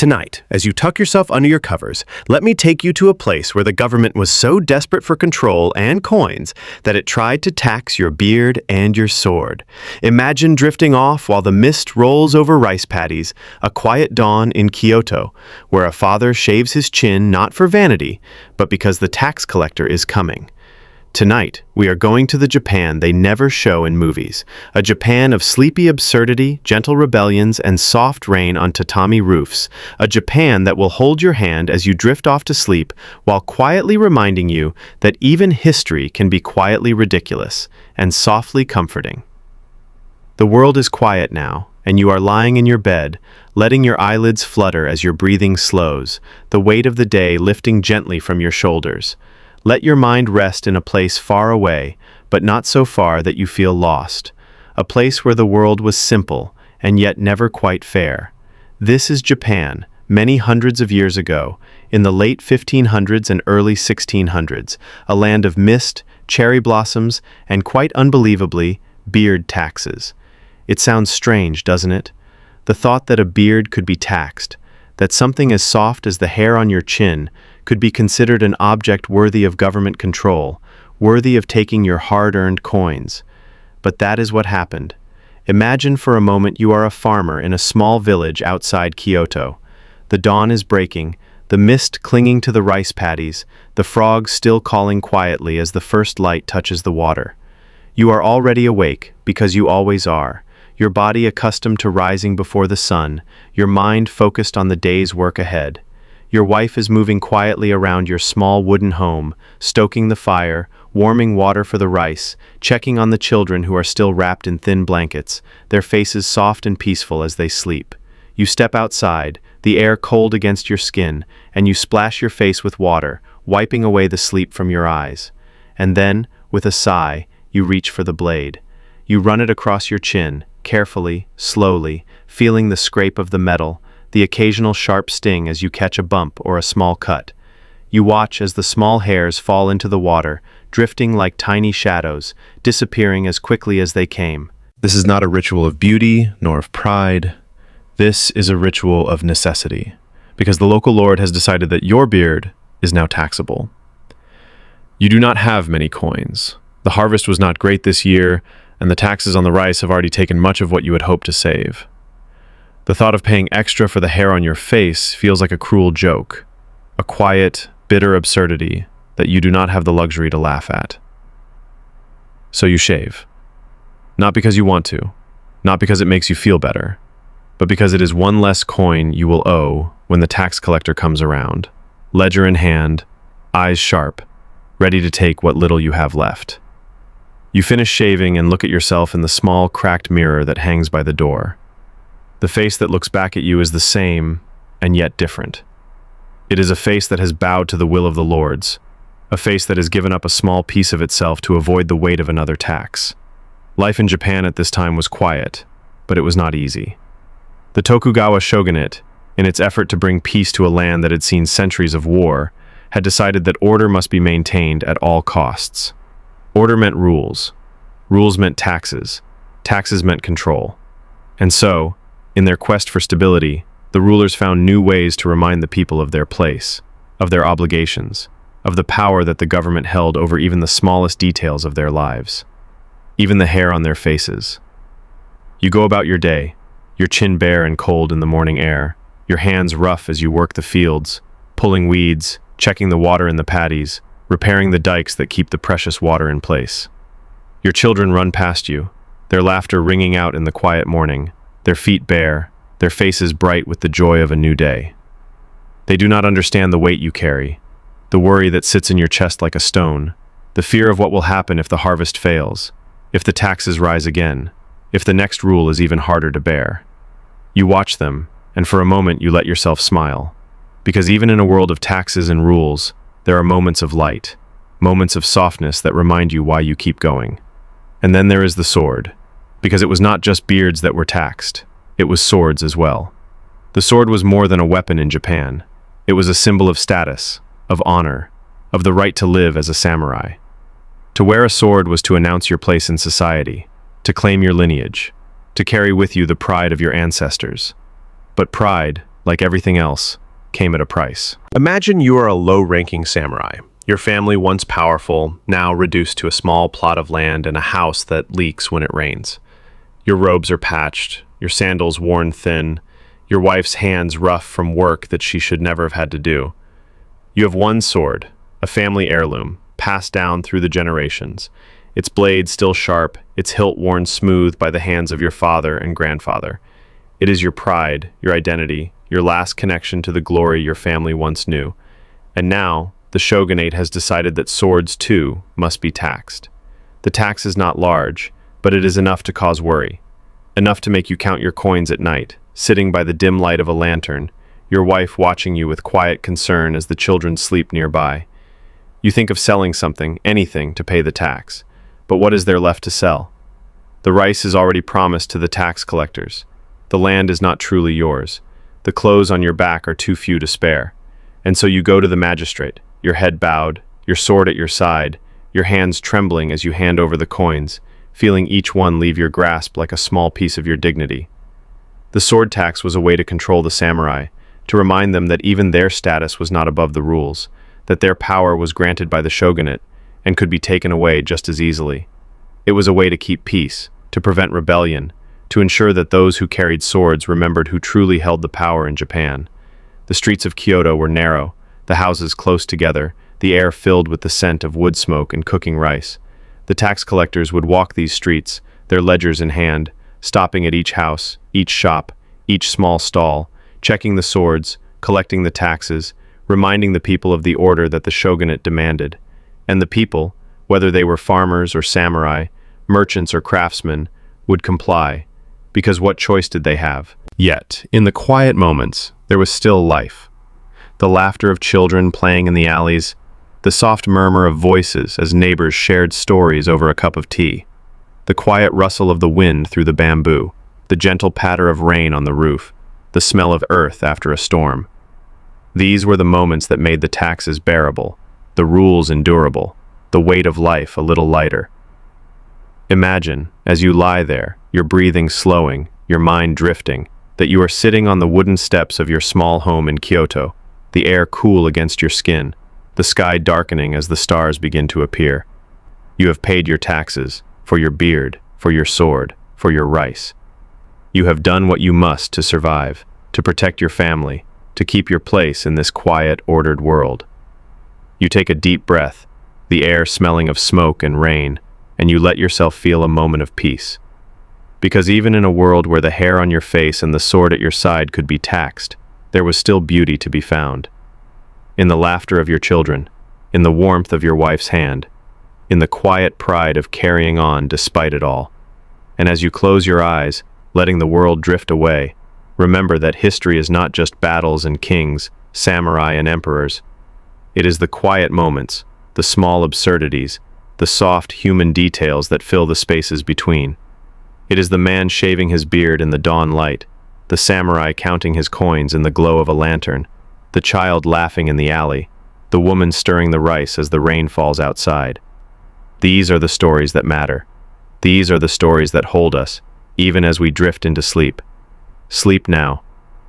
Tonight, as you tuck yourself under your covers, let me take you to a place where the government was so desperate for control and coins that it tried to tax your beard and your sword. Imagine drifting off while the mist rolls over rice paddies, a quiet dawn in Kyoto, where a father shaves his chin not for vanity, but because the tax collector is coming. Tonight, we are going to the Japan they never show in movies, a Japan of sleepy absurdity, gentle rebellions, and soft rain on tatami roofs, a Japan that will hold your hand as you drift off to sleep while quietly reminding you that even history can be quietly ridiculous and softly comforting. The world is quiet now, and you are lying in your bed, letting your eyelids flutter as your breathing slows, the weight of the day lifting gently from your shoulders. Let your mind rest in a place far away, but not so far that you feel lost. A place where the world was simple, and yet never quite fair. This is Japan, many hundreds of years ago, in the late 1500s and early 1600s, a land of mist, cherry blossoms, and quite unbelievably, beard taxes. It sounds strange, doesn't it? The thought that a beard could be taxed, that something as soft as the hair on your chin could be considered an object worthy of government control, worthy of taking your hard-earned coins. But that is what happened. Imagine for a moment you are a farmer in a small village outside Kyoto. The dawn is breaking, the mist clinging to the rice paddies, the frogs still calling quietly as the first light touches the water. You are already awake, because you always are, your body accustomed to rising before the sun, your mind focused on the day's work ahead. Your wife is moving quietly around your small wooden home, stoking the fire, warming water for the rice, checking on the children who are still wrapped in thin blankets, their faces soft and peaceful as they sleep. You step outside, the air cold against your skin, and you splash your face with water, wiping away the sleep from your eyes. And then, with a sigh, you reach for the blade. You run it across your chin, carefully, slowly, feeling the scrape of the metal, the occasional sharp sting as you catch a bump or a small cut. You watch as the small hairs fall into the water, drifting like tiny shadows, disappearing as quickly as they came. This is not a ritual of beauty, nor of pride. This is a ritual of necessity, because the local lord has decided that your beard is now taxable. You do not have many coins. The harvest was not great this year, and the taxes on the rice have already taken much of what you had hoped to save. The thought of paying extra for the hair on your face feels like a cruel joke, a quiet, bitter absurdity that you do not have the luxury to laugh at. So you shave. Not because you want to, not because it makes you feel better, but because it is one less coin you will owe when the tax collector comes around, ledger in hand, eyes sharp, ready to take what little you have left. You finish shaving and look at yourself in the small, cracked mirror that hangs by the door. The face that looks back at you is the same, and yet different. It is a face that has bowed to the will of the lords, a face that has given up a small piece of itself to avoid the weight of another tax. Life in Japan at this time was quiet, but it was not easy. The Tokugawa shogunate, in its effort to bring peace to a land that had seen centuries of war, had decided that order must be maintained at all costs. Order meant rules. Rules meant taxes. Taxes meant control. And so, in their quest for stability, the rulers found new ways to remind the people of their place, of their obligations, of the power that the government held over even the smallest details of their lives, even the hair on their faces. You go about your day, your chin bare and cold in the morning air, your hands rough as you work the fields, pulling weeds, checking the water in the paddies, repairing the dikes that keep the precious water in place. Your children run past you, their laughter ringing out in the quiet morning, their feet bare, their faces bright with the joy of a new day. They do not understand the weight you carry, the worry that sits in your chest like a stone, the fear of what will happen if the harvest fails, if the taxes rise again, if the next rule is even harder to bear. You watch them, and for a moment you let yourself smile, because even in a world of taxes and rules, there are moments of light, moments of softness that remind you why you keep going. And then there is the sword, because it was not just beards that were taxed, it was swords as well. The sword was more than a weapon in Japan. It was a symbol of status, of honor, of the right to live as a samurai. To wear a sword was to announce your place in society, to claim your lineage, to carry with you the pride of your ancestors. But pride, like everything else, came at a price. Imagine you are a low-ranking samurai. Your family, once powerful, now reduced to a small plot of land and a house that leaks when it rains. Your robes are patched, your sandals worn thin, your wife's hands rough from work that she should never have had to do. You have one sword, a family heirloom, passed down through the generations, its blade still sharp, its hilt worn smooth by the hands of your father and grandfather. It is your pride, your identity, your last connection to the glory your family once knew. And now, the shogunate has decided that swords, too, must be taxed. The tax is not large, but it is enough to cause worry. Enough to make you count your coins at night, sitting by the dim light of a lantern, your wife watching you with quiet concern as the children sleep nearby. You think of selling something, anything, to pay the tax. But what is there left to sell? The rice is already promised to the tax collectors. The land is not truly yours. The clothes on your back are too few to spare. And so you go to the magistrate, your head bowed, your sword at your side, your hands trembling as you hand over the coins, feeling each one leave your grasp like a small piece of your dignity. The sword tax was a way to control the samurai, to remind them that even their status was not above the rules, that their power was granted by the shogunate and could be taken away just as easily. It was a way to keep peace, to prevent rebellion, to ensure that those who carried swords remembered who truly held the power in Japan. The streets of Kyoto were narrow, the houses close together, the air filled with the scent of wood smoke and cooking rice. The tax collectors would walk these streets, their ledgers in hand, stopping at each house, each shop, each small stall, checking the swords, collecting the taxes, reminding the people of the order that the shogunate demanded. And the people, whether they were farmers or samurai, merchants or craftsmen, would comply, because what choice did they have? Yet, in the quiet moments, there was still life. The laughter of children playing in the alleys, the soft murmur of voices as neighbors shared stories over a cup of tea, the quiet rustle of the wind through the bamboo, the gentle patter of rain on the roof, the smell of earth after a storm. These were the moments that made the taxes bearable, the rules endurable, the weight of life a little lighter. Imagine, as you lie there, your breathing slowing, your mind drifting, that you are sitting on the wooden steps of your small home in Kyoto, the air cool against your skin, the sky darkening as the stars begin to appear. You have paid your taxes, for your beard, for your sword, for your rice. You have done what you must to survive, to protect your family, to keep your place in this quiet, ordered world. You take a deep breath, the air smelling of smoke and rain, and you let yourself feel a moment of peace. Because even in a world where the hair on your face and the sword at your side could be taxed, there was still beauty to be found. In the laughter of your children, in the warmth of your wife's hand, in the quiet pride of carrying on despite it all. And as you close your eyes, letting the world drift away, remember that history is not just battles and kings, samurai and emperors. It is the quiet moments, the small absurdities, the soft human details that fill the spaces between. It is the man shaving his beard in the dawn light, the samurai counting his coins in the glow of a lantern, the child laughing in the alley, the woman stirring the rice as the rain falls outside. These are the stories that matter. These are the stories that hold us, even as we drift into sleep. Sleep now,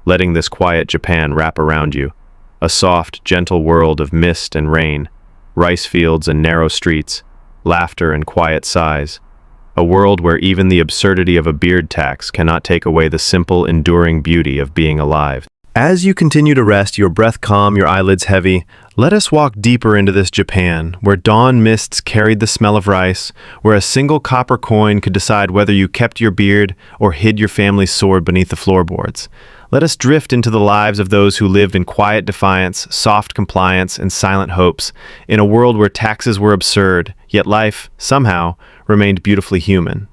letting this quiet Japan wrap around you, a soft, gentle world of mist and rain, rice fields and narrow streets, laughter and quiet sighs, a world where even the absurdity of a beard tax cannot take away the simple, enduring beauty of being alive. As you continue to rest, your breath calm, your eyelids heavy, let us walk deeper into this Japan, where dawn mists carried the smell of rice, where a single copper coin could decide whether you kept your beard or hid your family's sword beneath the floorboards. Let us drift into the lives of those who lived in quiet defiance, soft compliance, and silent hopes, in a world where taxes were absurd, yet life, somehow, remained beautifully human.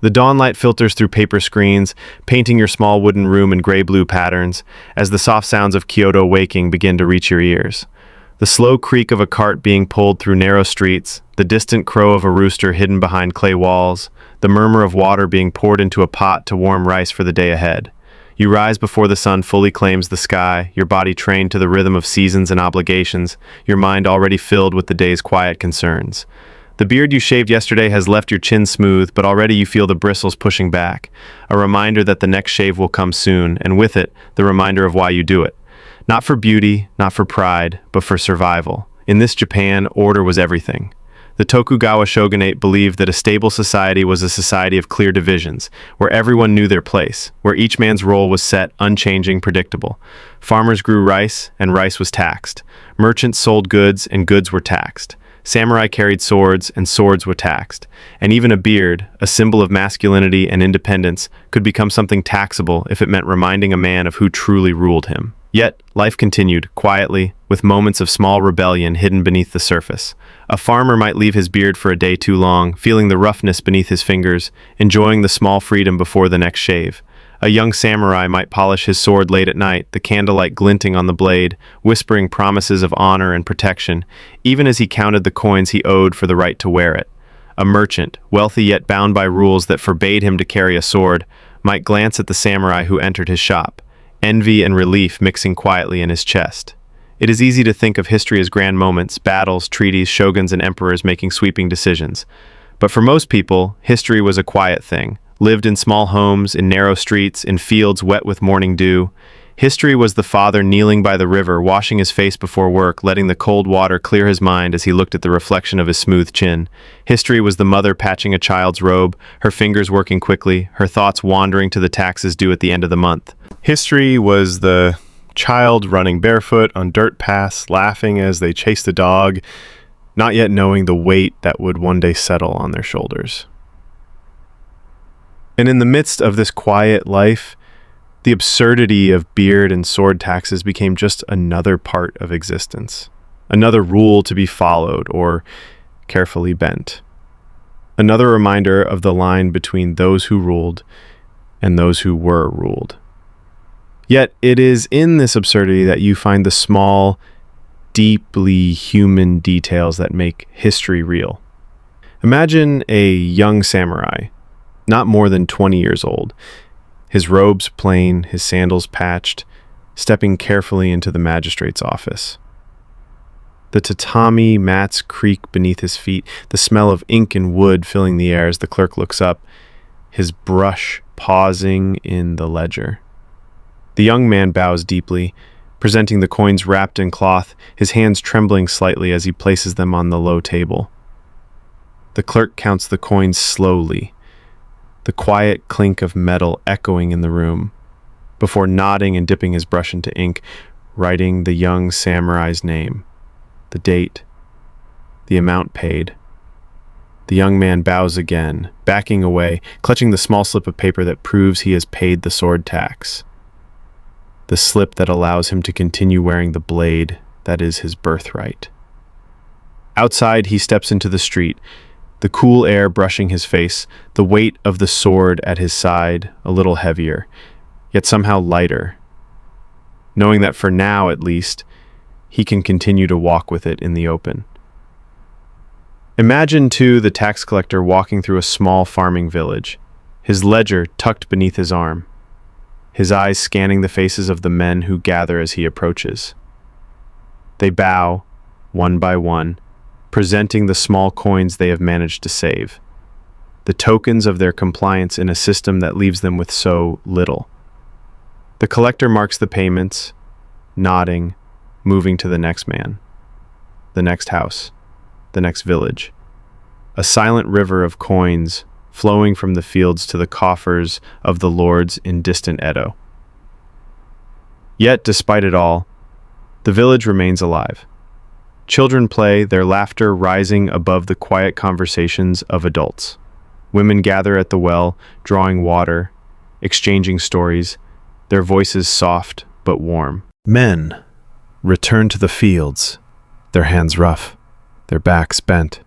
The dawnlight filters through paper screens, painting your small wooden room in gray-blue patterns, as the soft sounds of Kyoto waking begin to reach your ears. The slow creak of a cart being pulled through narrow streets, the distant crow of a rooster hidden behind clay walls, the murmur of water being poured into a pot to warm rice for the day ahead. You rise before the sun fully claims the sky, your body trained to the rhythm of seasons and obligations, your mind already filled with the day's quiet concerns. The beard you shaved yesterday has left your chin smooth, but already you feel the bristles pushing back, a reminder that the next shave will come soon, and with it, the reminder of why you do it. Not for beauty, not for pride, but for survival. In this Japan, order was everything. The Tokugawa shogunate believed that a stable society was a society of clear divisions, where everyone knew their place, where each man's role was set, unchanging, predictable. Farmers grew rice, and rice was taxed. Merchants sold goods, and goods were taxed. Samurai carried swords, and swords were taxed. And even a beard, a symbol of masculinity and independence, could become something taxable if it meant reminding a man of who truly ruled him. Yet, life continued, quietly, with moments of small rebellion hidden beneath the surface. A farmer might leave his beard for a day too long, feeling the roughness beneath his fingers, enjoying the small freedom before the next shave. A young samurai might polish his sword late at night, the candlelight glinting on the blade, whispering promises of honor and protection, even as he counted the coins he owed for the right to wear it. A merchant, wealthy yet bound by rules that forbade him to carry a sword, might glance at the samurai who entered his shop, envy and relief mixing quietly in his chest. It is easy to think of history as grand moments, battles, treaties, shoguns, and emperors making sweeping decisions. But for most people, history was a quiet thing, lived in small homes, in narrow streets, in fields wet with morning dew. History was the father kneeling by the river, washing his face before work, letting the cold water clear his mind as he looked at the reflection of his smooth chin. History was the mother patching a child's robe, her fingers working quickly, her thoughts wandering to the taxes due at the end of the month. History was the child running barefoot on dirt paths, laughing as they chased a dog, not yet knowing the weight that would one day settle on their shoulders. And in the midst of this quiet life, the absurdity of beard and sword taxes became just another part of existence, another rule to be followed or carefully bent, another reminder of the line between those who ruled and those who were ruled. Yet it is in this absurdity that you find the small, deeply human details that make history real. Imagine a young samurai, not more than 20 years old, his robes plain, his sandals patched, stepping carefully into the magistrate's office. The tatami mats creak beneath his feet, the smell of ink and wood filling the air as the clerk looks up, his brush pausing in the ledger. The young man bows deeply, presenting the coins wrapped in cloth, his hands trembling slightly as he places them on the low table. The clerk counts the coins slowly, the quiet clink of metal echoing in the room, before nodding and dipping his brush into ink, writing the young samurai's name, the date, the amount paid. The young man bows again, backing away, clutching the small slip of paper that proves he has paid the sword tax, the slip that allows him to continue wearing the blade that is his birthright. Outside, he steps into the street, the cool air brushing his face, the weight of the sword at his side a little heavier, yet somehow lighter, knowing that for now, at least, he can continue to walk with it in the open. Imagine, too, the tax collector walking through a small farming village, his ledger tucked beneath his arm, his eyes scanning the faces of the men who gather as he approaches. They bow, one by one, presenting the small coins they have managed to save, the tokens of their compliance in a system that leaves them with so little. The collector marks the payments, nodding, moving to the next man, the next house, the next village. A silent river of coins flowing from the fields to the coffers of the lords in distant Edo. Yet, despite it all, the village remains alive. Children play, their laughter rising above the quiet conversations of adults. Women gather at the well, drawing water, exchanging stories, their voices soft but warm. Men return to the fields, their hands rough, their backs bent,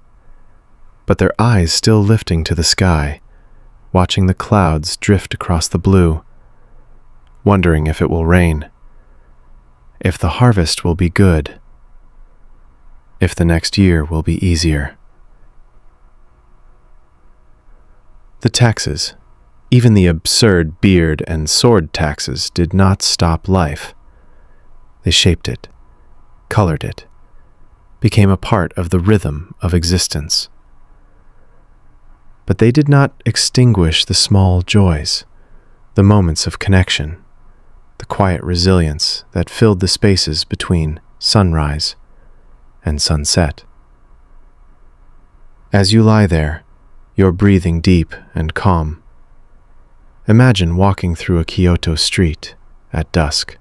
but their eyes still lifting to the sky, watching the clouds drift across the blue, wondering if it will rain, if the harvest will be good, if the next year will be easier. The taxes, even the absurd beard and sword taxes, did not stop life. They shaped it, colored it, became a part of the rhythm of existence. But they did not extinguish the small joys, the moments of connection, the quiet resilience that filled the spaces between sunrise and sunset. As you lie there, your breathing deep and calm, imagine walking through a Kyoto street at dusk.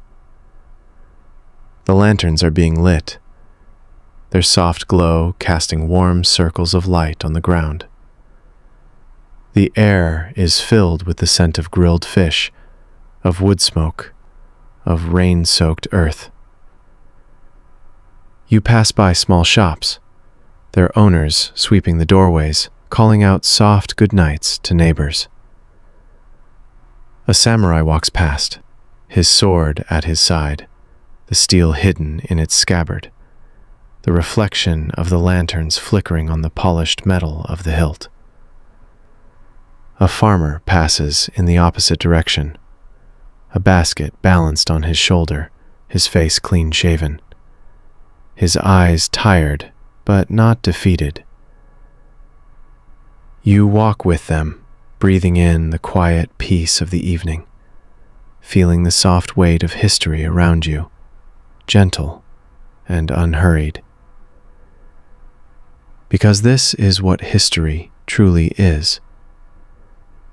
The lanterns are being lit, their soft glow casting warm circles of light on the ground. The air is filled with the scent of grilled fish, of wood smoke, of rain-soaked earth. You pass by small shops, their owners sweeping the doorways, calling out soft good nights to neighbors. A samurai walks past, his sword at his side, the steel hidden in its scabbard, the reflection of the lanterns flickering on the polished metal of the hilt. A farmer passes in the opposite direction, a basket balanced on his shoulder, his face clean-shaven, his eyes tired but not defeated. You walk with them, breathing in the quiet peace of the evening, feeling the soft weight of history around you, gentle and unhurried. Because this is what history truly is.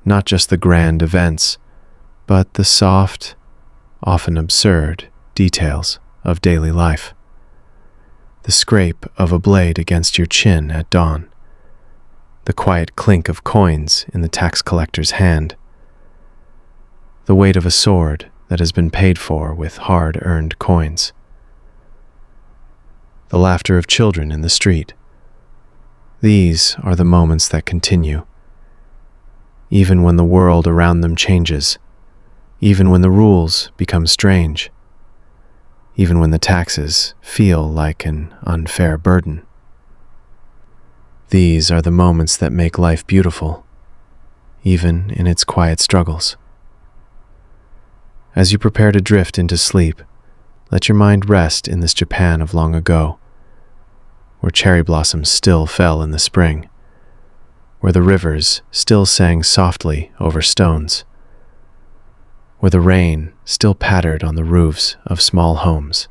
Not just the grand events, but the soft, often absurd, details of daily life. The scrape of a blade against your chin at dawn, the quiet clink of coins in the tax collector's hand, the weight of a sword that has been paid for with hard-earned coins, the laughter of children in the street. These are the moments that continue, even when the world around them changes, even when the rules become strange, even when the taxes feel like an unfair burden. These are the moments that make life beautiful, even in its quiet struggles. As you prepare to drift into sleep, let your mind rest in this Japan of long ago, where cherry blossoms still fell in the spring, where the rivers still sang softly over stones, where the rain still pattered on the roofs of small homes.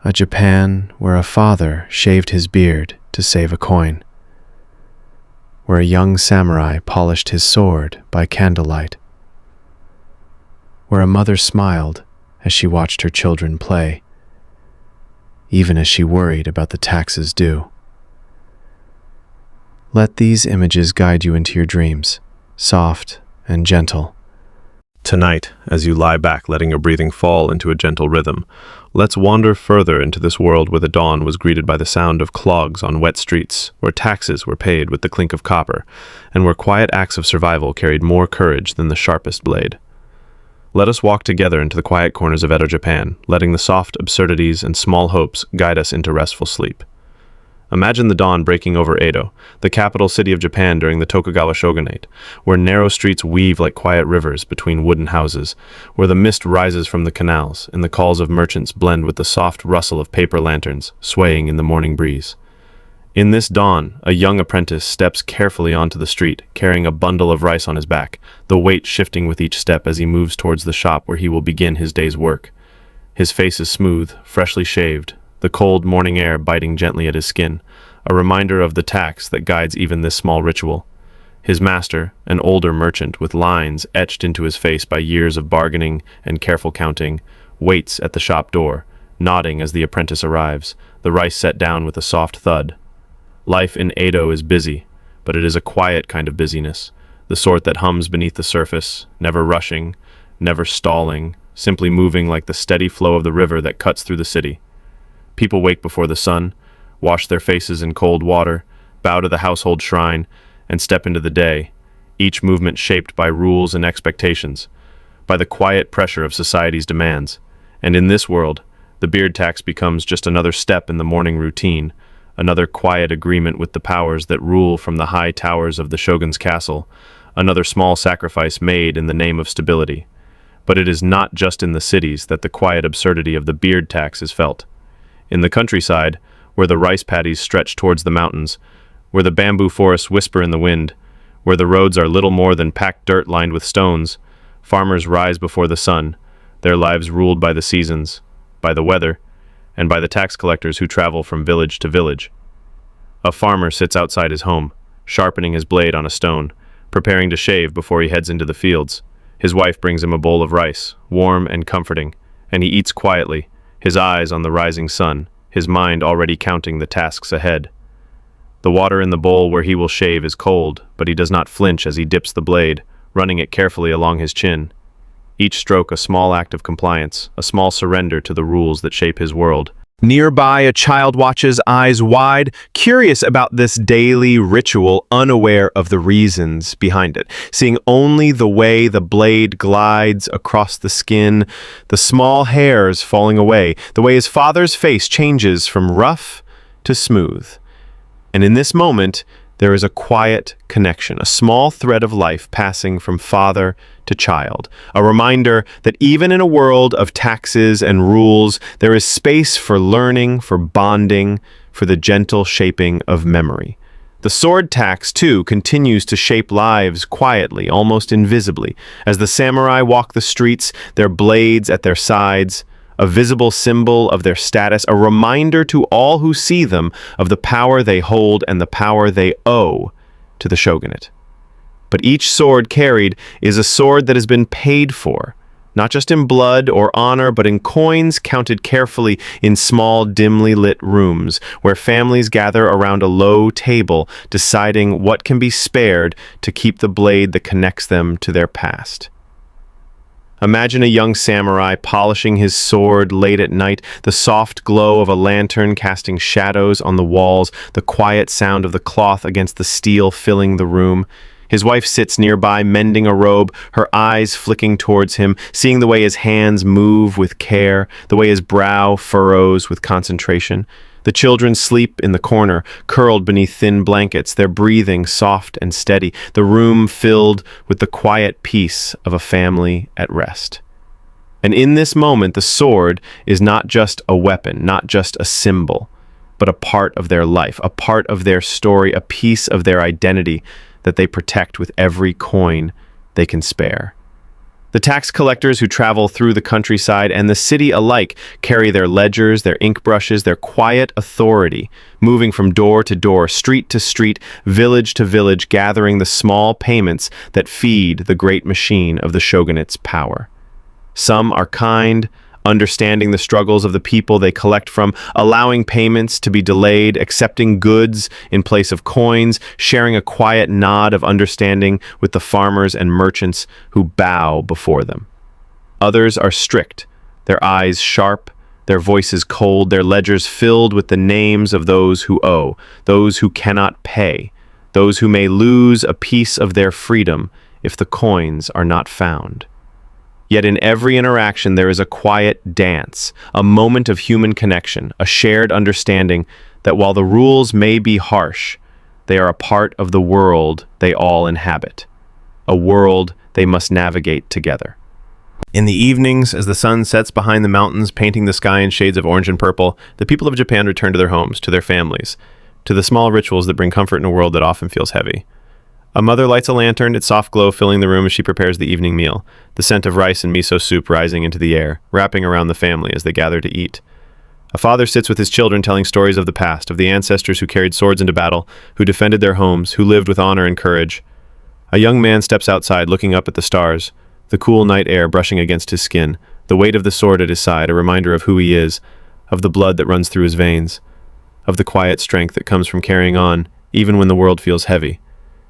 A Japan where a father shaved his beard to save a coin, where a young samurai polished his sword by candlelight, where a mother smiled as she watched her children play, even as she worried about the taxes due. Let these images guide you into your dreams, soft and gentle. Tonight, as you lie back letting your breathing fall into a gentle rhythm, let's wander further into this world where the dawn was greeted by the sound of clogs on wet streets, where taxes were paid with the clink of copper, and where quiet acts of survival carried more courage than the sharpest blade. Let us walk together into the quiet corners of Edo, Japan, letting the soft absurdities and small hopes guide us into restful sleep. Imagine the dawn breaking over Edo, the capital city of Japan during the Tokugawa shogunate, where narrow streets weave like quiet rivers between wooden houses, where the mist rises from the canals and the calls of merchants blend with the soft rustle of paper lanterns swaying in the morning breeze. In this dawn, a young apprentice steps carefully onto the street, carrying a bundle of rice on his back, the weight shifting with each step as he moves towards the shop where he will begin his day's work. His face is smooth, freshly shaved, the cold morning air biting gently at his skin, a reminder of the tax that guides even this small ritual. His master, an older merchant with lines etched into his face by years of bargaining and careful counting, waits at the shop door, nodding as the apprentice arrives, the rice set down with a soft thud. Life in Edo is busy, but it is a quiet kind of busyness, the sort that hums beneath the surface, never rushing, never stalling, simply moving like the steady flow of the river that cuts through the city. People wake before the sun, wash their faces in cold water, bow to the household shrine, and step into the day, each movement shaped by rules and expectations, by the quiet pressure of society's demands. And in this world, the beard tax becomes just another step in the morning routine, another quiet agreement with the powers that rule from the high towers of the shogun's castle, another small sacrifice made in the name of stability. But it is not just in the cities that the quiet absurdity of the beard tax is felt. In the countryside, where the rice paddies stretch towards the mountains, where the bamboo forests whisper in the wind, where the roads are little more than packed dirt lined with stones. Farmers rise before the sun, their lives ruled by the seasons, by the weather, and by the tax collectors who travel from village to village. A farmer sits outside his home, sharpening his blade on a stone, preparing to shave before he heads into the fields. His wife brings him a bowl of rice, warm and comforting, and he eats quietly, his eyes on the rising sun, his mind already counting the tasks ahead. The water in the bowl where he will shave is cold, but he does not flinch as he dips the blade, running it carefully along his chin. Each stroke a small act of compliance, a small surrender to the rules that shape his world. Nearby, a child watches, eyes wide, curious about this daily ritual, unaware of the reasons behind it, seeing only the way the blade glides across the skin, the small hairs falling away, the way his father's face changes from rough to smooth. And in this moment, there is a quiet connection, a small thread of life passing from father to child, a reminder that even in a world of taxes and rules, there is space for learning, for bonding, for the gentle shaping of memory. The sword tax, too, continues to shape lives quietly, almost invisibly, as the samurai walk the streets, their blades at their sides, a visible symbol of their status, a reminder to all who see them of the power they hold and the power they owe to the shogunate. But each sword carried is a sword that has been paid for, not just in blood or honor, but in coins counted carefully in small, dimly lit rooms, where families gather around a low table, deciding what can be spared to keep the blade that connects them to their past. Imagine a young samurai polishing his sword late at night, the soft glow of a lantern casting shadows on the walls, the quiet sound of the cloth against the steel filling the room. His wife sits nearby, mending a robe, her eyes flicking towards him, seeing the way his hands move with care, the way his brow furrows with concentration. The children sleep in the corner, curled beneath thin blankets, their breathing soft and steady, the room filled with the quiet peace of a family at rest. And in this moment, the sword is not just a weapon, not just a symbol, but a part of their life, a part of their story, a piece of their identity that they protect with every coin they can spare. The tax collectors who travel through the countryside and the city alike carry their ledgers, their ink brushes, their quiet authority, moving from door to door, street to street, village to village, gathering the small payments that feed the great machine of the shogunate's power. Some are kind, understanding the struggles of the people they collect from, allowing payments to be delayed, accepting goods in place of coins, sharing a quiet nod of understanding with the farmers and merchants who bow before them. Others are strict, their eyes sharp, their voices cold, their ledgers filled with the names of those who owe, those who cannot pay, those who may lose a piece of their freedom if the coins are not found. Yet in every interaction there is a quiet dance, a moment of human connection, a shared understanding that while the rules may be harsh, they are a part of the world they all inhabit, a world they must navigate together. In the evenings, as the sun sets behind the mountains, painting the sky in shades of orange and purple, the people of Japan return to their homes, to their families, to the small rituals that bring comfort in a world that often feels heavy. A mother lights a lantern, its soft glow filling the room as she prepares the evening meal, the scent of rice and miso soup rising into the air, wrapping around the family as they gather to eat. A father sits with his children telling stories of the past, of the ancestors who carried swords into battle, who defended their homes, who lived with honor and courage. A young man steps outside looking up at the stars, the cool night air brushing against his skin, the weight of the sword at his side, a reminder of who he is, of the blood that runs through his veins, of the quiet strength that comes from carrying on, even when the world feels heavy.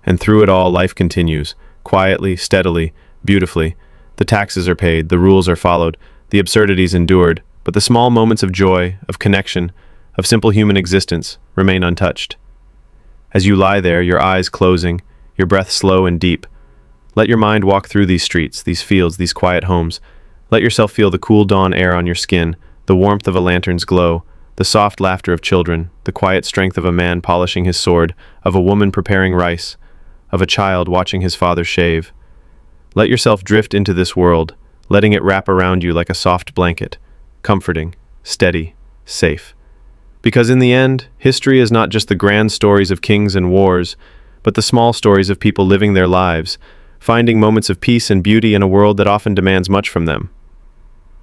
And through it all, life continues, quietly, steadily, beautifully. The taxes are paid, the rules are followed, the absurdities endured, but the small moments of joy, of connection, of simple human existence remain untouched. As you lie there, your eyes closing, your breath slow and deep, let your mind walk through these streets, these fields, these quiet homes. Let yourself feel the cool dawn air on your skin, the warmth of a lantern's glow, the soft laughter of children, the quiet strength of a man polishing his sword, of a woman preparing rice, of a child watching his father shave. Let yourself drift into this world, letting it wrap around you like a soft blanket, comforting, steady, safe. Because in the end, history is not just the grand stories of kings and wars, but the small stories of people living their lives, finding moments of peace and beauty in a world that often demands much from them.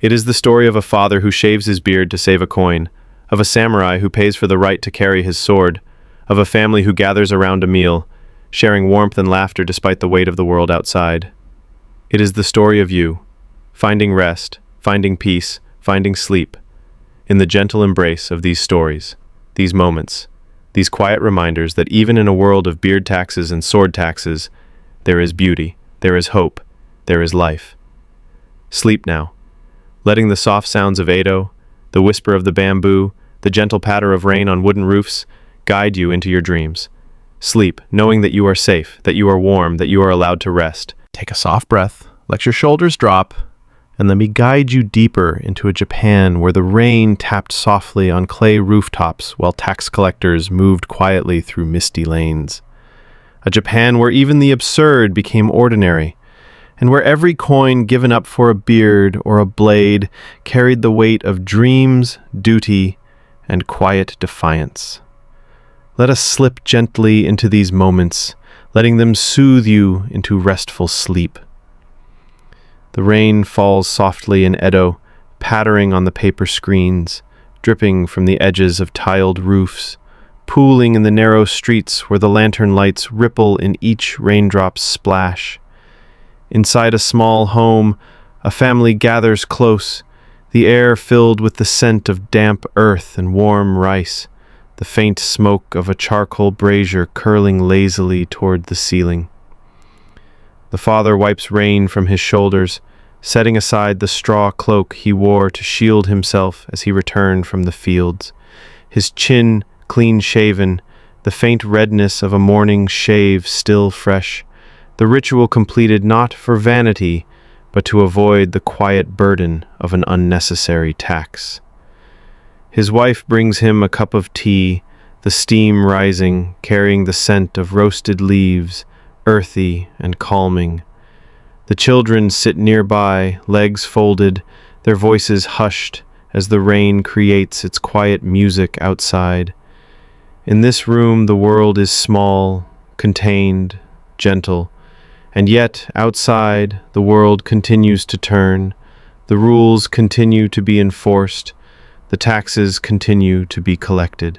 It is the story of a father who shaves his beard to save a coin, of a samurai who pays for the right to carry his sword, of a family who gathers around a meal, sharing warmth and laughter despite the weight of the world outside. It is the story of you, finding rest, finding peace, finding sleep, in the gentle embrace of these stories, these moments, these quiet reminders that even in a world of beard taxes and sword taxes, there is beauty, there is hope, there is life. Sleep now, letting the soft sounds of Edo, the whisper of the bamboo, the gentle patter of rain on wooden roofs, guide you into your dreams. Sleep, knowing that you are safe, that you are warm, that you are allowed to rest. Take a soft breath, let your shoulders drop, and let me guide you deeper into a Japan where the rain tapped softly on clay rooftops while tax collectors moved quietly through misty lanes. A Japan where even the absurd became ordinary, and where every coin given up for a beard or a blade carried the weight of dreams, duty, and quiet defiance. Let us slip gently into these moments, letting them soothe you into restful sleep. The rain falls softly in Edo, pattering on the paper screens, dripping from the edges of tiled roofs, pooling in the narrow streets where the lantern lights ripple in each raindrop's splash. Inside a small home, a family gathers close, the air filled with the scent of damp earth and warm rice, the faint smoke of a charcoal brazier curling lazily toward the ceiling. The father wipes rain from his shoulders, setting aside the straw cloak he wore to shield himself as he returned from the fields. His chin clean-shaven, the faint redness of a morning shave still fresh, the ritual completed not for vanity, but to avoid the quiet burden of an unnecessary tax. His wife brings him a cup of tea, the steam rising, carrying the scent of roasted leaves, earthy and calming. The children sit nearby, legs folded, their voices hushed as the rain creates its quiet music outside. In this room the world is small, contained, gentle, and yet outside the world continues to turn, the rules continue to be enforced, the taxes continue to be collected.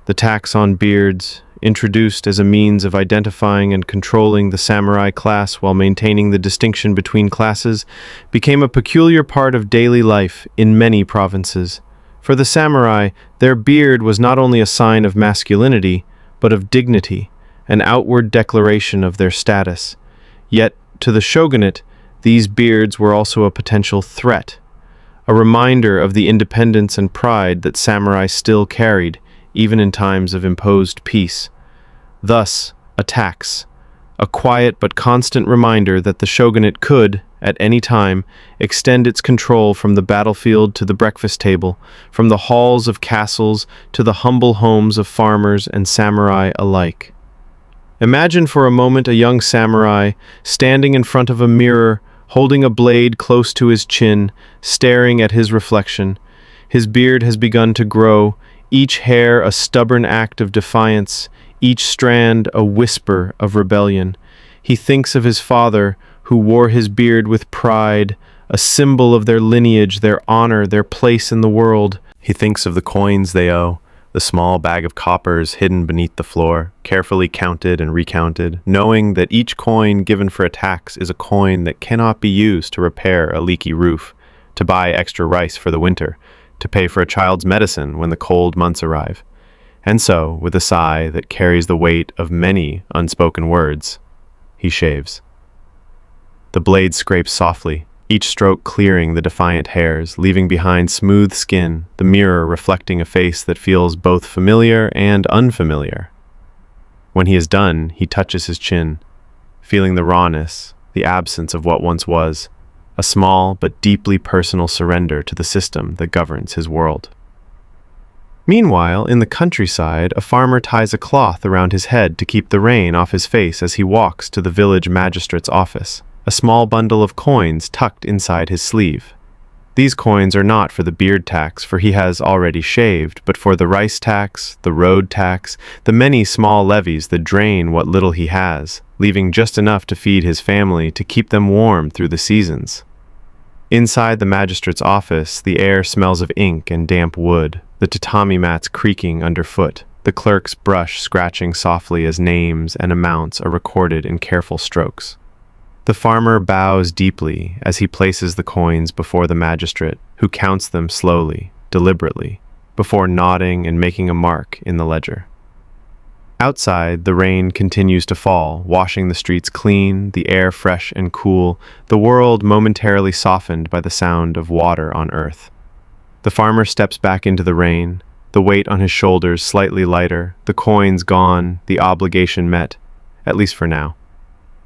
The tax on beards, introduced as a means of identifying and controlling the samurai class while maintaining the distinction between classes, became a peculiar part of daily life in many provinces. For the samurai, their beard was not only a sign of masculinity, but of dignity, an outward declaration of their status. Yet, to the shogunate, these beards were also a potential threat, a reminder of the independence and pride that samurai still carried, even in times of imposed peace. Thus, a tax, a quiet but constant reminder that the shogunate could, at any time, extend its control from the battlefield to the breakfast table, from the halls of castles to the humble homes of farmers and samurai alike. Imagine for a moment a young samurai standing in front of a mirror, holding a blade close to his chin, staring at his reflection. His beard has begun to grow, each hair a stubborn act of defiance, each strand a whisper of rebellion. He thinks of his father, who wore his beard with pride, a symbol of their lineage, their honor, their place in the world. He thinks of the coins they owe, the small bag of coppers hidden beneath the floor, carefully counted and recounted, knowing that each coin given for a tax is a coin that cannot be used to repair a leaky roof, to buy extra rice for the winter, to pay for a child's medicine when the cold months arrive. And so, with a sigh that carries the weight of many unspoken words, he shaves. The blade scrapes softly, each stroke clearing the defiant hairs, leaving behind smooth skin, the mirror reflecting a face that feels both familiar and unfamiliar. When he is done, he touches his chin, feeling the rawness, the absence of what once was, a small but deeply personal surrender to the system that governs his world. Meanwhile, in the countryside, a farmer ties a cloth around his head to keep the rain off his face as he walks to the village magistrate's office, a small bundle of coins tucked inside his sleeve. These coins are not for the beard tax, for he has already shaved, but for the rice tax, the road tax, the many small levies that drain what little he has, leaving just enough to feed his family to keep them warm through the seasons. Inside the magistrate's office, the air smells of ink and damp wood, the tatami mats creaking underfoot, the clerk's brush scratching softly as names and amounts are recorded in careful strokes. The farmer bows deeply as he places the coins before the magistrate, who counts them slowly, deliberately, before nodding and making a mark in the ledger. Outside, the rain continues to fall, washing the streets clean, the air fresh and cool, the world momentarily softened by the sound of water on earth. The farmer steps back into the rain, the weight on his shoulders slightly lighter, the coins gone, the obligation met, at least for now.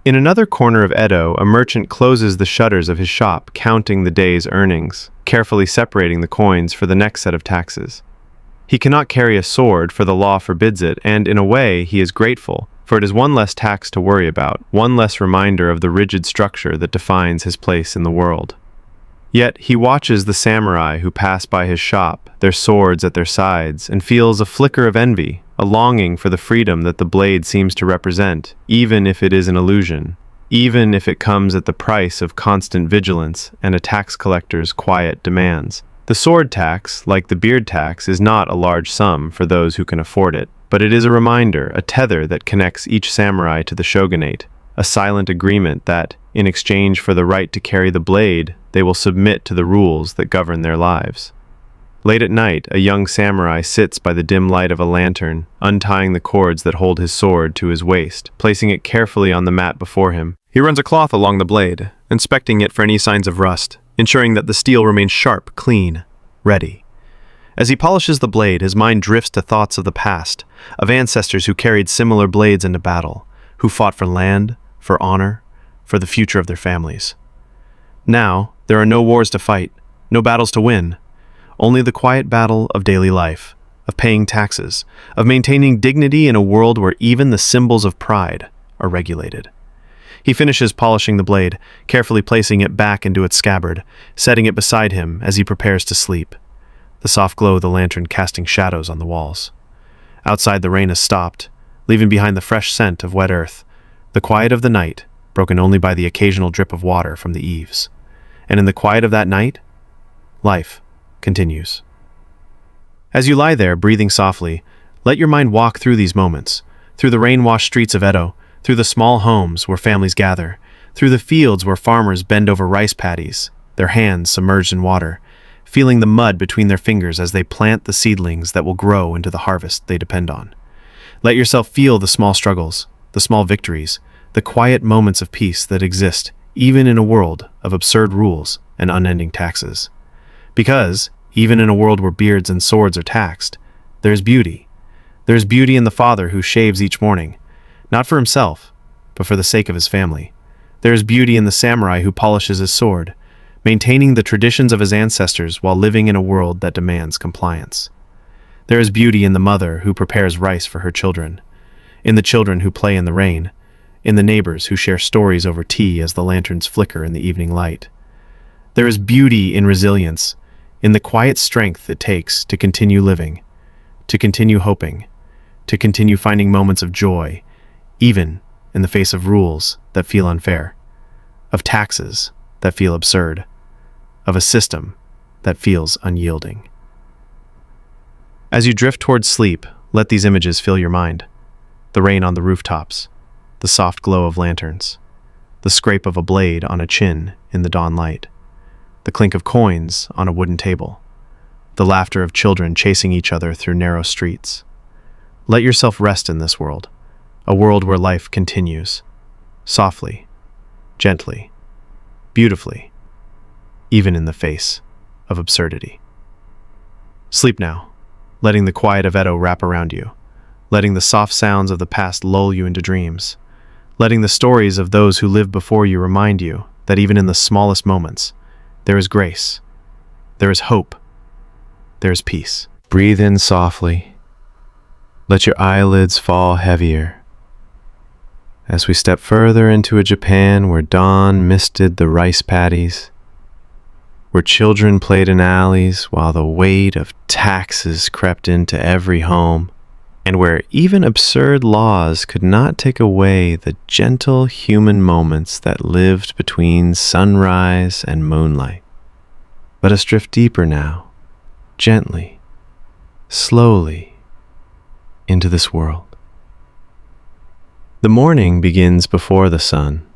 In another corner of Edo, a merchant closes the shutters of his shop, counting the day's earnings, carefully separating the coins for the next set of taxes. He cannot carry a sword, for the law forbids it, and in a way he is grateful, for it is one less tax to worry about, one less reminder of the rigid structure that defines his place in the world. Yet he watches the samurai who pass by his shop, their swords at their sides, and feels a flicker of envy, a longing for the freedom that the blade seems to represent, even if it is an illusion, even if it comes at the price of constant vigilance and a tax collector's quiet demands. The sword tax, like the beard tax, is not a large sum for those who can afford it, but it is a reminder, a tether that connects each samurai to the shogunate, a silent agreement that, in exchange for the right to carry the blade, they will submit to the rules that govern their lives. Late at night, a young samurai sits by the dim light of a lantern, untying the cords that hold his sword to his waist, placing it carefully on the mat before him. He runs a cloth along the blade, inspecting it for any signs of rust, ensuring that the steel remains sharp, clean, ready. As he polishes the blade, his mind drifts to thoughts of the past, of ancestors who carried similar blades into battle, who fought for land, for honor, for the future of their families. Now, there are no wars to fight, no battles to win, only the quiet battle of daily life, of paying taxes, of maintaining dignity in a world where even the symbols of pride are regulated. He finishes polishing the blade, carefully placing it back into its scabbard, setting it beside him as he prepares to sleep, the soft glow of the lantern casting shadows on the walls. Outside, the rain has stopped, leaving behind the fresh scent of wet earth, the quiet of the night, broken only by the occasional drip of water from the eaves. And in the quiet of that night, life continues. As you lie there, breathing softly, let your mind walk through these moments, through the rain-washed streets of Edo, through the small homes where families gather, through the fields where farmers bend over rice paddies, their hands submerged in water, feeling the mud between their fingers as they plant the seedlings that will grow into the harvest they depend on. Let yourself feel the small struggles, the small victories, the quiet moments of peace that exist even in a world of absurd rules and unending taxes. Because, even in a world where beards and swords are taxed, there's beauty. There's beauty in the father who shaves each morning, not for himself, but for the sake of his family. There is beauty in the samurai who polishes his sword, maintaining the traditions of his ancestors while living in a world that demands compliance. There is beauty in the mother who prepares rice for her children, in the children who play in the rain, in the neighbors who share stories over tea as the lanterns flicker in the evening light. There is beauty in resilience, in the quiet strength it takes to continue living, to continue hoping, to continue finding moments of joy, even in the face of rules that feel unfair, of taxes that feel absurd, of a system that feels unyielding. As you drift towards sleep, let these images fill your mind. The rain on the rooftops, the soft glow of lanterns, the scrape of a blade on a chin in the dawn light, the clink of coins on a wooden table, the laughter of children chasing each other through narrow streets. Let yourself rest in this world, a world where life continues, softly, gently, beautifully, even in the face of absurdity. Sleep now, letting the quiet of Edo wrap around you, letting the soft sounds of the past lull you into dreams, letting the stories of those who lived before you remind you that even in the smallest moments, there is grace, there is hope, there is peace. Breathe in softly. Let your eyelids fall heavier. As we step further into a Japan where dawn misted the rice paddies, where children played in alleys while the weight of taxes crept into every home, and where even absurd laws could not take away the gentle human moments that lived between sunrise and moonlight. Let us drift deeper now, gently, slowly, into this world. The morning begins before the sun,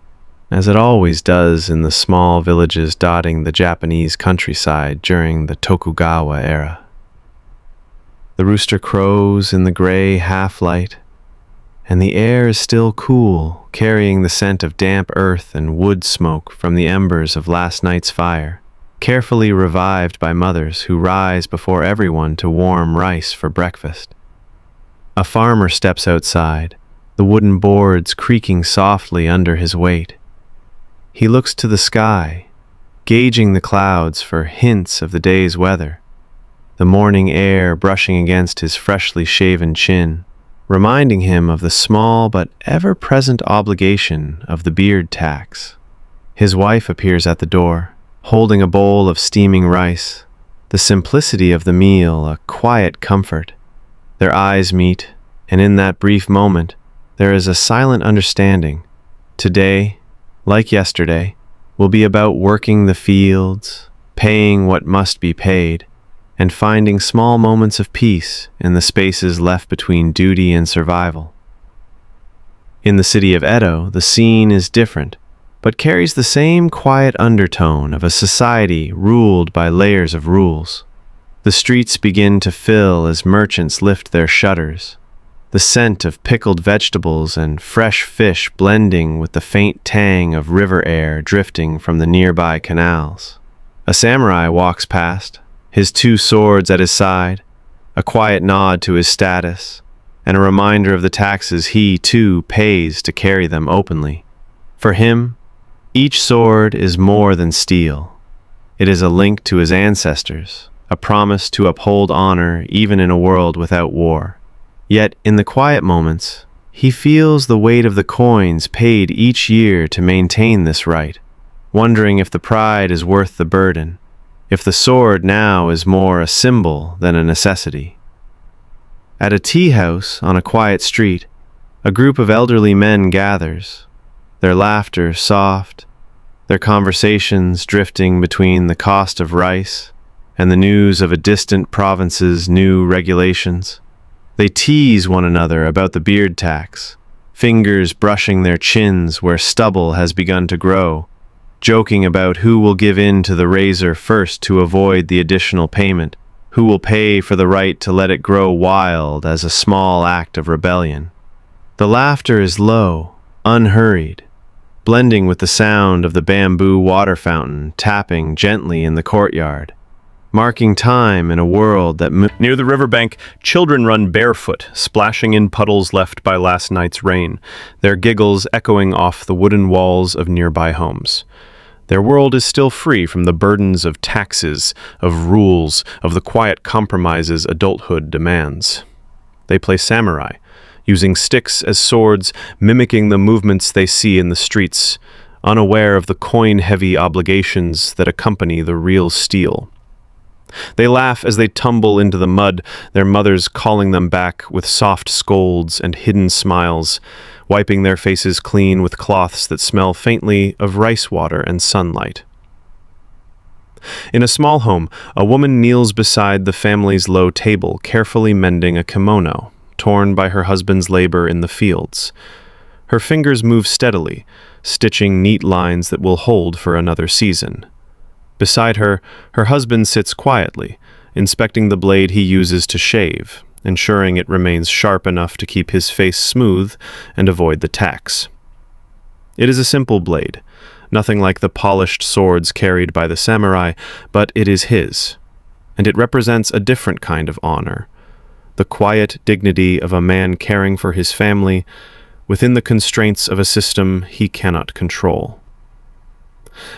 as it always does in the small villages dotting the Japanese countryside during the Tokugawa era. The rooster crows in the gray half-light, and the air is still cool, carrying the scent of damp earth and wood smoke from the embers of last night's fire, carefully revived by mothers who rise before everyone to warm rice for breakfast. A farmer steps outside, the wooden boards creaking softly under his weight. He looks to the sky, gauging the clouds for hints of the day's weather, the morning air brushing against his freshly shaven chin, reminding him of the small but ever-present obligation of the beard tax. His wife appears at the door, holding a bowl of steaming rice, the simplicity of the meal a quiet comfort. Their eyes meet, and in that brief moment, there is a silent understanding. Today, like yesterday, will be about working the fields, paying what must be paid, and finding small moments of peace in the spaces left between duty and survival. In the city of Edo, the scene is different, but carries the same quiet undertone of a society ruled by layers of rules. The streets begin to fill as merchants lift their shutters, the scent of pickled vegetables and fresh fish blending with the faint tang of river air drifting from the nearby canals. A samurai walks past, his 2 swords at his side, a quiet nod to his status, and a reminder of the taxes he, too, pays to carry them openly. For him, each sword is more than steel. It is a link to his ancestors, a promise to uphold honor even in a world without war. Yet, in the quiet moments, he feels the weight of the coins paid each year to maintain this right, wondering if the pride is worth the burden, if the sword now is more a symbol than a necessity. At a tea house on a quiet street, a group of elderly men gathers, their laughter soft, their conversations drifting between the cost of rice and the news of a distant province's new regulations. They tease one another about the beard tax, fingers brushing their chins where stubble has begun to grow, joking about who will give in to the razor first to avoid the additional payment, who will pay for the right to let it grow wild as a small act of rebellion. The laughter is low, unhurried, blending with the sound of the bamboo water fountain tapping gently in the courtyard, marking time in a world that Near the riverbank, children run barefoot, splashing in puddles left by last night's rain, their giggles echoing off the wooden walls of nearby homes. Their world is still free from the burdens of taxes, of rules, of the quiet compromises adulthood demands. They play samurai, using sticks as swords, mimicking the movements they see in the streets, unaware of the coin-heavy obligations that accompany the real steel. They laugh as they tumble into the mud, their mothers calling them back with soft scolds and hidden smiles, wiping their faces clean with cloths that smell faintly of rice water and sunlight. In a small home, a woman kneels beside the family's low table, carefully mending a kimono, torn by her husband's labor in the fields. Her fingers move steadily, stitching neat lines that will hold for another season. Beside her, her husband sits quietly, inspecting the blade he uses to shave, ensuring it remains sharp enough to keep his face smooth and avoid the tax. It is a simple blade, nothing like the polished swords carried by the samurai, but it is his, and it represents a different kind of honor, the quiet dignity of a man caring for his family within the constraints of a system he cannot control.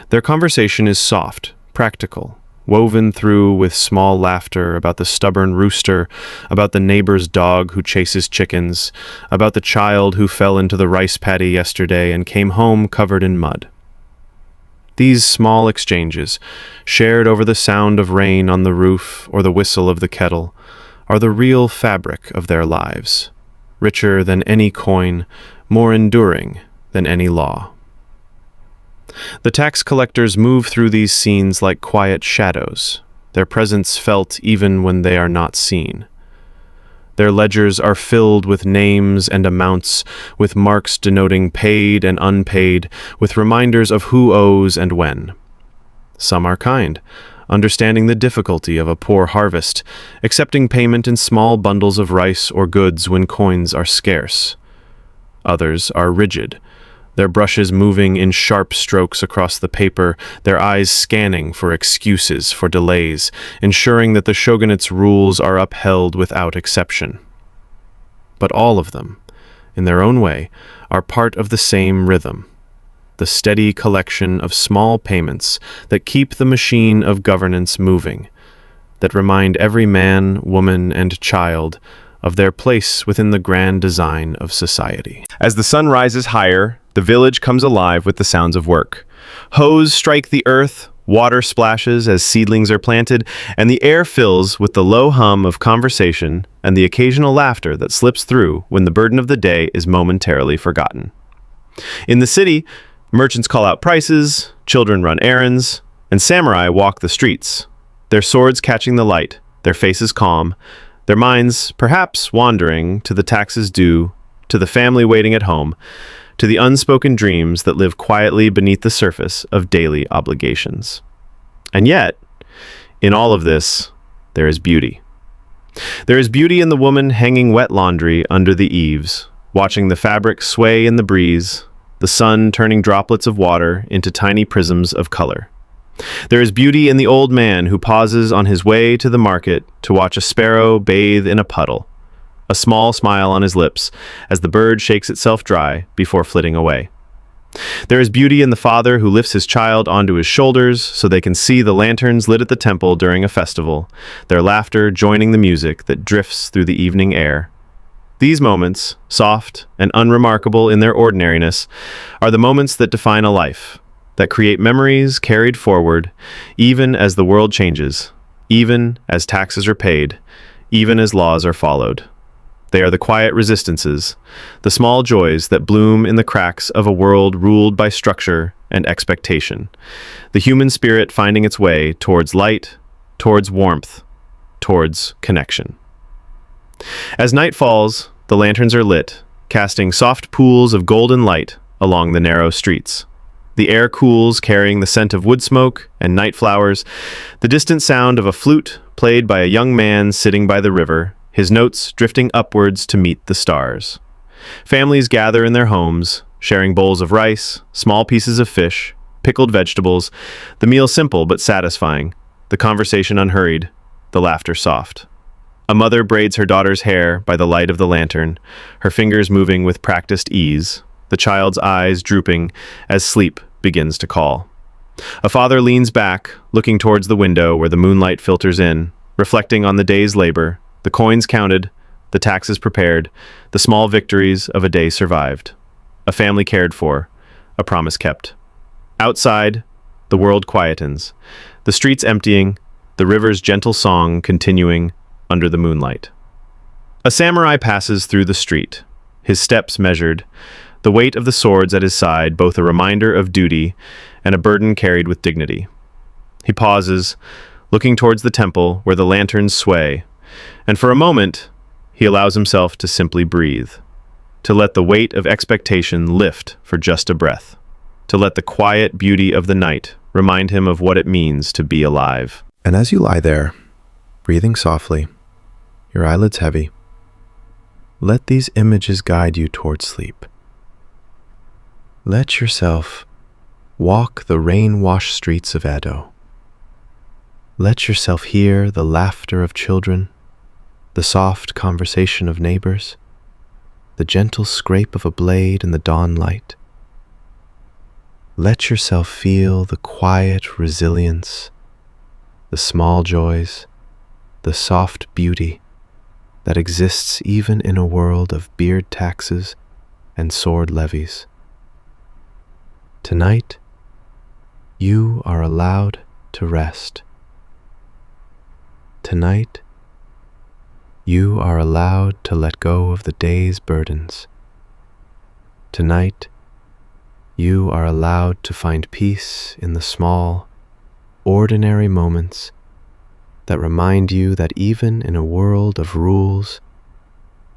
Their conversation is soft, practical, woven through with small laughter about the stubborn rooster, about the neighbor's dog who chases chickens, about the child who fell into the rice paddy yesterday and came home covered in mud. These small exchanges, shared over the sound of rain on the roof or the whistle of the kettle, are the real fabric of their lives, richer than any coin, more enduring than any law. The tax collectors move through these scenes like quiet shadows, their presence felt even when they are not seen. Their ledgers are filled with names and amounts, with marks denoting paid and unpaid, with reminders of who owes and when. Some are kind, understanding the difficulty of a poor harvest, accepting payment in small bundles of rice or goods when coins are scarce. Others are rigid, their brushes moving in sharp strokes across the paper, their eyes scanning for excuses for delays, ensuring that the shogunate's rules are upheld without exception. But all of them, in their own way, are part of the same rhythm, the steady collection of small payments that keep the machine of governance moving, that remind every man, woman, and child of their place within the grand design of society. As the sun rises higher, the village comes alive with the sounds of work. Hoes strike the earth, water splashes as seedlings are planted, and the air fills with the low hum of conversation and the occasional laughter that slips through when the burden of the day is momentarily forgotten. In the city, merchants call out prices, children run errands, and samurai walk the streets, their swords catching the light, their faces calm, their minds perhaps wandering to the taxes due, to the family waiting at home, to the unspoken dreams that live quietly beneath the surface of daily obligations. And yet, in all of this, there is beauty. There is beauty in the woman hanging wet laundry under the eaves, watching the fabric sway in the breeze, the sun turning droplets of water into tiny prisms of color. There is beauty in the old man who pauses on his way to the market to watch a sparrow bathe in a puddle, a small smile on his lips as the bird shakes itself dry before flitting away. There is beauty in the father who lifts his child onto his shoulders so they can see the lanterns lit at the temple during a festival, their laughter joining the music that drifts through the evening air. These moments, soft and unremarkable in their ordinariness, are the moments that define a life, that create memories carried forward, even as the world changes, even as taxes are paid, even as laws are followed. They are the quiet resistances, the small joys that bloom in the cracks of a world ruled by structure and expectation, the human spirit finding its way towards light, towards warmth, towards connection. As night falls, the lanterns are lit, casting soft pools of golden light along the narrow streets. The air cools, carrying the scent of wood smoke and night flowers, the distant sound of a flute played by a young man sitting by the river, his notes drifting upwards to meet the stars. Families gather in their homes, sharing bowls of rice, small pieces of fish, pickled vegetables, the meal simple but satisfying, the conversation unhurried, the laughter soft. A mother braids her daughter's hair by the light of the lantern, her fingers moving with practiced ease, the child's eyes drooping as sleep begins to call. A father leans back, looking towards the window where the moonlight filters in, reflecting on the day's labor, the coins counted, the taxes prepared, the small victories of a day survived. A family cared for, a promise kept. Outside, the world quietens, the streets emptying, the river's gentle song continuing under the moonlight. A samurai passes through the street, his steps measured, the weight of the swords at his side both a reminder of duty and a burden carried with dignity. He pauses, looking towards the temple where the lanterns sway, and for a moment, he allows himself to simply breathe, to let the weight of expectation lift for just a breath, to let the quiet beauty of the night remind him of what it means to be alive. And as you lie there, breathing softly, your eyelids heavy, let these images guide you toward sleep. Let yourself walk the rain-washed streets of Edo. Let yourself hear the laughter of children, the soft conversation of neighbors, the gentle scrape of a blade in the dawn light. Let yourself feel the quiet resilience, the small joys, the soft beauty that exists even in a world of beard taxes and sword levies. Tonight, You are allowed to rest. Tonight, you are allowed to let go of the day's burdens. Tonight, you are allowed to find peace in the small, ordinary moments that remind you that even in a world of rules,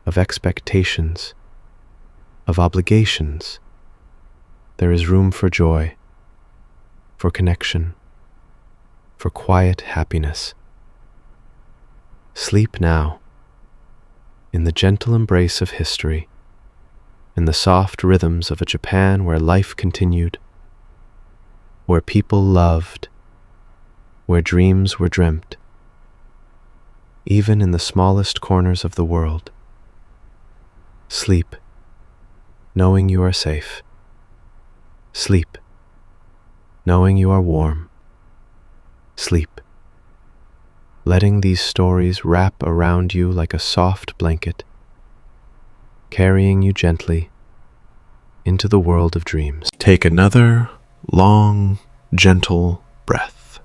of expectations, of obligations, there is room for joy, for connection, for quiet happiness. Sleep now, in the gentle embrace of history, in the soft rhythms of a Japan where life continued, where people loved, where dreams were dreamt, even in the smallest corners of the world. Sleep, knowing you are safe. Sleep, knowing you are warm. Sleep, letting these stories wrap around you like a soft blanket, carrying you gently into the world of dreams. Take another long, gentle breath.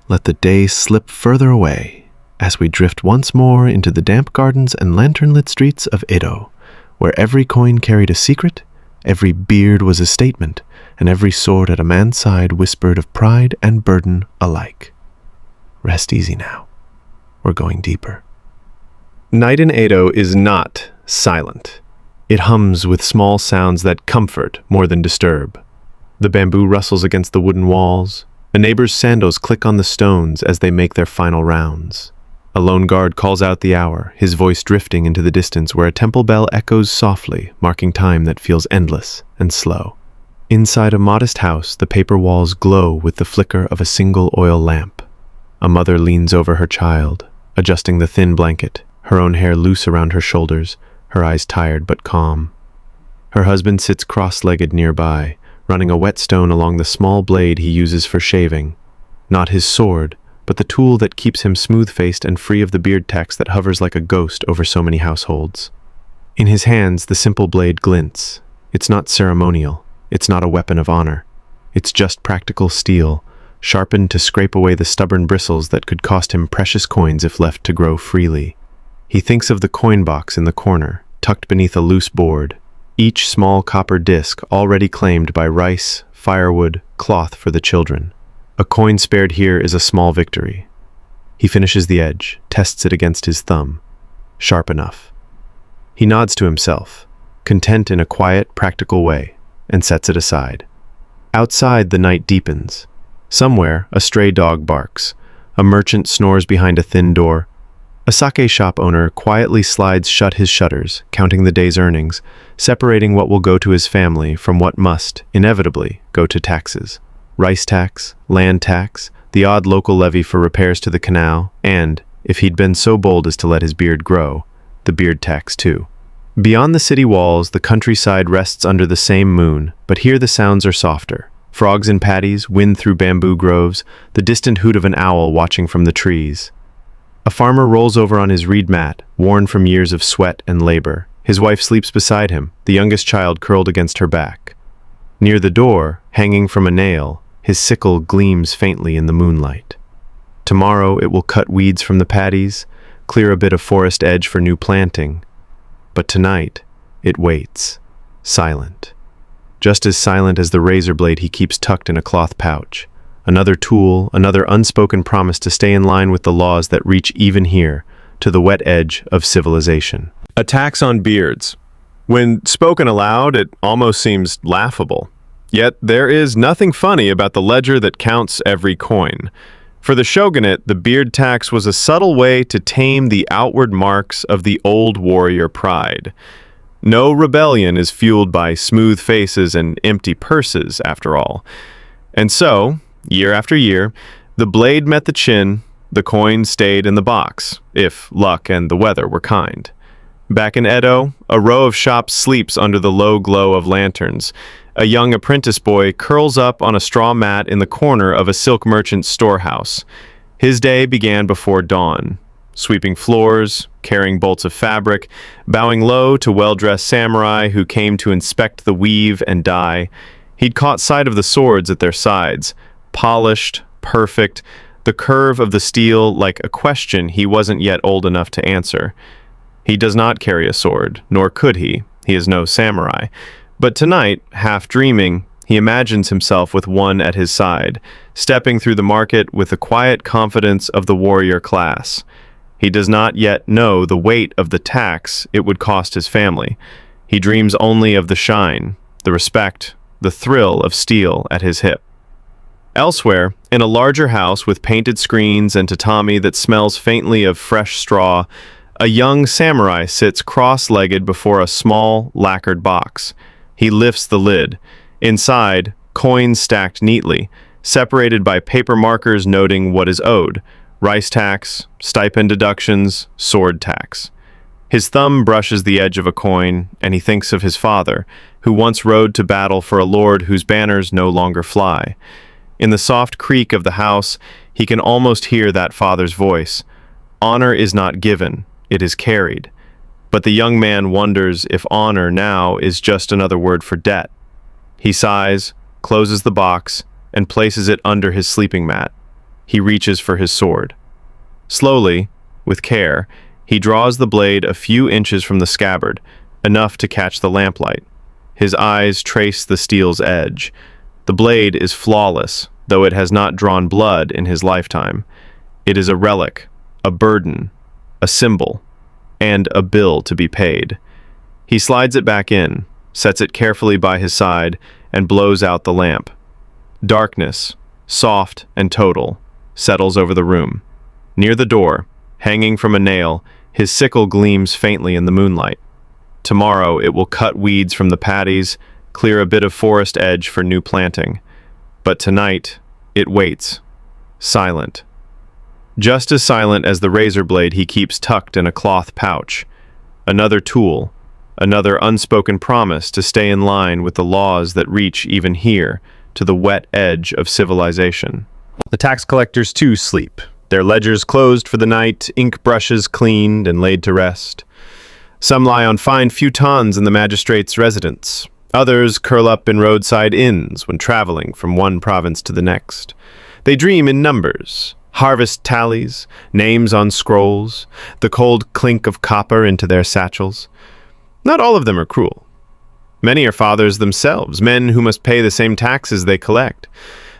Let the day slip further away as we drift once more into the damp gardens and lantern-lit streets of Edo, where every coin carried a secret, every beard was a statement, and every sword at a man's side whispered of pride and burden alike. Rest easy now. We're going deeper. Night in Edo is not silent. It hums with small sounds that comfort more than disturb. The bamboo rustles against the wooden walls. A neighbor's sandals click on the stones as they make their final rounds. A lone guard calls out the hour, his voice drifting into the distance where a temple bell echoes softly, marking time that feels endless and slow. Inside a modest house, the paper walls glow with the flicker of a single oil lamp. A mother leans over her child, adjusting the thin blanket, her own hair loose around her shoulders, her eyes tired but calm. Her husband sits cross-legged nearby, running a whetstone along the small blade he uses for shaving. Not his sword, but the tool that keeps him smooth-faced and free of the beard tax that hovers like a ghost over so many households. In his hands, the simple blade glints. It's not ceremonial. It's not a weapon of honor. It's just practical steel, sharpened to scrape away the stubborn bristles that could cost him precious coins if left to grow freely. He thinks of the coin box in the corner, tucked beneath a loose board, each small copper disc already claimed by rice, firewood, cloth for the children. A coin spared here is a small victory. He finishes the edge, tests it against his thumb. Sharp enough. He nods to himself, content in a quiet, practical way, and sets it aside. Outside, the night deepens. Somewhere, a stray dog barks. A merchant snores behind a thin door. A sake shop owner quietly slides shut his shutters, counting the day's earnings, separating what will go to his family from what must, inevitably, go to taxes. Rice tax, land tax, the odd local levy for repairs to the canal, and, if he'd been so bold as to let his beard grow, the beard tax too. Beyond the city walls, the countryside rests under the same moon, but here the sounds are softer. Frogs in patties, wind through bamboo groves, the distant hoot of an owl watching from the trees. A farmer rolls over on his reed mat, worn from years of sweat and labor. His wife sleeps beside him, the youngest child curled against her back. Near the door, hanging from a nail, his sickle gleams faintly in the moonlight. Tomorrow it will cut weeds from the paddies, clear a bit of forest edge for new planting. But tonight, it waits, silent. Just as silent as the razor blade he keeps tucked in a cloth pouch. Another tool, another unspoken promise to stay in line with the laws that reach even here, to the wet edge of civilization. A tax on beards. When spoken aloud, it almost seems laughable. Yet there is nothing funny about the ledger that counts every coin. For the shogunate, the beard tax was a subtle way to tame the outward marks of the old warrior pride. No rebellion is fueled by smooth faces and empty purses, after all. And so, year after year, the blade met the chin, the coin stayed in the box, if luck and the weather were kind. Back in Edo, a row of shops sleeps under the low glow of lanterns. A young apprentice boy curls up on a straw mat in the corner of a silk merchant's storehouse. His day began before dawn, sweeping floors, carrying bolts of fabric, bowing low to well-dressed samurai who came to inspect the weave and dye. He'd caught sight of the swords at their sides, polished, perfect, the curve of the steel like a question he wasn't yet old enough to answer. He does not carry a sword, nor could he. He is no samurai. But tonight, half dreaming, he imagines himself with one at his side, stepping through the market with the quiet confidence of the warrior class. He does not yet know the weight of the tax it would cost his family. He dreams only of the shine, the respect, the thrill of steel at his hip. Elsewhere, in a larger house with painted screens and tatami that smells faintly of fresh straw, a young samurai sits cross-legged before a small, lacquered box. He lifts the lid. Inside, coins stacked neatly, separated by paper markers noting what is owed: rice tax, stipend deductions, sword tax. His thumb brushes the edge of a coin, and he thinks of his father, who once rode to battle for a lord whose banners no longer fly. In the soft creak of the house, he can almost hear that father's voice. Honor is not given, it is carried. But the young man wonders if honor now is just another word for debt. He sighs, closes the box, and places it under his sleeping mat. He reaches for his sword. Slowly, with care, he draws the blade a few inches from the scabbard, enough to catch the lamplight. His eyes trace the steel's edge. The blade is flawless, though it has not drawn blood in his lifetime. It is a relic, a burden, a symbol, and a bill to be paid. He slides it back in, sets it carefully by his side, and blows out the lamp. Darkness, soft and total, settles over the room. Near the door, hanging from a nail, his sickle gleams faintly in the moonlight. Tomorrow it will cut weeds from the paddies, clear a bit of forest edge for new planting. But tonight, it waits, silent. Just as silent as the razor blade he keeps tucked in a cloth pouch. Another tool, another unspoken promise to stay in line with the laws that reach even here, to the wet edge of civilization. The tax collectors too sleep, their ledgers closed for the night, ink brushes cleaned and laid to rest. Some lie on fine futons in the magistrate's residence. Others curl up in roadside inns when traveling from one province to the next. They dream in numbers, harvest tallies, names on scrolls, the cold clink of copper into their satchels. Not all of them are cruel. Many are fathers themselves, men who must pay the same taxes they collect.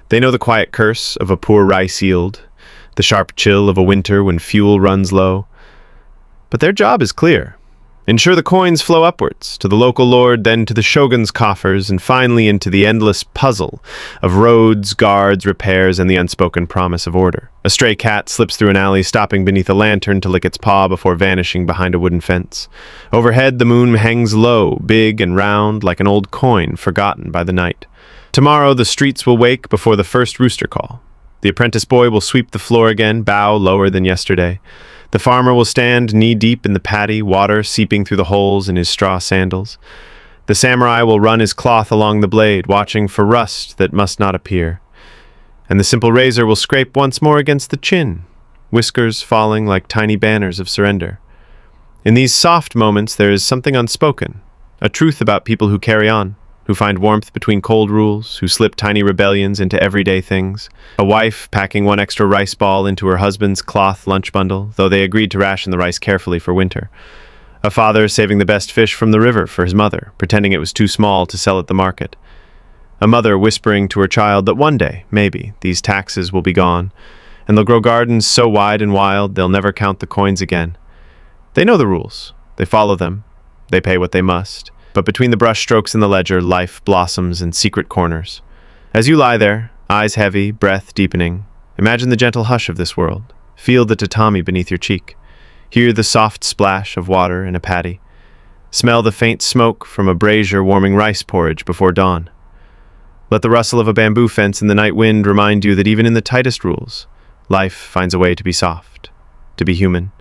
They know the quiet curse of a poor rice yield, the sharp chill of a winter when fuel runs low. But their job is clear. Ensure the coins flow upwards, to the local lord, then to the shogun's coffers, and finally into the endless puzzle of roads, guards, repairs, and the unspoken promise of order. A stray cat slips through an alley, stopping beneath a lantern to lick its paw before vanishing behind a wooden fence. Overhead, the moon hangs low, big and round, like an old coin forgotten by the night. Tomorrow, the streets will wake before the first rooster call. The apprentice boy will sweep the floor again, bow lower than yesterday. The farmer will stand knee-deep in the paddy, water seeping through the holes in his straw sandals. The samurai will run his cloth along the blade, watching for rust that must not appear. And the simple razor will scrape once more against the chin, whiskers falling like tiny banners of surrender. In these soft moments there is something unspoken, a truth about people who carry on, who find warmth between cold rules, who slip tiny rebellions into everyday things. A wife packing one extra rice ball into her husband's cloth lunch bundle, though they agreed to ration the rice carefully for winter. A father saving the best fish from the river for his mother, pretending it was too small to sell at the market. A mother whispering to her child that one day, maybe, these taxes will be gone, and they'll grow gardens so wide and wild they'll never count the coins again. They know the rules. They follow them. They pay what they must. But between the brush strokes in the ledger, life blossoms in secret corners. As you lie there, eyes heavy, breath deepening, imagine the gentle hush of this world. Feel the tatami beneath your cheek. Hear the soft splash of water in a paddy. Smell the faint smoke from a brazier warming rice porridge before dawn. Let the rustle of a bamboo fence in the night wind remind you that even in the tightest rules, life finds a way to be soft, to be human,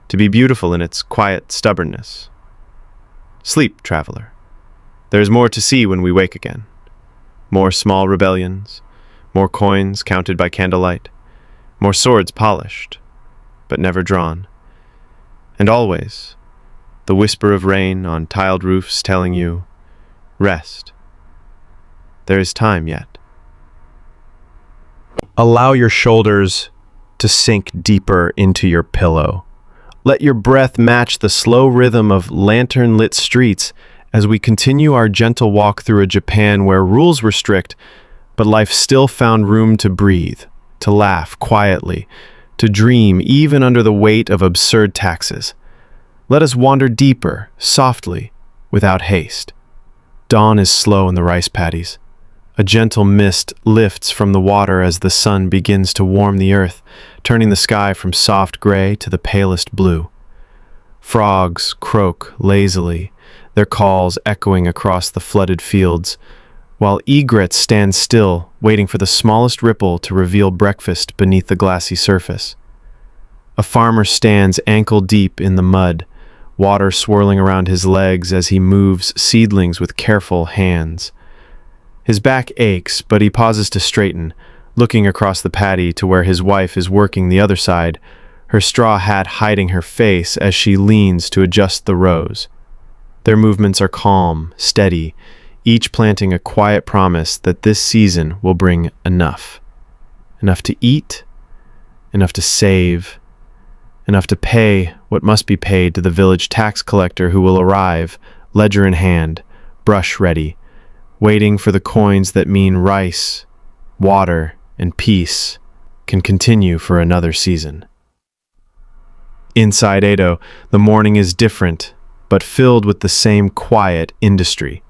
to be beautiful in its quiet stubbornness. Sleep, traveler. There is more to see when we wake again. More small rebellions, more coins counted by candlelight, more swords polished, but never drawn. And always, the whisper of rain on tiled roofs telling you, rest. There is time yet. Allow your shoulders to sink deeper into your pillow. Let your breath match the slow rhythm of lantern-lit streets as we continue our gentle walk through a Japan where rules were strict, but life still found room to breathe, to laugh quietly, to dream even under the weight of absurd taxes. Let us wander deeper, softly, without haste. Dawn is slow in the rice paddies. A gentle mist lifts from the water as the sun begins to warm the earth, turning the sky from soft gray to the palest blue. Frogs croak lazily, their calls echoing across the flooded fields, while egrets stand still, waiting for the smallest ripple to reveal breakfast beneath the glassy surface. A farmer stands ankle-deep in the mud, water swirling around his legs as he moves seedlings with careful hands. His back aches, but he pauses to straighten, looking across the paddy to where his wife is working the other side, her straw hat hiding her face as she leans to adjust the rows. Their movements are calm, steady, each planting a quiet promise that this season will bring enough. Enough to eat, enough to save, enough to pay what must be paid to the village tax collector who will arrive, ledger in hand, brush ready, waiting for the coins that mean rice, water, and peace can continue for another season. Inside Edo, the morning is different, but filled with the same quiet industry.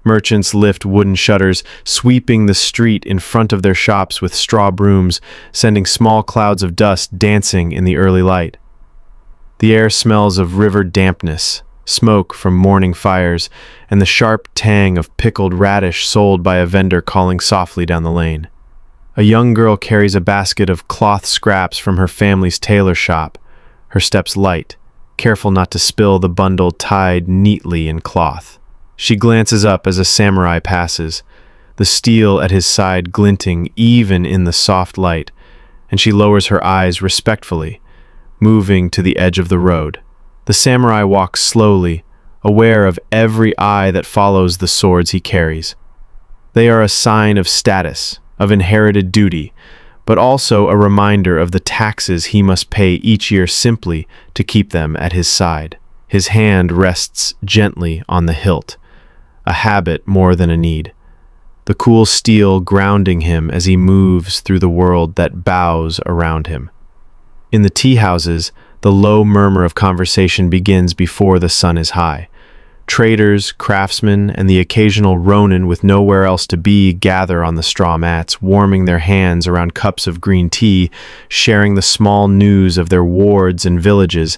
Merchants lift wooden shutters, sweeping the street in front of their shops with straw brooms, sending small clouds of dust dancing in the early light. The air smells of river dampness, smoke from morning fires, and the sharp tang of pickled radish sold by a vendor calling softly down the lane. A young girl carries a basket of cloth scraps from her family's tailor shop, her steps light, careful not to spill the bundle tied neatly in cloth. She glances up as a samurai passes, the steel at his side glinting even in the soft light, and she lowers her eyes respectfully, moving to the edge of the road. The samurai walks slowly, aware of every eye that follows the swords he carries. They are a sign of status, of inherited duty, but also a reminder of the taxes he must pay each year simply to keep them at his side. His hand rests gently on the hilt, a habit more than a need, the cool steel grounding him as he moves through the world that bows around him. In the tea houses, the low murmur of conversation begins before the sun is high. Traders, craftsmen, and the occasional ronin with nowhere else to be gather on the straw mats, warming their hands around cups of green tea, sharing the small news of their wards and villages.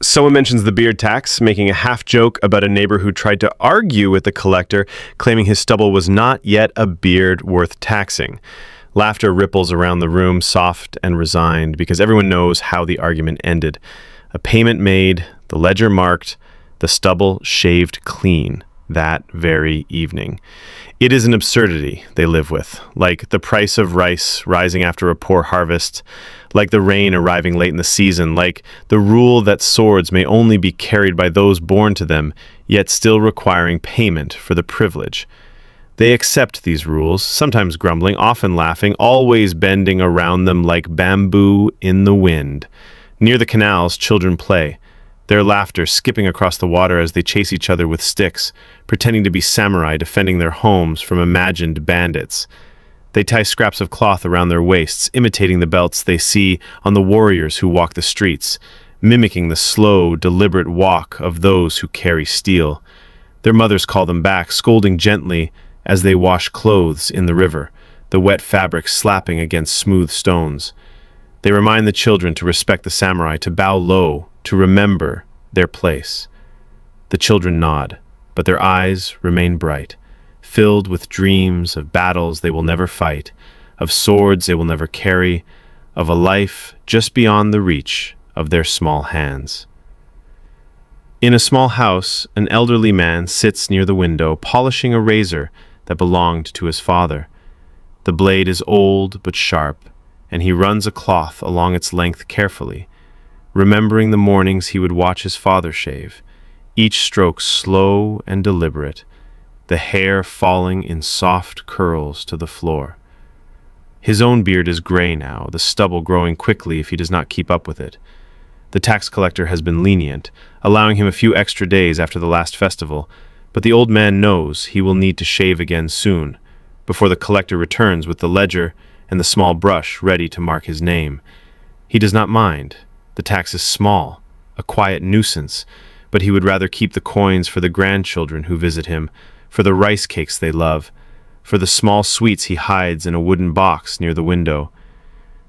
Someone mentions the beard tax, making a half joke about a neighbor who tried to argue with the collector, claiming his stubble was not yet a beard worth taxing. Laughter ripples around the room, soft and resigned, because everyone knows how the argument ended. A payment made, the ledger marked, the stubble shaved clean that very evening. It is an absurdity they live with, like the price of rice rising after a poor harvest, like the rain arriving late in the season, like the rule that swords may only be carried by those born to them, yet still requiring payment for the privilege. They accept these rules, sometimes grumbling, often laughing, always bending around them like bamboo in the wind. Near the canals, children play, their laughter skipping across the water as they chase each other with sticks, pretending to be samurai defending their homes from imagined bandits. They tie scraps of cloth around their waists, imitating the belts they see on the warriors who walk the streets, mimicking the slow, deliberate walk of those who carry steel. Their mothers call them back, scolding gently as they wash clothes in the river, the wet fabric slapping against smooth stones. They remind the children to respect the samurai, to bow low, to remember their place. The children nod, but their eyes remain bright, filled with dreams of battles they will never fight, of swords they will never carry, of a life just beyond the reach of their small hands. In a small house, an elderly man sits near the window, polishing a razor that belonged to his father. The blade is old but sharp, and he runs a cloth along its length carefully, remembering the mornings he would watch his father shave, each stroke slow and deliberate, the hair falling in soft curls to the floor. His own beard is gray now, the stubble growing quickly if he does not keep up with it. The tax collector has been lenient, allowing him a few extra days after the last festival, but the old man knows he will need to shave again soon, before the collector returns with the ledger and the small brush ready to mark his name. He does not mind. The tax is small, a quiet nuisance, but he would rather keep the coins for the grandchildren who visit him, for the rice cakes they love, for the small sweets he hides in a wooden box near the window.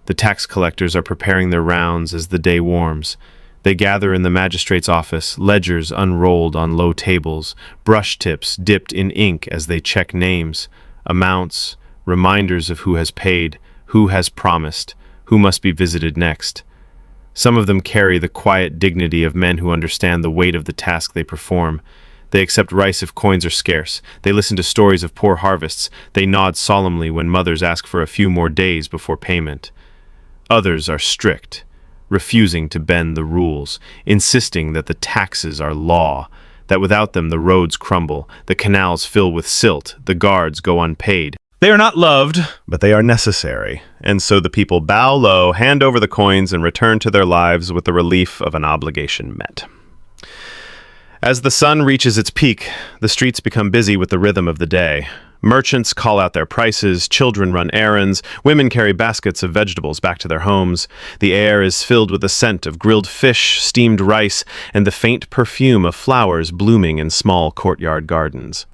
The tax collectors are preparing their rounds as the day warms. They gather in the magistrate's office, ledgers unrolled on low tables, brush tips dipped in ink as they check names, amounts, reminders of who has paid, who has promised, who must be visited next. Some of them carry the quiet dignity of men who understand the weight of the task they perform. They accept rice if coins are scarce. They listen to stories of poor harvests. They nod solemnly when mothers ask for a few more days before payment. Others are strict, refusing to bend the rules, insisting that the taxes are law, that without them the roads crumble, the canals fill with silt, the guards go unpaid. They are not loved, but they are necessary, and so the people bow low, hand over the coins, and return to their lives with the relief of an obligation met. As the sun reaches its peak, the streets become busy with the rhythm of the day. Merchants call out their prices, children run errands, women carry baskets of vegetables back to their homes. The air is filled with the scent of grilled fish, steamed rice, and the faint perfume of flowers blooming in small courtyard gardens.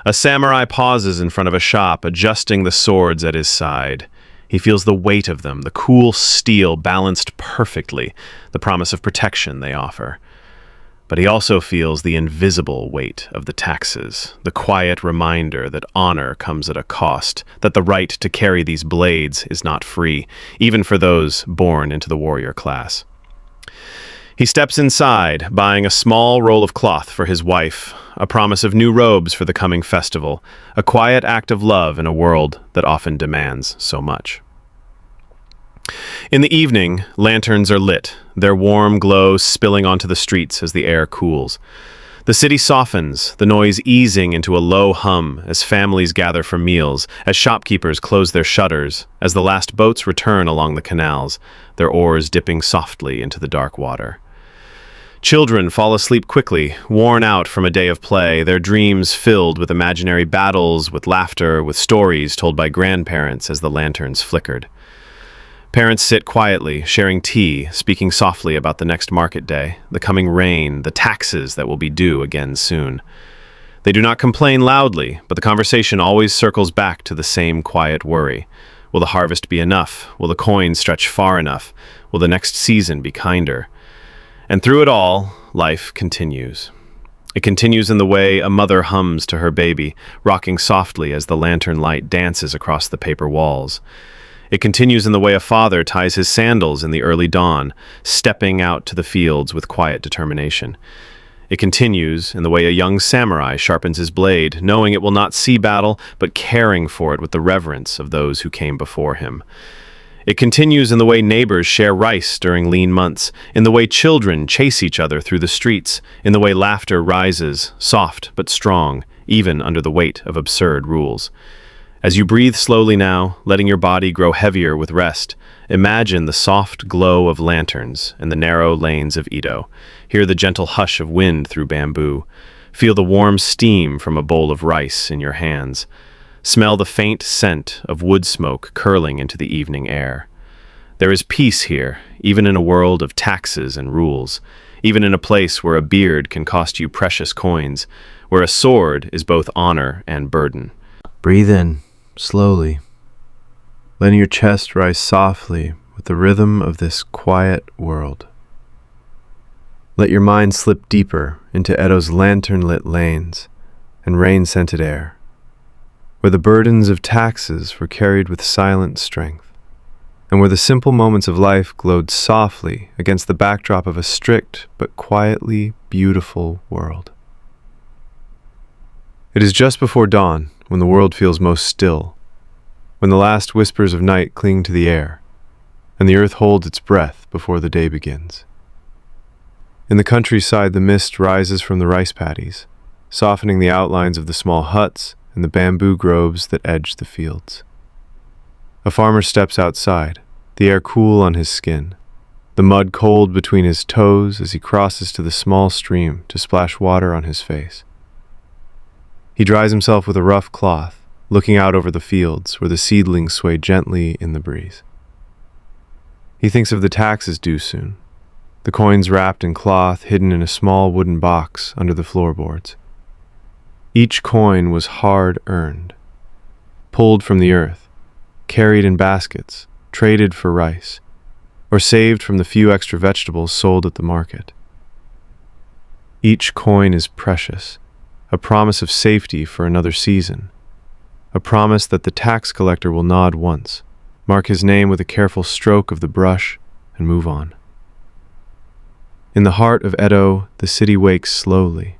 A samurai pauses in front of a shop, adjusting the swords at his side. He feels the weight of them, the cool steel balanced perfectly, the promise of protection they offer. But he also feels the invisible weight of the taxes, the quiet reminder that honor comes at a cost, that the right to carry these blades is not free, even for those born into the warrior class. He steps inside, buying a small roll of cloth for his wife, a promise of new robes for the coming festival, a quiet act of love in a world that often demands so much. In the evening, lanterns are lit, their warm glow spilling onto the streets as the air cools. The city softens, the noise easing into a low hum as families gather for meals, as shopkeepers close their shutters, as the last boats return along the canals, their oars dipping softly into the dark water. Children fall asleep quickly, worn out from a day of play, their dreams filled with imaginary battles, with laughter, with stories told by grandparents as the lanterns flickered. Parents sit quietly, sharing tea, speaking softly about the next market day, the coming rain, the taxes that will be due again soon. They do not complain loudly, but the conversation always circles back to the same quiet worry. Will the harvest be enough? Will the coin stretch far enough? Will the next season be kinder? And through it all, life continues. It continues in the way a mother hums to her baby, rocking softly as the lantern light dances across the paper walls. It continues in the way a father ties his sandals in the early dawn, stepping out to the fields with quiet determination. It continues in the way a young samurai sharpens his blade, knowing it will not see battle, but caring for it with the reverence of those who came before him. It continues in the way neighbors share rice during lean months, in the way children chase each other through the streets, in the way laughter rises, soft but strong, even under the weight of absurd rules. As you breathe slowly now, letting your body grow heavier with rest, imagine the soft glow of lanterns and the narrow lanes of Edo. Hear the gentle hush of wind through bamboo. Feel the warm steam from a bowl of rice in your hands. Smell the faint scent of wood smoke curling into the evening air. There is peace here, even in a world of taxes and rules, even in a place where a beard can cost you precious coins, where a sword is both honor and burden. Breathe in, slowly, letting your chest rise softly with the rhythm of this quiet world. Let your mind slip deeper into Edo's lantern-lit lanes and rain-scented air, where the burdens of taxes were carried with silent strength, and where the simple moments of life glowed softly against the backdrop of a strict but quietly beautiful world. It is just before dawn, when the world feels most still, when the last whispers of night cling to the air, and the earth holds its breath before the day begins. In the countryside, the mist rises from the rice paddies, softening the outlines of the small huts and the bamboo groves that edge the fields. A farmer steps outside, the air cool on his skin, the mud cold between his toes as he crosses to the small stream to splash water on his face. He dries himself with a rough cloth, looking out over the fields where the seedlings sway gently in the breeze. He thinks of the taxes due soon, the coins wrapped in cloth hidden in a small wooden box under the floorboards. Each coin was hard-earned, pulled from the earth, carried in baskets, traded for rice, or saved from the few extra vegetables sold at the market. Each coin is precious, a promise of safety for another season, a promise that the tax collector will nod once, mark his name with a careful stroke of the brush, and move on. In the heart of Edo, the city wakes slowly.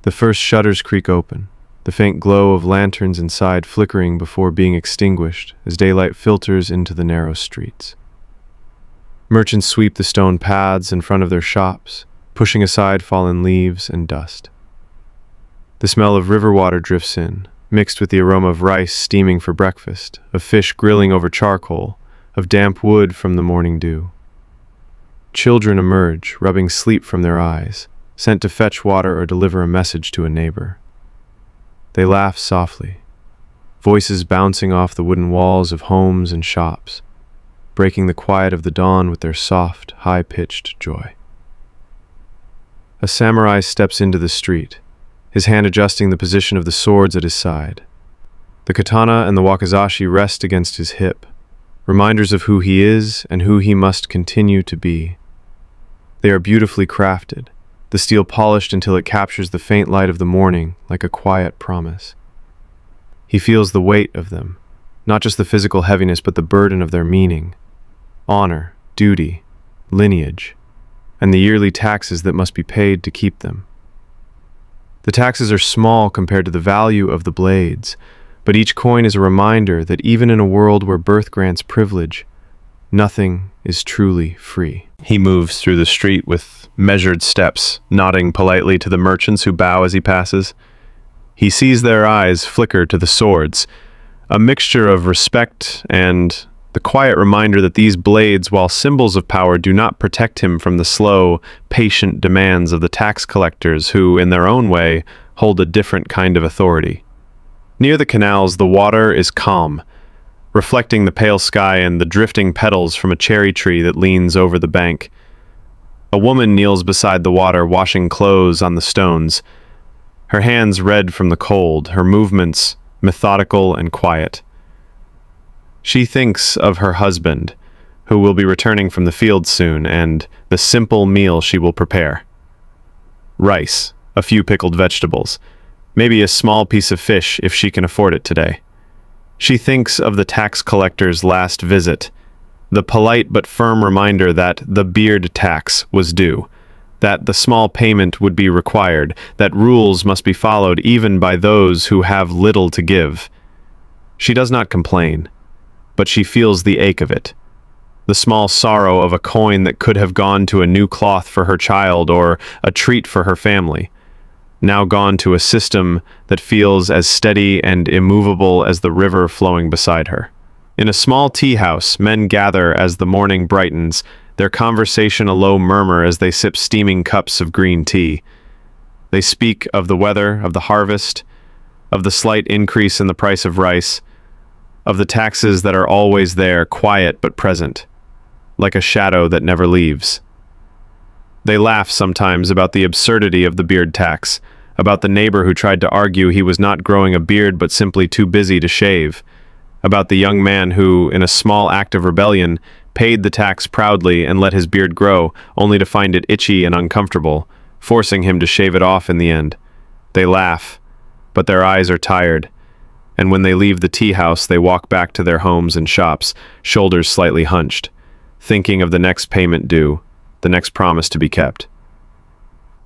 The first shutters creak open, the faint glow of lanterns inside flickering before being extinguished as daylight filters into the narrow streets. Merchants sweep the stone paths in front of their shops, pushing aside fallen leaves and dust. The smell of river water drifts in, mixed with the aroma of rice steaming for breakfast, of fish grilling over charcoal, of damp wood from the morning dew. Children emerge, rubbing sleep from their eyes, sent to fetch water or deliver a message to a neighbor. They laugh softly, voices bouncing off the wooden walls of homes and shops, breaking the quiet of the dawn with their soft, high-pitched joy. A samurai steps into the street, his hand adjusting the position of the swords at his side. The katana and the wakizashi rest against his hip, reminders of who he is and who he must continue to be. They are beautifully crafted, the steel polished until it captures the faint light of the morning like a quiet promise. He feels the weight of them, not just the physical heaviness but the burden of their meaning, honor, duty, lineage, and the yearly taxes that must be paid to keep them. The taxes are small compared to the value of the blades, but each coin is a reminder that even in a world where birth grants privilege, nothing is truly free. He moves through the street with measured steps, nodding politely to the merchants who bow as he passes. He sees their eyes flicker to the swords, a mixture of respect and the quiet reminder that these blades, while symbols of power, do not protect him from the slow, patient demands of the tax collectors who, in their own way, hold a different kind of authority. Near the canals, the water is calm, reflecting the pale sky and the drifting petals from a cherry tree that leans over the bank. A woman kneels beside the water, washing clothes on the stones, her hands red from the cold, her movements methodical and quiet. She thinks of her husband, who will be returning from the field soon, and the simple meal she will prepare. Rice, a few pickled vegetables, maybe a small piece of fish if she can afford it today. She thinks of the tax collector's last visit, the polite but firm reminder that the beard tax was due, that the small payment would be required, that rules must be followed even by those who have little to give. She does not complain, but she feels the ache of it. The small sorrow of a coin that could have gone to a new cloth for her child or a treat for her family, now gone to a system that feels as steady and immovable as the river flowing beside her. In a small tea house, men gather as the morning brightens, their conversation a low murmur as they sip steaming cups of green tea. They speak of the weather, of the harvest, of the slight increase in the price of rice, of the taxes that are always there, quiet but present, like a shadow that never leaves. They laugh sometimes about the absurdity of the beard tax, about the neighbor who tried to argue he was not growing a beard but simply too busy to shave, about the young man who, in a small act of rebellion, paid the tax proudly and let his beard grow, only to find it itchy and uncomfortable, forcing him to shave it off in the end. They laugh, but their eyes are tired, and when they leave the tea house, they walk back to their homes and shops, shoulders slightly hunched, thinking of the next payment due, the next promise to be kept.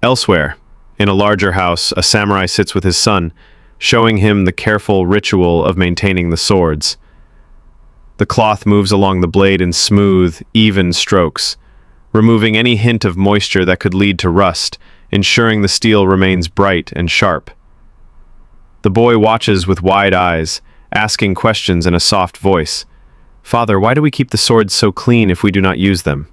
Elsewhere, in a larger house, a samurai sits with his son, showing him the careful ritual of maintaining the swords. The cloth moves along the blade in smooth, even strokes, removing any hint of moisture that could lead to rust, ensuring the steel remains bright and sharp. The boy watches with wide eyes, asking questions in a soft voice, "Father, why do we keep the swords so clean if we do not use them?"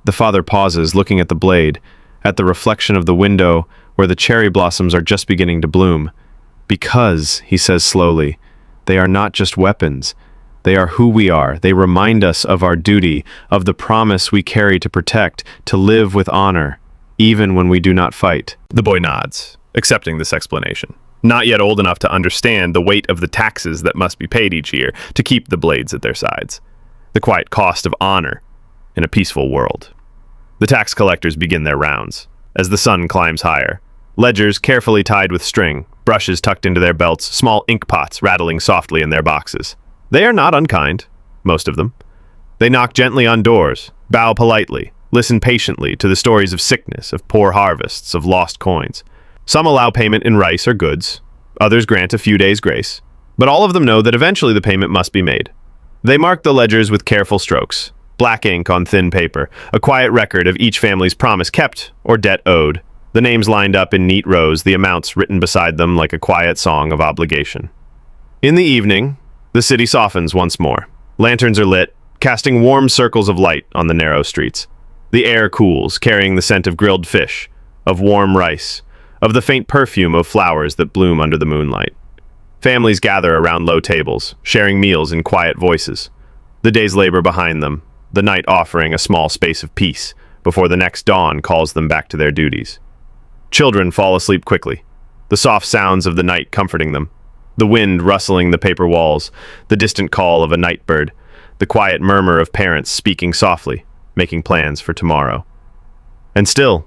The father pauses, looking at the blade, at the reflection of the window where the cherry blossoms are just beginning to bloom. "Because," he says slowly, "they are not just weapons. They are who we are. They remind us of our duty, of the promise we carry to protect, to live with honor, even when we do not fight." The boy nods, accepting this explanation. Not yet old enough to understand the weight of the taxes that must be paid each year to keep the blades at their sides. The quiet cost of honor in a peaceful world. The tax collectors begin their rounds. As the sun climbs higher, ledgers carefully tied with string, brushes tucked into their belts, small ink pots rattling softly in their boxes. They are not unkind, most of them. They knock gently on doors, bow politely, listen patiently to the stories of sickness, of poor harvests, of lost coins. Some allow payment in rice or goods, others grant a few days' grace, but all of them know that eventually the payment must be made. They mark the ledgers with careful strokes, black ink on thin paper, a quiet record of each family's promise kept or debt owed, the names lined up in neat rows, the amounts written beside them like a quiet song of obligation. In the evening, the city softens once more. Lanterns are lit, casting warm circles of light on the narrow streets. The air cools, carrying the scent of grilled fish, of warm rice, of the faint perfume of flowers that bloom under the moonlight. Families gather around low tables, sharing meals in quiet voices. The day's labor behind them, the night offering a small space of peace before the next dawn calls them back to their duties. Children fall asleep quickly, the soft sounds of the night comforting them. The wind rustling the paper walls, the distant call of a night bird, the quiet murmur of parents speaking softly, making plans for tomorrow. And still,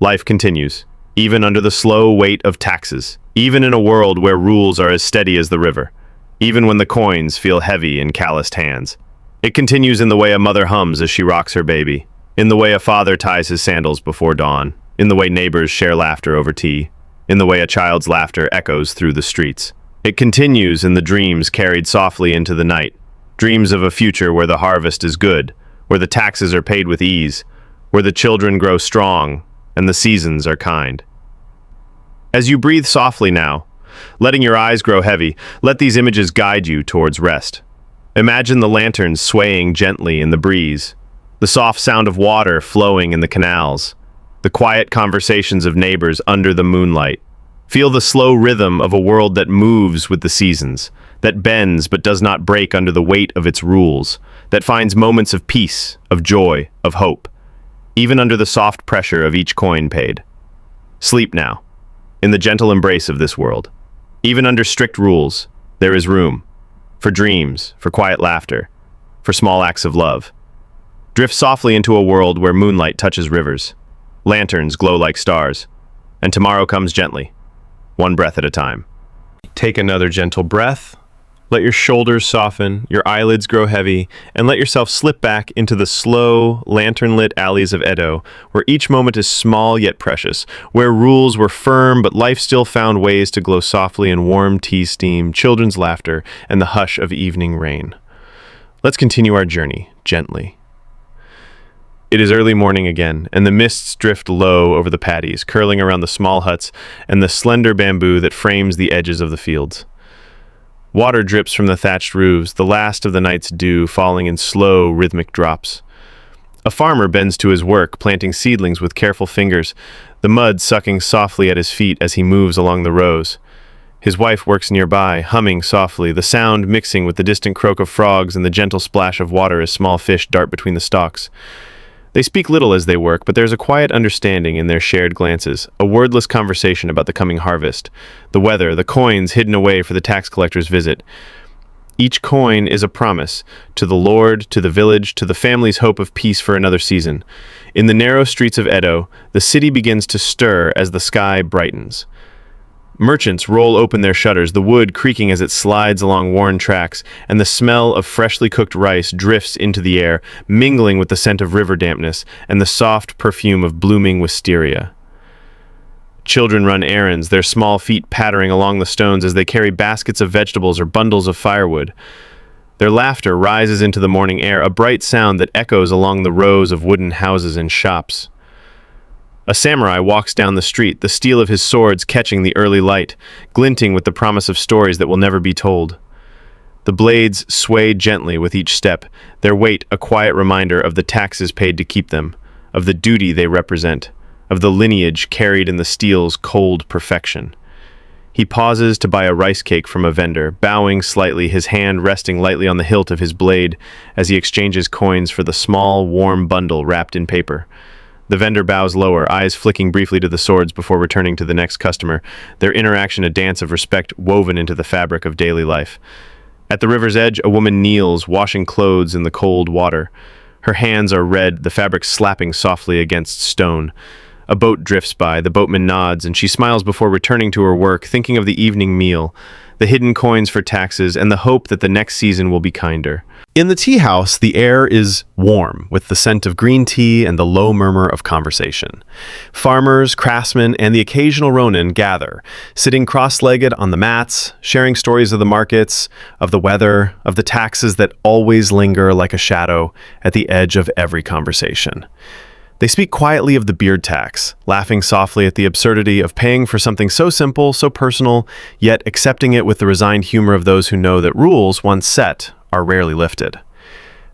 life continues, even under the slow weight of taxes, even in a world where rules are as steady as the river, even when the coins feel heavy in calloused hands. It continues in the way a mother hums as she rocks her baby, in the way a father ties his sandals before dawn, in the way neighbors share laughter over tea, in the way a child's laughter echoes through the streets. It continues in the dreams carried softly into the night, dreams of a future where the harvest is good, where the taxes are paid with ease, where the children grow strong and the seasons are kind. As you breathe softly now, letting your eyes grow heavy, let these images guide you towards rest. Imagine the lanterns swaying gently in the breeze, the soft sound of water flowing in the canals, the quiet conversations of neighbors under the moonlight. Feel the slow rhythm of a world that moves with the seasons, that bends but does not break under the weight of its rules, that finds moments of peace, of joy, of hope, even under the soft pressure of each coin paid. Sleep now, in the gentle embrace of this world. Even under strict rules, there is room for dreams, for quiet laughter, for small acts of love. Drift softly into a world where moonlight touches rivers, lanterns glow like stars, and tomorrow comes gently, one breath at a time. Take another gentle breath. Let your shoulders soften, your eyelids grow heavy, and let yourself slip back into the slow, lantern-lit alleys of Edo, where each moment is small yet precious, where rules were firm but life still found ways to glow softly in warm tea steam, children's laughter, and the hush of evening rain. Let's continue our journey, gently. It is early morning again, and the mists drift low over the paddies, curling around the small huts and the slender bamboo that frames the edges of the fields. Water drips from the thatched roofs, the last of the night's dew falling in slow, rhythmic drops. A farmer bends to his work, planting seedlings with careful fingers, the mud sucking softly at his feet as he moves along the rows. His wife works nearby, humming softly, the sound mixing with the distant croak of frogs and the gentle splash of water as small fish dart between the stalks. They speak little as they work, but there's a quiet understanding in their shared glances, a wordless conversation about the coming harvest, the weather, the coins hidden away for the tax collector's visit. Each coin is a promise, to the Lord, to the village, to the family's hope of peace for another season. In the narrow streets of Edo, the city begins to stir as the sky brightens. Merchants roll open their shutters, the wood creaking as it slides along worn tracks, and the smell of freshly cooked rice drifts into the air, mingling with the scent of river dampness and the soft perfume of blooming wisteria. Children run errands, their small feet pattering along the stones as they carry baskets of vegetables or bundles of firewood. Their laughter rises into the morning air, a bright sound that echoes along the rows of wooden houses and shops. A samurai walks down the street, the steel of his swords catching the early light, glinting with the promise of stories that will never be told. The blades sway gently with each step, their weight a quiet reminder of the taxes paid to keep them, of the duty they represent, of the lineage carried in the steel's cold perfection. He pauses to buy a rice cake from a vendor, bowing slightly, his hand resting lightly on the hilt of his blade as he exchanges coins for the small, warm bundle wrapped in paper. The vendor bows lower, eyes flicking briefly to the swords before returning to the next customer, their interaction a dance of respect woven into the fabric of daily life. At the river's edge, a woman kneels, washing clothes in the cold water. Her hands are red, the fabric slapping softly against stone. A boat drifts by, the boatman nods, and she smiles before returning to her work, thinking of the evening meal, the hidden coins for taxes, and the hope that the next season will be kinder. In the tea house, the air is warm, with the scent of green tea and the low murmur of conversation. Farmers, craftsmen, and the occasional ronin gather, sitting cross-legged on the mats, sharing stories of the markets, of the weather, of the taxes that always linger like a shadow at the edge of every conversation. They speak quietly of the beard tax, laughing softly at the absurdity of paying for something so simple, so personal, yet accepting it with the resigned humor of those who know that rules, once set, are rarely lifted.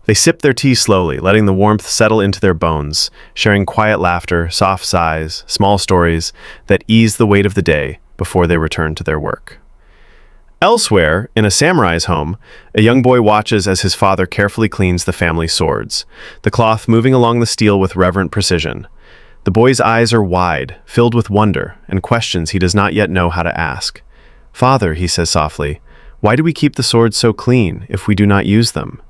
They sip their tea slowly, letting the warmth settle into their bones, sharing quiet laughter, soft sighs, small stories that ease the weight of the day before they return to their work. Elsewhere, in a samurai's home, a young boy watches as his father carefully cleans the family swords, the cloth moving along the steel with reverent precision. The boy's eyes are wide, filled with wonder and questions he does not yet know how to ask. "Father," he says softly, "why do we keep the swords so clean if we do not use them?"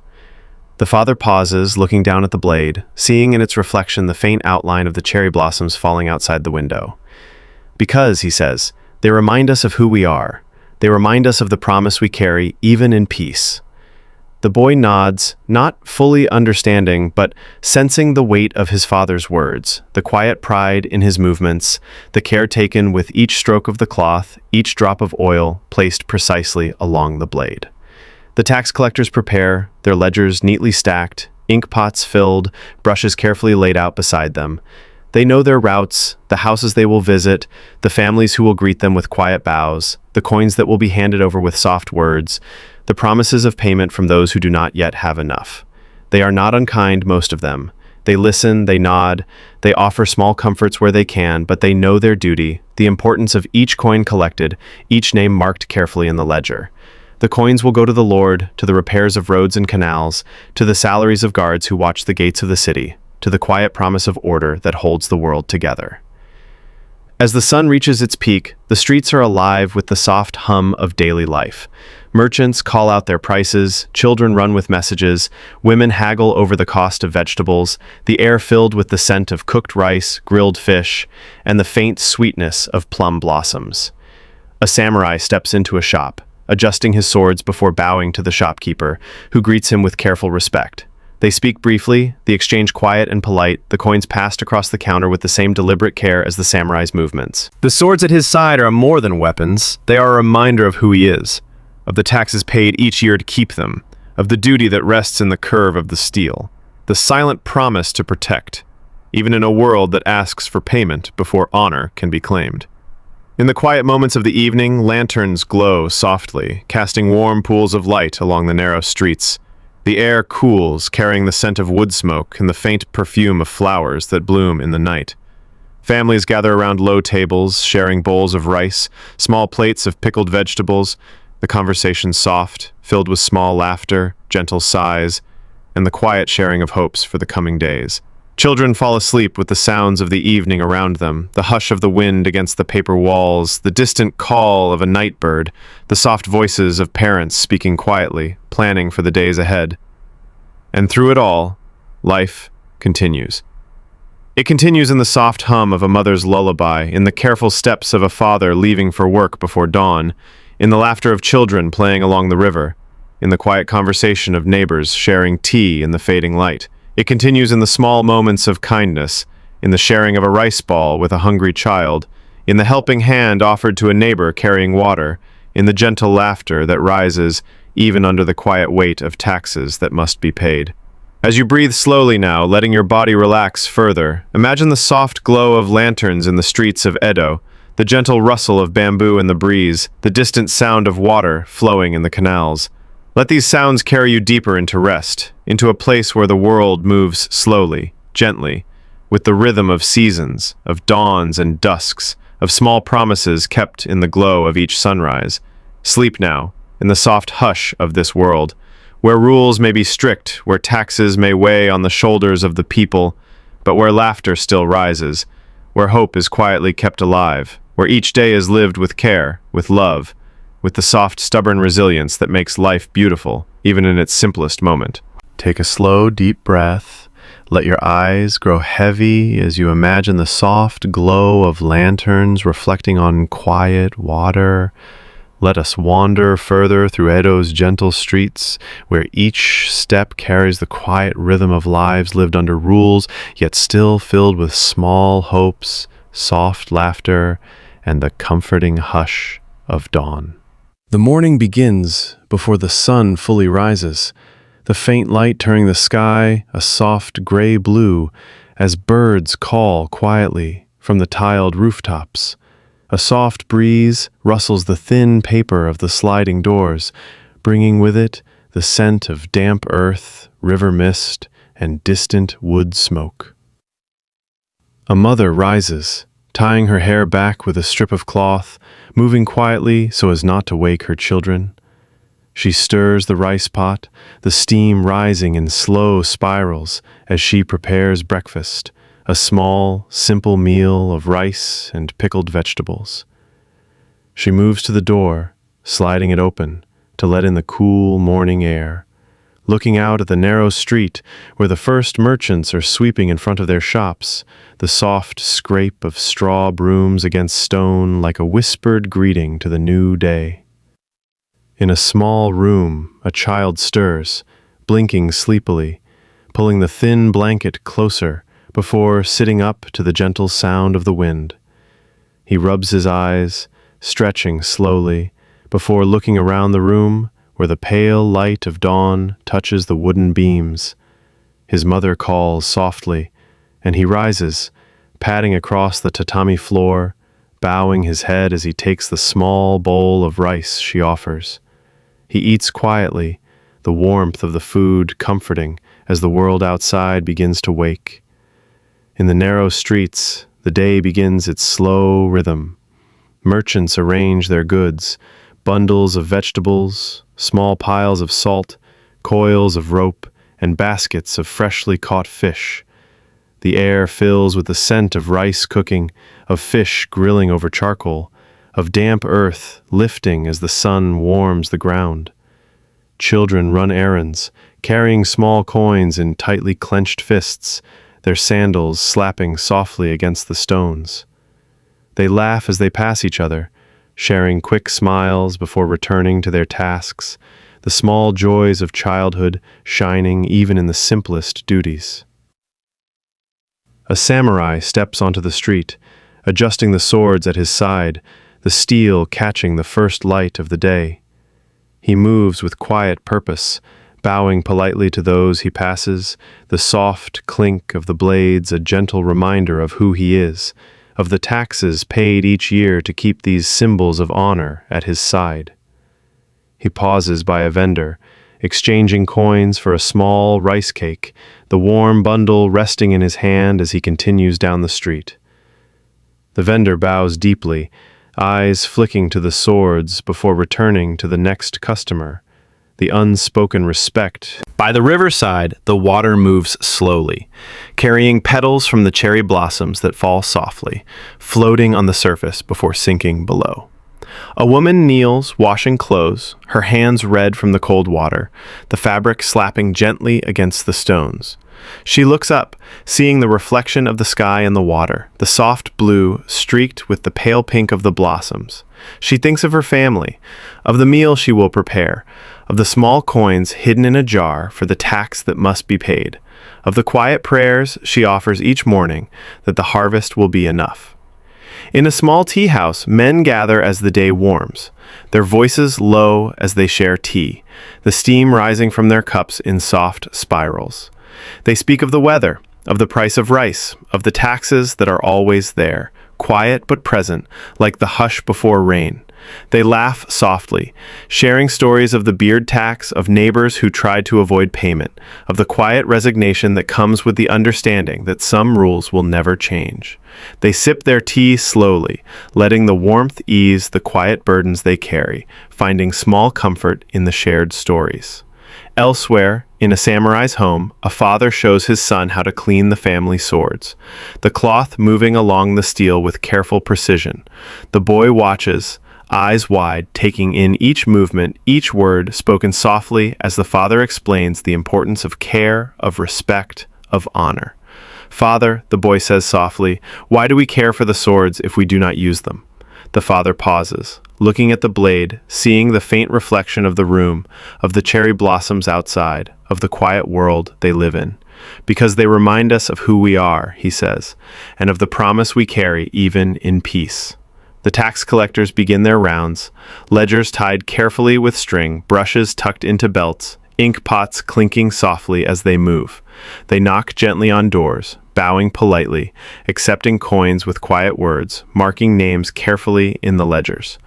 The father pauses, looking down at the blade, seeing in its reflection the faint outline of the cherry blossoms falling outside the window. "Because," he says, "they remind us of who we are. They remind us of the promise we carry, even in peace." The boy nods, not fully understanding, but sensing the weight of his father's words, the quiet pride in his movements, the care taken with each stroke of the cloth, each drop of oil placed precisely along the blade. The tax collectors prepare, their ledgers neatly stacked, ink pots filled, brushes carefully laid out beside them. They know their routes, the houses they will visit, the families who will greet them with quiet bows, the coins that will be handed over with soft words, the promises of payment from those who do not yet have enough. They are not unkind, most of them. They listen, they nod, they offer small comforts where they can, but they know their duty, the importance of each coin collected, each name marked carefully in the ledger. The coins will go to the Lord, to the repairs of roads and canals, to the salaries of guards who watch the gates of the city, to the quiet promise of order that holds the world together. As the sun reaches its peak, the streets are alive with the soft hum of daily life. Merchants call out their prices, children run with messages, women haggle over the cost of vegetables, the air filled with the scent of cooked rice, grilled fish, and the faint sweetness of plum blossoms. A samurai steps into a shop, adjusting his swords before bowing to the shopkeeper, who greets him with careful respect. They speak briefly, the exchange quiet and polite, the coins passed across the counter with the same deliberate care as the samurai's movements. The swords at his side are more than weapons. They are a reminder of who he is, of the taxes paid each year to keep them, of the duty that rests in the curve of the steel, the silent promise to protect, even in a world that asks for payment before honor can be claimed. In the quiet moments of the evening, lanterns glow softly, casting warm pools of light along the narrow streets. The air cools, carrying the scent of wood smoke and the faint perfume of flowers that bloom in the night. Families gather around low tables, sharing bowls of rice, small plates of pickled vegetables, the conversation soft, filled with small laughter, gentle sighs, and the quiet sharing of hopes for the coming days. Children fall asleep with the sounds of the evening around them, the hush of the wind against the paper walls, the distant call of a night bird, the soft voices of parents speaking quietly, planning for the days ahead. And through it all, life continues. It continues in the soft hum of a mother's lullaby, in the careful steps of a father leaving for work before dawn, in the laughter of children playing along the river, in the quiet conversation of neighbors sharing tea in the fading light. It continues in the small moments of kindness, in the sharing of a rice ball with a hungry child, in the helping hand offered to a neighbor carrying water, in the gentle laughter that rises even under the quiet weight of taxes that must be paid. As you breathe slowly now, letting your body relax further, imagine the soft glow of lanterns in the streets of Edo, the gentle rustle of bamboo in the breeze, the distant sound of water flowing in the canals. Let these sounds carry you deeper into rest, into a place where the world moves slowly, gently, with the rhythm of seasons, of dawns and dusks, of small promises kept in the glow of each sunrise. Sleep now, in the soft hush of this world, where rules may be strict, where taxes may weigh on the shoulders of the people, but where laughter still rises, where hope is quietly kept alive, where each day is lived with care, with love, with the soft, stubborn resilience that makes life beautiful, even in its simplest moment. Take a slow, deep breath. Let your eyes grow heavy as you imagine the soft glow of lanterns reflecting on quiet water. Let us wander further through Edo's gentle streets, where each step carries the quiet rhythm of lives lived under rules, yet still filled with small hopes, soft laughter, and the comforting hush of dawn. The morning begins before the sun fully rises, the faint light turning the sky a soft gray blue as birds call quietly from the tiled rooftops. A soft breeze rustles the thin paper of the sliding doors, bringing with it the scent of damp earth, river mist, and distant wood smoke. A mother rises, tying her hair back with a strip of cloth, moving quietly so as not to wake her children. She stirs the rice pot, the steam rising in slow spirals as she prepares breakfast, a small, simple meal of rice and pickled vegetables. She moves to the door, sliding it open to let in the cool morning air, looking out at the narrow street where the first merchants are sweeping in front of their shops, the soft scrape of straw brooms against stone like a whispered greeting to the new day. In a small room, a child stirs, blinking sleepily, pulling the thin blanket closer before sitting up to the gentle sound of the wind. He rubs his eyes, stretching slowly, before looking around the room where the pale light of dawn touches the wooden beams. His mother calls softly, and he rises, padding across the tatami floor, bowing his head as he takes the small bowl of rice she offers. He eats quietly, the warmth of the food comforting as the world outside begins to wake. In the narrow streets, the day begins its slow rhythm. Merchants arrange their goods, bundles of vegetables, small piles of salt, coils of rope, and baskets of freshly caught fish. The air fills with the scent of rice cooking, of fish grilling over charcoal, of damp earth lifting as the sun warms the ground. Children run errands, carrying small coins in tightly clenched fists, their sandals slapping softly against the stones. They laugh as they pass each other, sharing quick smiles before returning to their tasks, the small joys of childhood shining even in the simplest duties. A samurai steps onto the street, adjusting the swords at his side, the steel catching the first light of the day. He moves with quiet purpose, bowing politely to those he passes, the soft clink of the blades a gentle reminder of who he is, of the taxes paid each year to keep these symbols of honor at his side. He pauses by a vendor, exchanging coins for a small rice cake, the warm bundle resting in his hand as he continues down the street. The vendor bows deeply, eyes flicking to the swords before returning to the next customer, the unspoken respect. By the riverside, the water moves slowly, carrying petals from the cherry blossoms that fall softly, floating on the surface before sinking below. A woman kneels, washing clothes, her hands red from the cold water, the fabric slapping gently against the stones. She looks up, seeing the reflection of the sky and the water, the soft blue streaked with the pale pink of the blossoms. She thinks of her family, of the meal she will prepare, of the small coins hidden in a jar for the tax that must be paid, of the quiet prayers she offers each morning that the harvest will be enough. In a small tea house, men gather as the day warms, their voices low as they share tea, the steam rising from their cups in soft spirals. They speak of the weather, of the price of rice, of the taxes that are always there, quiet but present, like the hush before rain, They laugh softly, sharing stories of the beard tax, of neighbors who tried to avoid payment, of the quiet resignation that comes with the understanding that some rules will never change. They sip their tea slowly, letting the warmth ease the quiet burdens they carry, finding small comfort in the shared stories. Elsewhere, in a samurai's home, a father shows his son how to clean the family swords, the cloth moving along the steel with careful precision. The boy watches, eyes wide, taking in each movement, each word spoken softly as the father explains the importance of care, of respect, of honor. "Father," the boy says softly, "why do we care for the swords if we do not use them?" The father pauses, looking at the blade, seeing the faint reflection of the room, of the cherry blossoms outside, of the quiet world they live in. "Because they remind us of who we are," he says, "and of the promise we carry even in peace." The tax collectors begin their rounds, ledgers tied carefully with string, brushes tucked into belts, ink pots clinking softly as they move. They knock gently on doors, bowing politely, accepting coins with quiet words, marking names carefully in the ledgers.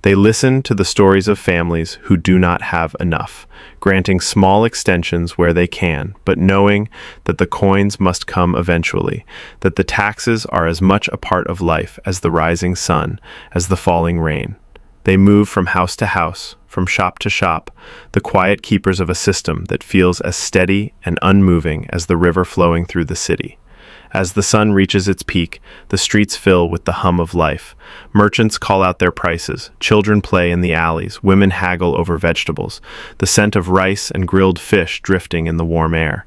They listen to the stories of families who do not have enough, granting small extensions where they can, but knowing that the coins must come eventually, that the taxes are as much a part of life as the rising sun, as the falling rain. They move from house to house, from shop to shop, the quiet keepers of a system that feels as steady and unmoving as the river flowing through the city. As the sun reaches its peak, the streets fill with the hum of life. Merchants call out their prices, children play in the alleys, women haggle over vegetables, the scent of rice and grilled fish drifting in the warm air.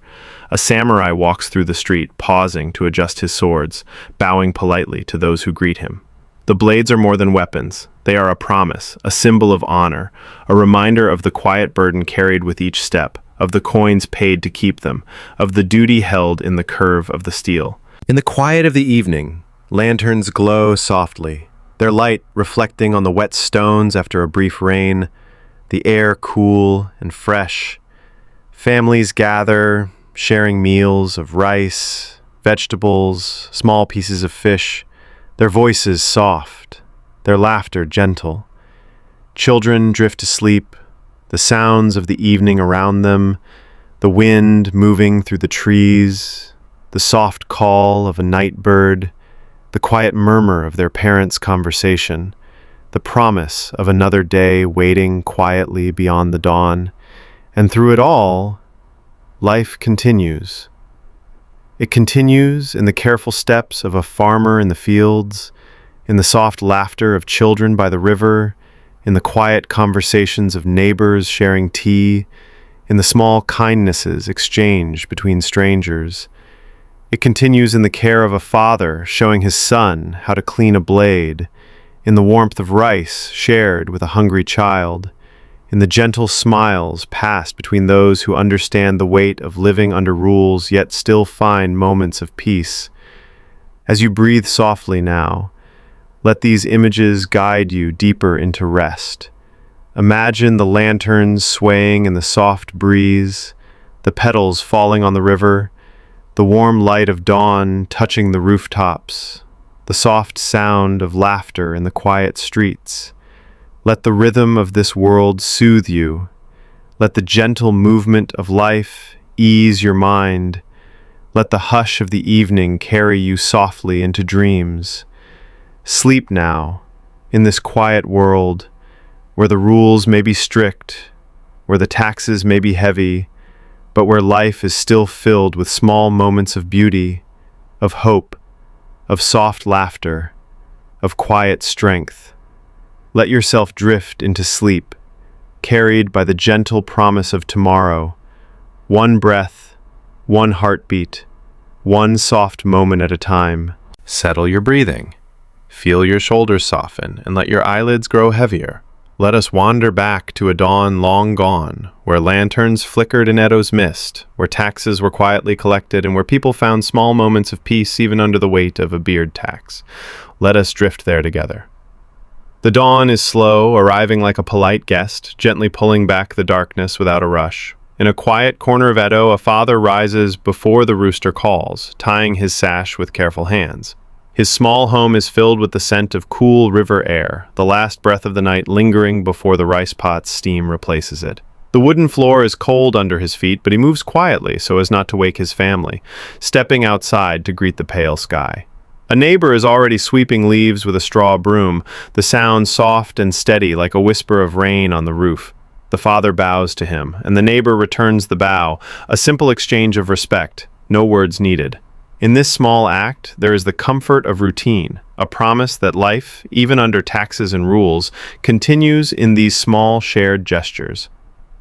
A samurai walks through the street, pausing to adjust his swords, bowing politely to those who greet him. The blades are more than weapons. They are a promise, a symbol of honor, a reminder of the quiet burden carried with each step, of the coins paid to keep them, of the duty held in the curve of the steel. In the quiet of the evening, lanterns glow softly, their light reflecting on the wet stones after a brief rain, the air cool and fresh. Families gather, sharing meals of rice, vegetables, small pieces of fish, their voices soft, their laughter gentle. Children drift to sleep, the sounds of the evening around them, the wind moving through the trees, the soft call of a night bird, the quiet murmur of their parents' conversation, the promise of another day waiting quietly beyond the dawn. And through it all, life continues. It continues in the careful steps of a farmer in the fields, in the soft laughter of children by the river, in the quiet conversations of neighbors sharing tea, in the small kindnesses exchanged between strangers. It continues in the care of a father showing his son how to clean a blade, in the warmth of rice shared with a hungry child, in the gentle smiles passed between those who understand the weight of living under rules yet still find moments of peace. As you breathe softly now, let these images guide you deeper into rest. Imagine the lanterns swaying in the soft breeze, the petals falling on the river, the warm light of dawn touching the rooftops, the soft sound of laughter in the quiet streets. Let the rhythm of this world soothe you. Let the gentle movement of life ease your mind. Let the hush of the evening carry you softly into dreams. Sleep now, in this quiet world, where the rules may be strict, where the taxes may be heavy, but where life is still filled with small moments of beauty, of hope, of soft laughter, of quiet strength. Let yourself drift into sleep, carried by the gentle promise of tomorrow, one breath, one heartbeat, one soft moment at a time. Settle your breathing. Feel your shoulders soften and let your eyelids grow heavier. Let us wander back to a dawn long gone, where lanterns flickered in Edo's mist, where taxes were quietly collected, and where people found small moments of peace even under the weight of a beard tax. Let us drift there together. The dawn is slow, arriving like a polite guest, gently pulling back the darkness without a rush. In a quiet corner of Edo, a father rises before the rooster calls, tying his sash with careful hands. His small home is filled with the scent of cool river air, the last breath of the night lingering before the rice pot's steam replaces it. The wooden floor is cold under his feet, but he moves quietly so as not to wake his family, stepping outside to greet the pale sky. A neighbor is already sweeping leaves with a straw broom, the sound soft and steady like a whisper of rain on the roof. The father bows to him, and the neighbor returns the bow, a simple exchange of respect, no words needed. In this small act, there is the comfort of routine, a promise that life, even under taxes and rules, continues in these small shared gestures.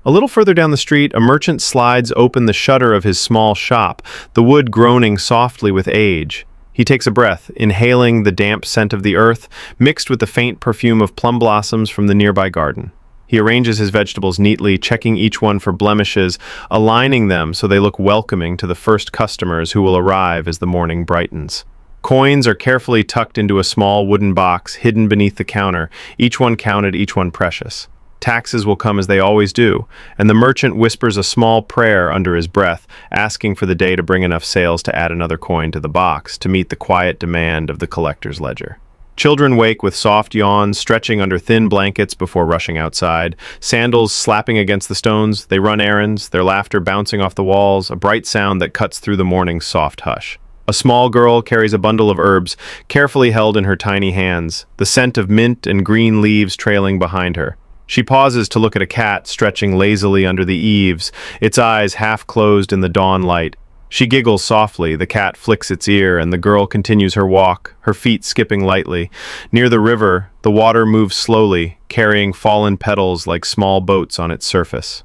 A little further down the street, a merchant slides open the shutter of his small shop, the wood groaning softly with age. He takes a breath, inhaling the damp scent of the earth, mixed with the faint perfume of plum blossoms from the nearby garden. He arranges his vegetables neatly, checking each one for blemishes, aligning them so they look welcoming to the first customers who will arrive as the morning brightens. Coins are carefully tucked into a small wooden box hidden beneath the counter, each one counted, each one precious. Taxes will come as they always do, and the merchant whispers a small prayer under his breath, asking for the day to bring enough sales to add another coin to the box to meet the quiet demand of the collector's ledger. Children wake with soft yawns, stretching under thin blankets before rushing outside, sandals slapping against the stones. They run errands, their laughter bouncing off the walls, a bright sound that cuts through the morning's soft hush. A small girl carries a bundle of herbs, carefully held in her tiny hands, the scent of mint and green leaves trailing behind her. She pauses to look at a cat stretching lazily under the eaves, its eyes half closed in the dawn light. She giggles softly, the cat flicks its ear, and the girl continues her walk, her feet skipping lightly. Near the river, the water moves slowly, carrying fallen petals like small boats on its surface.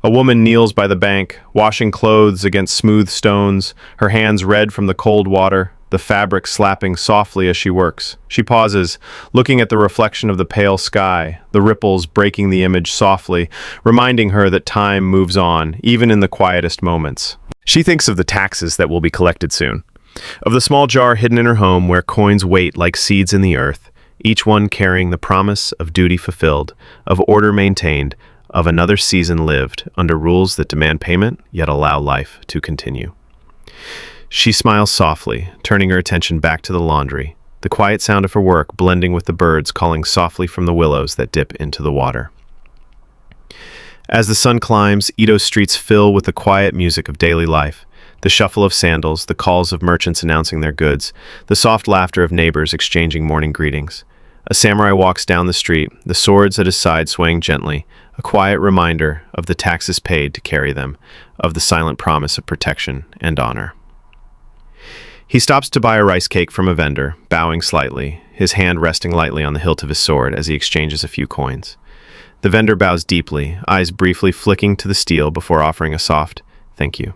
A woman kneels by the bank, washing clothes against smooth stones, her hands red from the cold water, the fabric slapping softly as she works. She pauses, looking at the reflection of the pale sky, the ripples breaking the image softly, reminding her that time moves on, even in the quietest moments. She thinks of the taxes that will be collected soon, of the small jar hidden in her home where coins wait like seeds in the earth, each one carrying the promise of duty fulfilled, of order maintained, of another season lived under rules that demand payment yet allow life to continue. She smiles softly, turning her attention back to the laundry, the quiet sound of her work blending with the birds calling softly from the willows that dip into the water. As the sun climbs, Ito's streets fill with the quiet music of daily life, the shuffle of sandals, the calls of merchants announcing their goods, the soft laughter of neighbors exchanging morning greetings. A samurai walks down the street, the swords at his side swaying gently, a quiet reminder of the taxes paid to carry them, of the silent promise of protection and honor. He stops to buy a rice cake from a vendor, bowing slightly, his hand resting lightly on the hilt of his sword as he exchanges a few coins. The vendor bows deeply, eyes briefly flicking to the steel before offering a soft, "Thank you."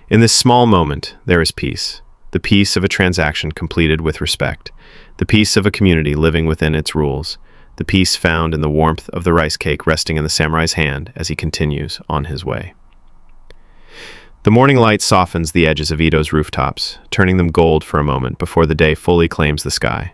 In this small moment, there is peace. The peace of a transaction completed with respect. The peace of a community living within its rules. The peace found in the warmth of the rice cake resting in the samurai's hand as he continues on his way. The morning light softens the edges of Ito's rooftops, turning them gold for a moment before the day fully claims the sky.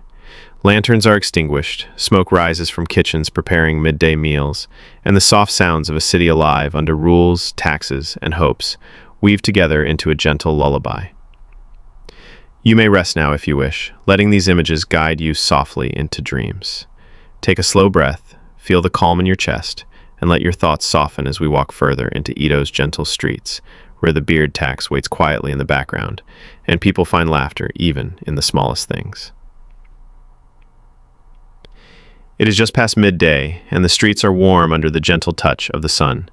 Lanterns are extinguished, smoke rises from kitchens preparing midday meals, and the soft sounds of a city alive under rules, taxes, and hopes weave together into a gentle lullaby. You may rest now if you wish, letting these images guide you softly into dreams. Take a slow breath, feel the calm in your chest, and let your thoughts soften as we walk further into Ito's gentle streets, where the beard tax waits quietly in the background, and people find laughter even in the smallest things. It is just past midday, and the streets are warm under the gentle touch of the sun.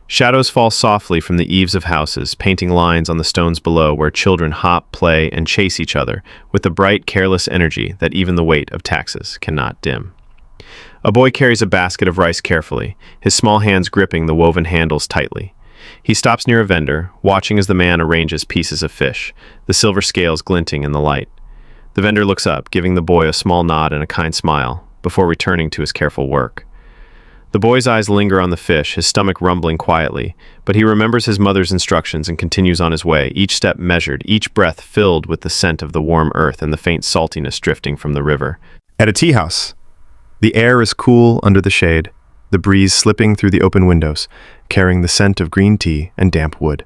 Shadows fall softly from the eaves of houses, painting lines on the stones below where children hop, play, and chase each other with the bright, careless energy that even the weight of taxes cannot dim. A boy carries a basket of rice carefully, his small hands gripping the woven handles tightly. He stops near a vendor, watching as the man arranges pieces of fish, the silver scales glinting in the light. The vendor looks up, giving the boy a small nod and a kind smile, before returning to his careful work. The boy's eyes linger on the fish, his stomach rumbling quietly, but he remembers his mother's instructions and continues on his way, each step measured, each breath filled with the scent of the warm earth and the faint saltiness drifting from the river. At a tea house, the air is cool under the shade, the breeze slipping through the open windows, carrying the scent of green tea and damp wood.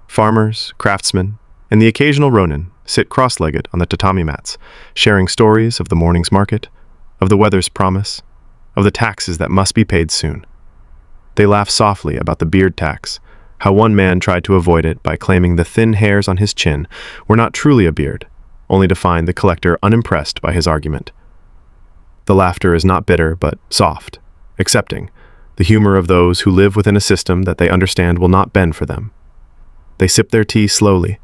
Farmers, craftsmen, and the occasional ronin sit cross-legged on the tatami mats, sharing stories of the morning's market, of the weather's promise, of the taxes that must be paid soon. They laugh softly about the beard tax, how one man tried to avoid it by claiming the thin hairs on his chin were not truly a beard, only to find the collector unimpressed by his argument. The laughter is not bitter, but soft, accepting, the humor of those who live within a system that they understand will not bend for them. They sip their tea slowly,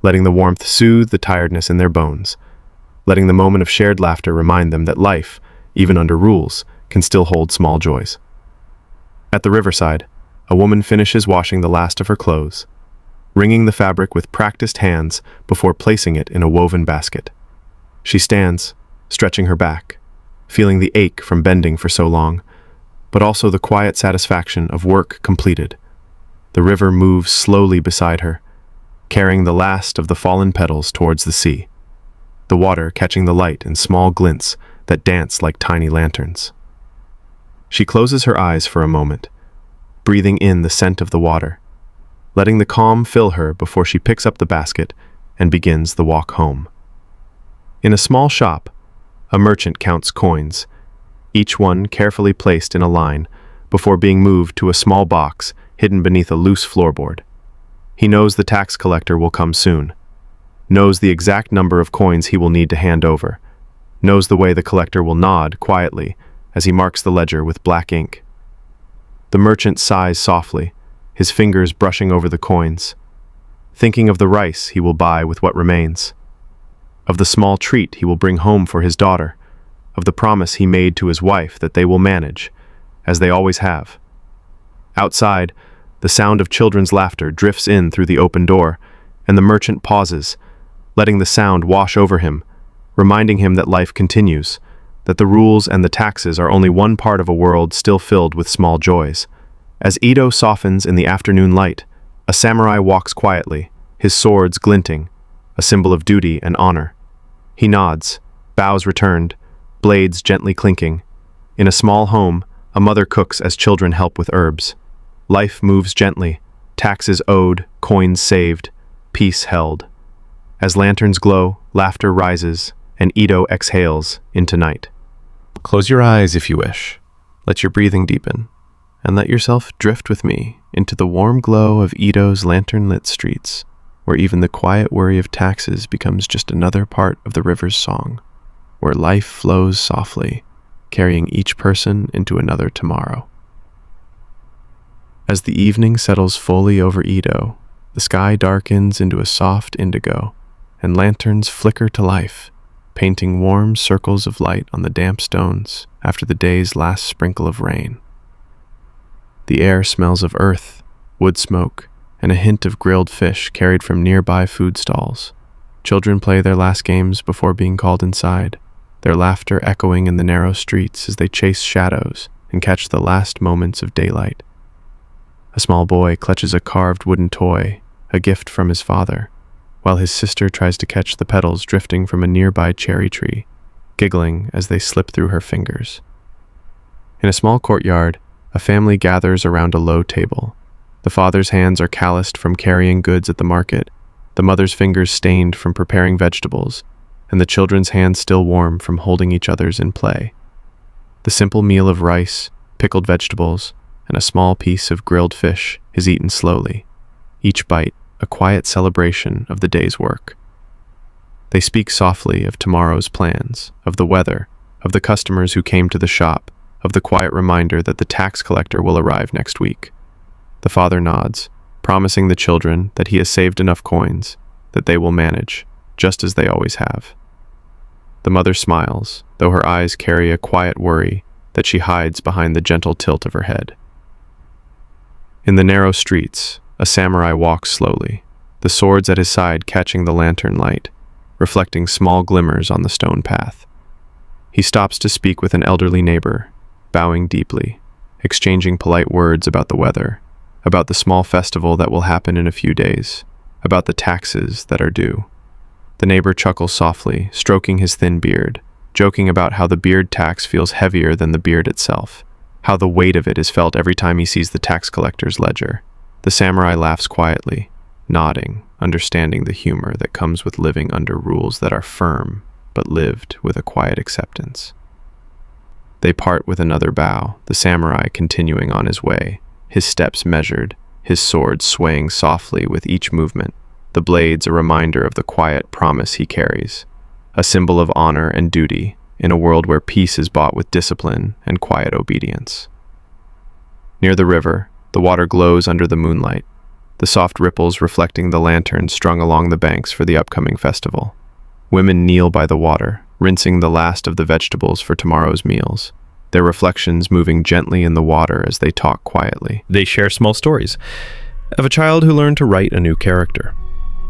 letting the warmth soothe the tiredness in their bones, letting the moment of shared laughter remind them that life, even under rules, can still hold small joys. At the riverside, a woman finishes washing the last of her clothes, wringing the fabric with practiced hands before placing it in a woven basket. She stands, stretching her back, feeling the ache from bending for so long, but also the quiet satisfaction of work completed. The river moves slowly beside her, carrying the last of the fallen petals towards the sea, the water catching the light in small glints that dance like tiny lanterns. She closes her eyes for a moment, breathing in the scent of the water, letting the calm fill her before she picks up the basket and begins the walk home. In a small shop, a merchant counts coins, each one carefully placed in a line before being moved to a small box hidden beneath a loose floorboard. He knows the tax collector will come soon, knows the exact number of coins he will need to hand over, knows the way the collector will nod quietly as he marks the ledger with black ink. The merchant sighs softly, his fingers brushing over the coins, thinking of the rice he will buy with what remains, of the small treat he will bring home for his daughter, of the promise he made to his wife that they will manage, as they always have. Outside, the sound of children's laughter drifts in through the open door, and the merchant pauses, letting the sound wash over him, reminding him that life continues, that the rules and the taxes are only one part of a world still filled with small joys. As Ito softens in the afternoon light, a samurai walks quietly, his swords glinting, a symbol of duty and honor. He nods, bows returned, blades gently clinking. In a small home, a mother cooks as children help with herbs. Life moves gently, taxes owed, coins saved, peace held. As lanterns glow, laughter rises, and Ito exhales into night. Close your eyes if you wish. Let your breathing deepen, and let yourself drift with me into the warm glow of Ito's lantern-lit streets, where even the quiet worry of taxes becomes just another part of the river's song, where life flows softly, carrying each person into another tomorrow. As the evening settles fully over Ito, the sky darkens into a soft indigo, and lanterns flicker to life, painting warm circles of light on the damp stones after the day's last sprinkle of rain. The air smells of earth, wood smoke, and a hint of grilled fish carried from nearby food stalls. Children play their last games before being called inside, their laughter echoing in the narrow streets as they chase shadows and catch the last moments of daylight. A small boy clutches a carved wooden toy, a gift from his father, while his sister tries to catch the petals drifting from a nearby cherry tree, giggling as they slip through her fingers. In a small courtyard, a family gathers around a low table. The father's hands are calloused from carrying goods at the market, the mother's fingers stained from preparing vegetables, and the children's hands still warm from holding each other's in play. The simple meal of rice, pickled vegetables, and a small piece of grilled fish is eaten slowly, each bite a quiet celebration of the day's work. They speak softly of tomorrow's plans, of the weather, of the customers who came to the shop, of the quiet reminder that the tax collector will arrive next week. The father nods, promising the children that he has saved enough coins, that they will manage, just as they always have. The mother smiles, though her eyes carry a quiet worry that she hides behind the gentle tilt of her head. In the narrow streets, a samurai walks slowly, the swords at his side catching the lantern light, reflecting small glimmers on the stone path. He stops to speak with an elderly neighbor, bowing deeply, exchanging polite words about the weather, about the small festival that will happen in a few days, about the taxes that are due. The neighbor chuckles softly, stroking his thin beard, joking about how the beard tax feels heavier than the beard itself, how the weight of it is felt every time he sees the tax collector's ledger. The samurai laughs quietly, nodding, understanding the humor that comes with living under rules that are firm, but lived with a quiet acceptance. They part with another bow, the samurai continuing on his way, his steps measured, his sword swaying softly with each movement, the blades a reminder of the quiet promise he carries, a symbol of honor and duty in a world where peace is bought with discipline and quiet obedience. Near the river, the water glows under the moonlight, the soft ripples reflecting the lanterns strung along the banks for the upcoming festival. Women kneel by the water, rinsing the last of the vegetables for tomorrow's meals, their reflections moving gently in the water as they talk quietly. They share small stories of a child who learned to write a new character,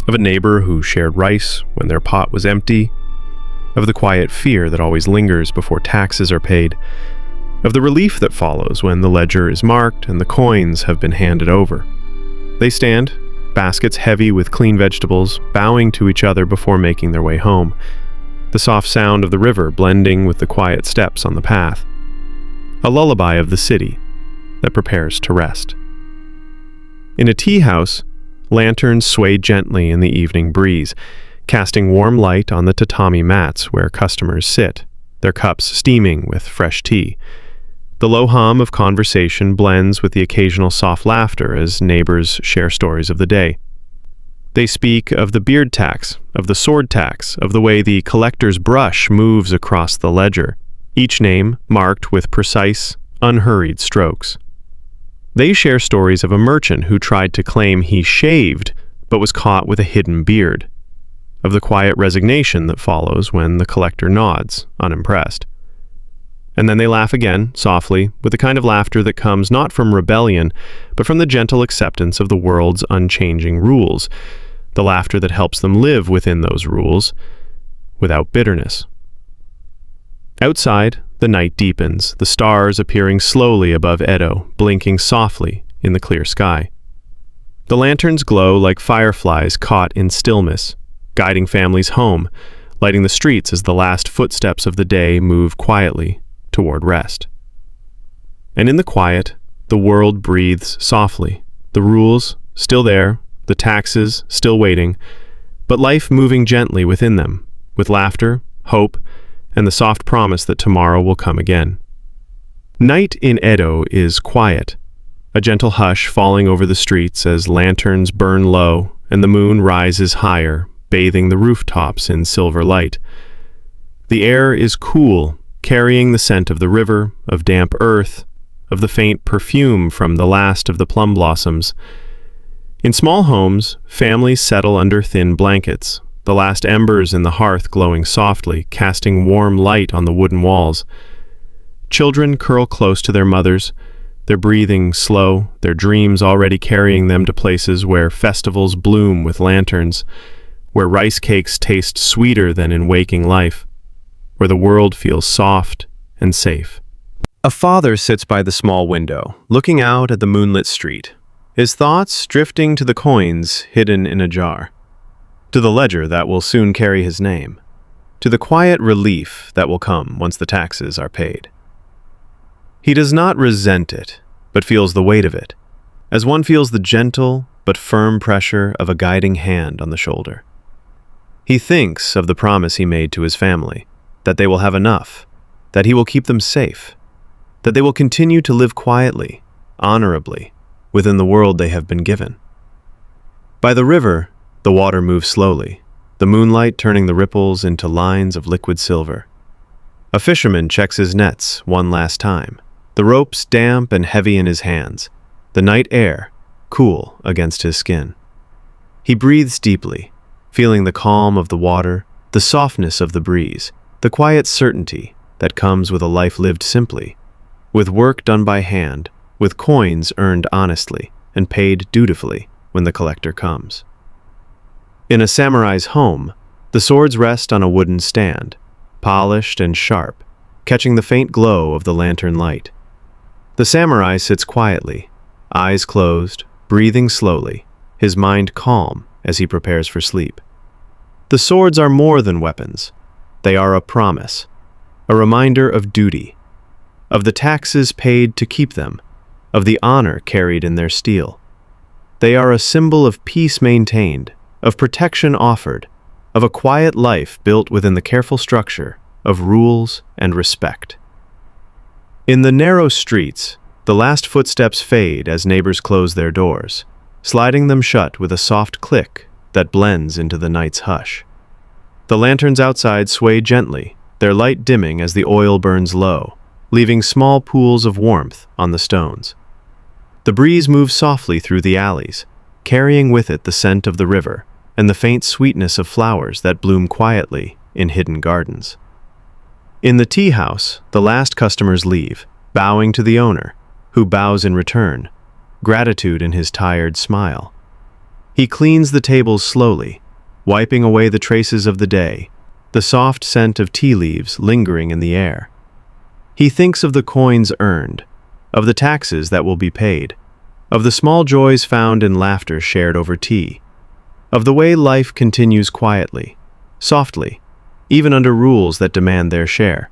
of a neighbor who shared rice when their pot was empty, of the quiet fear that always lingers before taxes are paid, of the relief that follows when the ledger is marked and the coins have been handed over. They stand, baskets heavy with clean vegetables, bowing to each other before making their way home, the soft sound of the river blending with the quiet steps on the path, a lullaby of the city that prepares to rest. In a tea house, lanterns sway gently in the evening breeze, casting warm light on the tatami mats where customers sit, their cups steaming with fresh tea. The low hum of conversation blends with the occasional soft laughter as neighbors share stories of the day. They speak of the beard tax, of the sword tax, of the way the collector's brush moves across the ledger, each name marked with precise, unhurried strokes. They share stories of a merchant who tried to claim he shaved but was caught with a hidden beard, of the quiet resignation that follows when the collector nods, unimpressed. And then they laugh again, softly, with the kind of laughter that comes not from rebellion, but from the gentle acceptance of the world's unchanging rules, the laughter that helps them live within those rules, without bitterness. Outside, the night deepens, the stars appearing slowly above Edo, blinking softly in the clear sky. The lanterns glow like fireflies caught in stillness, guiding families home, lighting the streets as the last footsteps of the day move quietly toward rest. And in the quiet, the world breathes softly, the rules still there, the taxes still waiting, but life moving gently within them, with laughter, hope, and the soft promise that tomorrow will come again. Night in Edo is quiet, a gentle hush falling over the streets as lanterns burn low and the moon rises higher, bathing the rooftops in silver light. The air is cool, carrying the scent of the river, of damp earth, of the faint perfume from the last of the plum blossoms. In small homes, families settle under thin blankets, the last embers in the hearth glowing softly, casting warm light on the wooden walls. Children curl close to their mothers, their breathing slow, their dreams already carrying them to places where festivals bloom with lanterns, where rice cakes taste sweeter than in waking life, where the world feels soft and safe. A father sits by the small window, looking out at the moonlit street, his thoughts drifting to the coins hidden in a jar, to the ledger that will soon carry his name, to the quiet relief that will come once the taxes are paid. He does not resent it, but feels the weight of it, as one feels the gentle but firm pressure of a guiding hand on the shoulder. He thinks of the promise he made to his family, that they will have enough, that he will keep them safe, that they will continue to live quietly, honorably, within the world they have been given. By the river, the water moves slowly, the moonlight turning the ripples into lines of liquid silver. A fisherman checks his nets one last time, the ropes damp and heavy in his hands, the night air cool against his skin. He breathes deeply, feeling the calm of the water, the softness of the breeze, the quiet certainty that comes with a life lived simply, with work done by hand, with coins earned honestly and paid dutifully when the collector comes. In a samurai's home, the swords rest on a wooden stand, polished and sharp, catching the faint glow of the lantern light. The samurai sits quietly, eyes closed, breathing slowly, his mind calm as he prepares for sleep. The swords are more than weapons. They are a promise, a reminder of duty, of the taxes paid to keep them, of the honor carried in their steel. They are a symbol of peace maintained, of protection offered, of a quiet life built within the careful structure of rules and respect. In the narrow streets, the last footsteps fade as neighbors close their doors, sliding them shut with a soft click that blends into the night's hush. The lanterns outside sway gently, their light dimming as the oil burns low, leaving small pools of warmth on the stones. The breeze moves softly through the alleys, carrying with it the scent of the river and the faint sweetness of flowers that bloom quietly in hidden gardens. In the tea house, the last customers leave, bowing to the owner, who bows in return, gratitude in his tired smile. He cleans the tables slowly, wiping away the traces of the day, the soft scent of tea leaves lingering in the air. He thinks of the coins earned, of the taxes that will be paid, of the small joys found in laughter shared over tea, of the way life continues quietly, softly, even under rules that demand their share.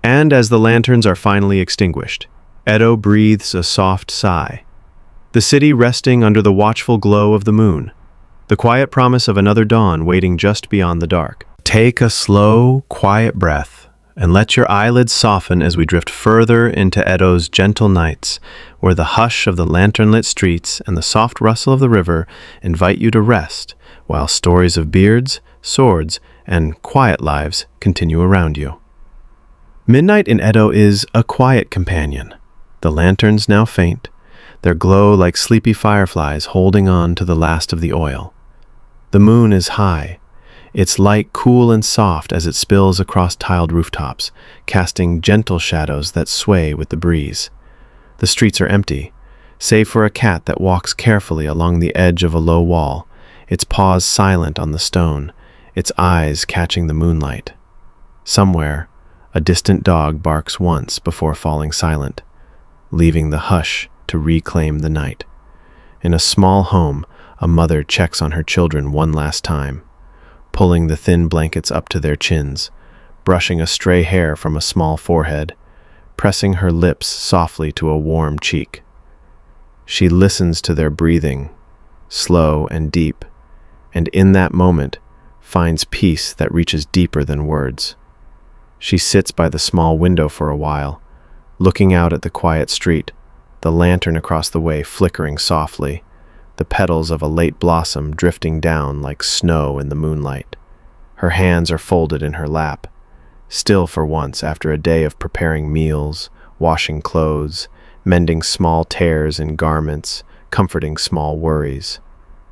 And as the lanterns are finally extinguished, Edo breathes a soft sigh, the city resting under the watchful glow of the moon, the quiet promise of another dawn waiting just beyond the dark. Take a slow, quiet breath, and let your eyelids soften as we drift further into Edo's gentle nights, where the hush of the lantern-lit streets and the soft rustle of the river invite you to rest, while stories of beards, swords, and quiet lives continue around you. Midnight in Edo is a quiet companion. The lanterns now faint, their glow like sleepy fireflies holding on to the last of the oil. The moon is high, its light cool and soft as it spills across tiled rooftops, casting gentle shadows that sway with the breeze. The streets are empty, save for a cat that walks carefully along the edge of a low wall, its paws silent on the stone, its eyes catching the moonlight. Somewhere, a distant dog barks once before falling silent, leaving the hush to reclaim the night. In a small home, a mother checks on her children one last time, pulling the thin blankets up to their chins, brushing a stray hair from a small forehead, pressing her lips softly to a warm cheek. She listens to their breathing, slow and deep, and in that moment finds peace that reaches deeper than words. She sits by the small window for a while, looking out at the quiet street, the lantern across the way flickering softly, the petals of a late blossom drifting down like snow in the moonlight. Her hands are folded in her lap, still for once after a day of preparing meals, washing clothes, mending small tears in garments, comforting small worries.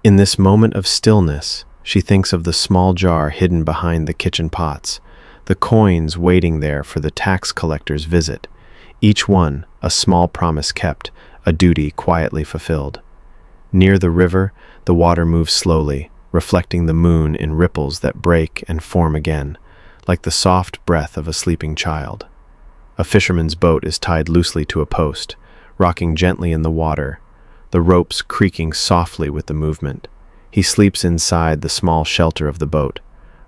In this moment of stillness, she thinks of the small jar hidden behind the kitchen pots, the coins waiting there for the tax collector's visit, each one a small promise kept, a duty quietly fulfilled. Near the river, the water moves slowly, reflecting the moon in ripples that break and form again, like the soft breath of a sleeping child. A fisherman's boat is tied loosely to a post, rocking gently in the water, the ropes creaking softly with the movement. He sleeps inside the small shelter of the boat,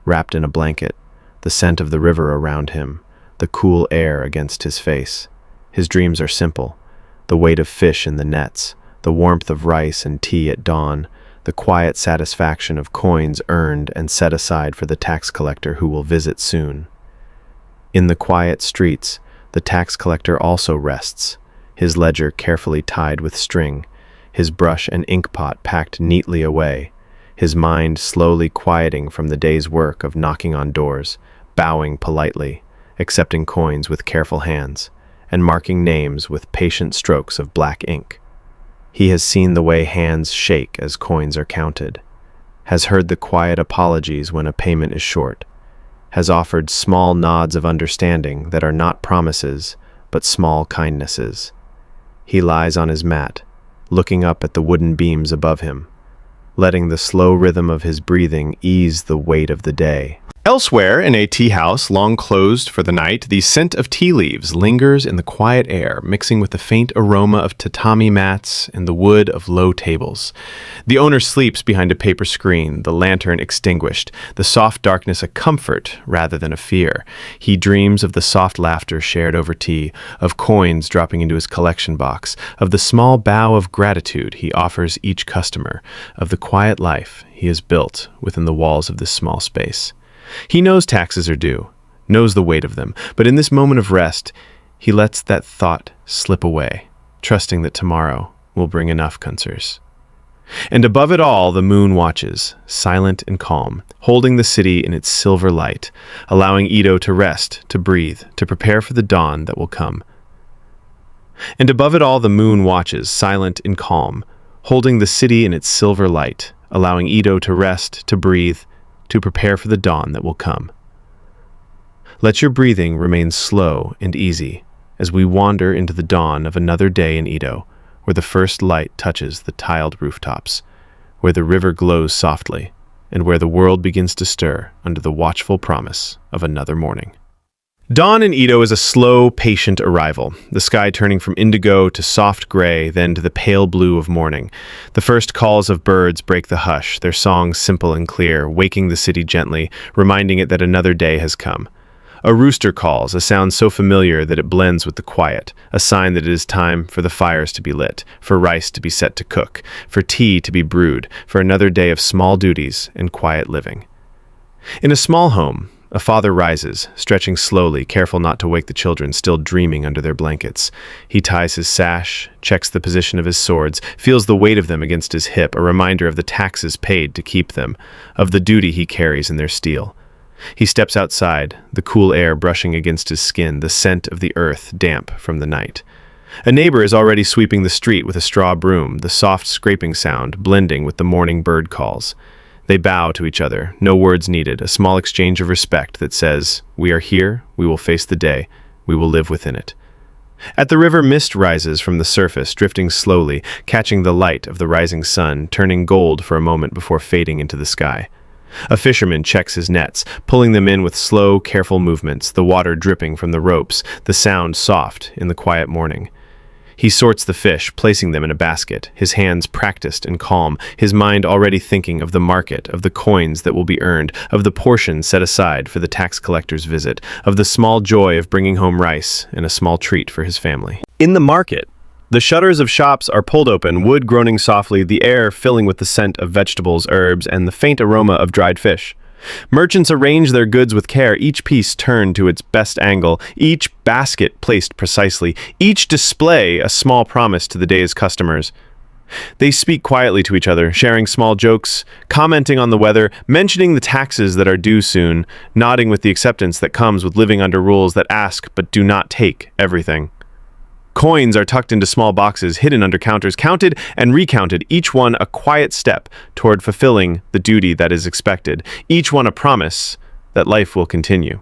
wrapped in a blanket, the scent of the river around him, the cool air against his face. His dreams are simple, the weight of fish in the nets, the warmth of rice and tea at dawn, the quiet satisfaction of coins earned and set aside for the tax collector who will visit soon. In the quiet streets, the tax collector also rests, his ledger carefully tied with string, his brush and ink pot packed neatly away, his mind slowly quieting from the day's work of knocking on doors, bowing politely, accepting coins with careful hands, and marking names with patient strokes of black ink. He has seen the way hands shake as coins are counted, has heard the quiet apologies when a payment is short, has offered small nods of understanding that are not promises, but small kindnesses. He lies on his mat, looking up at the wooden beams above him, letting the slow rhythm of his breathing ease the weight of the day. Elsewhere, in a tea house long closed for the night, the scent of tea leaves lingers in the quiet air, mixing with the faint aroma of tatami mats and the wood of low tables. The owner sleeps behind a paper screen, the lantern extinguished, the soft darkness a comfort rather than a fear. He dreams of the soft laughter shared over tea, of coins dropping into his collection box, of the small bow of gratitude he offers each customer, of the quiet life he has built within the walls of this small space. He knows taxes are due, knows the weight of them, but in this moment of rest, he lets that thought slip away, trusting that tomorrow will bring enough concerts. And above it all, the moon watches, silent and calm, holding the city in its silver light, allowing Edo to rest, to breathe, to prepare for the dawn that will come. And above it all, the moon watches, silent and calm, holding the city in its silver light, allowing Edo to rest, to breathe, to prepare for the dawn that will come. Let your breathing remain slow and easy as we wander into the dawn of another day in Edo, where the first light touches the tiled rooftops, where the river glows softly, and where the world begins to stir under the watchful promise of another morning. Dawn in Edo is a slow, patient arrival, the sky turning from indigo to soft gray, then to the pale blue of morning. The first calls of birds break the hush, their songs simple and clear, waking the city gently, reminding it that another day has come. A rooster calls, a sound so familiar that it blends with the quiet, a sign that it is time for the fires to be lit, for rice to be set to cook, for tea to be brewed, for another day of small duties and quiet living. In a small home, a father rises, stretching slowly, careful not to wake the children still dreaming under their blankets. He ties his sash, checks the position of his swords, feels the weight of them against his hip, a reminder of the taxes paid to keep them, of the duty he carries in their steel. He steps outside, the cool air brushing against his skin, the scent of the earth damp from the night. A neighbor is already sweeping the street with a straw broom, the soft scraping sound blending with the morning bird calls. They bow to each other, no words needed, a small exchange of respect that says, "We are here, we will face the day, we will live within it." At the river, mist rises from the surface, drifting slowly, catching the light of the rising sun, turning gold for a moment before fading into the sky. A fisherman checks his nets, pulling them in with slow, careful movements, the water dripping from the ropes, the sound soft in the quiet morning. He sorts the fish, placing them in a basket, his hands practiced and calm, his mind already thinking of the market, of the coins that will be earned, of the portion set aside for the tax collector's visit, of the small joy of bringing home rice and a small treat for his family. In the market, the shutters of shops are pulled open, wood groaning softly, the air filling with the scent of vegetables, herbs, and the faint aroma of dried fish. Merchants arrange their goods with care, each piece turned to its best angle, each basket placed precisely, each display a small promise to the day's customers. They speak quietly to each other, sharing small jokes, commenting on the weather, mentioning the taxes that are due soon, nodding with the acceptance that comes with living under rules that ask but do not take everything. Coins are tucked into small boxes, hidden under counters, counted and recounted, each one a quiet step toward fulfilling the duty that is expected, each one a promise that life will continue.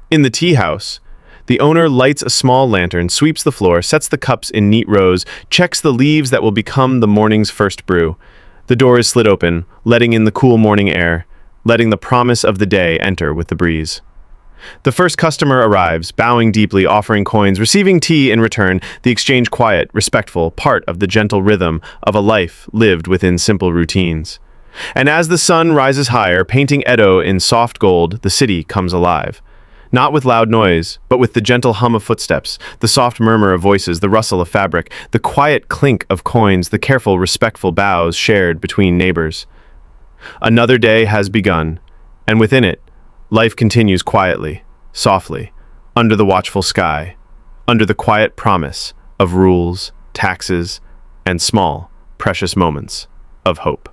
In the tea house, the owner lights a small lantern, sweeps the floor, sets the cups in neat rows, checks the leaves that will become the morning's first brew. The door is slid open, letting in the cool morning air, letting the promise of the day enter with the breeze. The first customer arrives, bowing deeply, offering coins, receiving tea in return, the exchange quiet, respectful, part of the gentle rhythm of a life lived within simple routines. And as the sun rises higher, painting Edo in soft gold, the city comes alive. Not with loud noise, but with the gentle hum of footsteps, the soft murmur of voices, the rustle of fabric, the quiet clink of coins, the careful, respectful bows shared between neighbors. Another day has begun, and within it, life continues quietly, softly, under the watchful sky, under the quiet promise of rules, taxes, and small, precious moments of hope.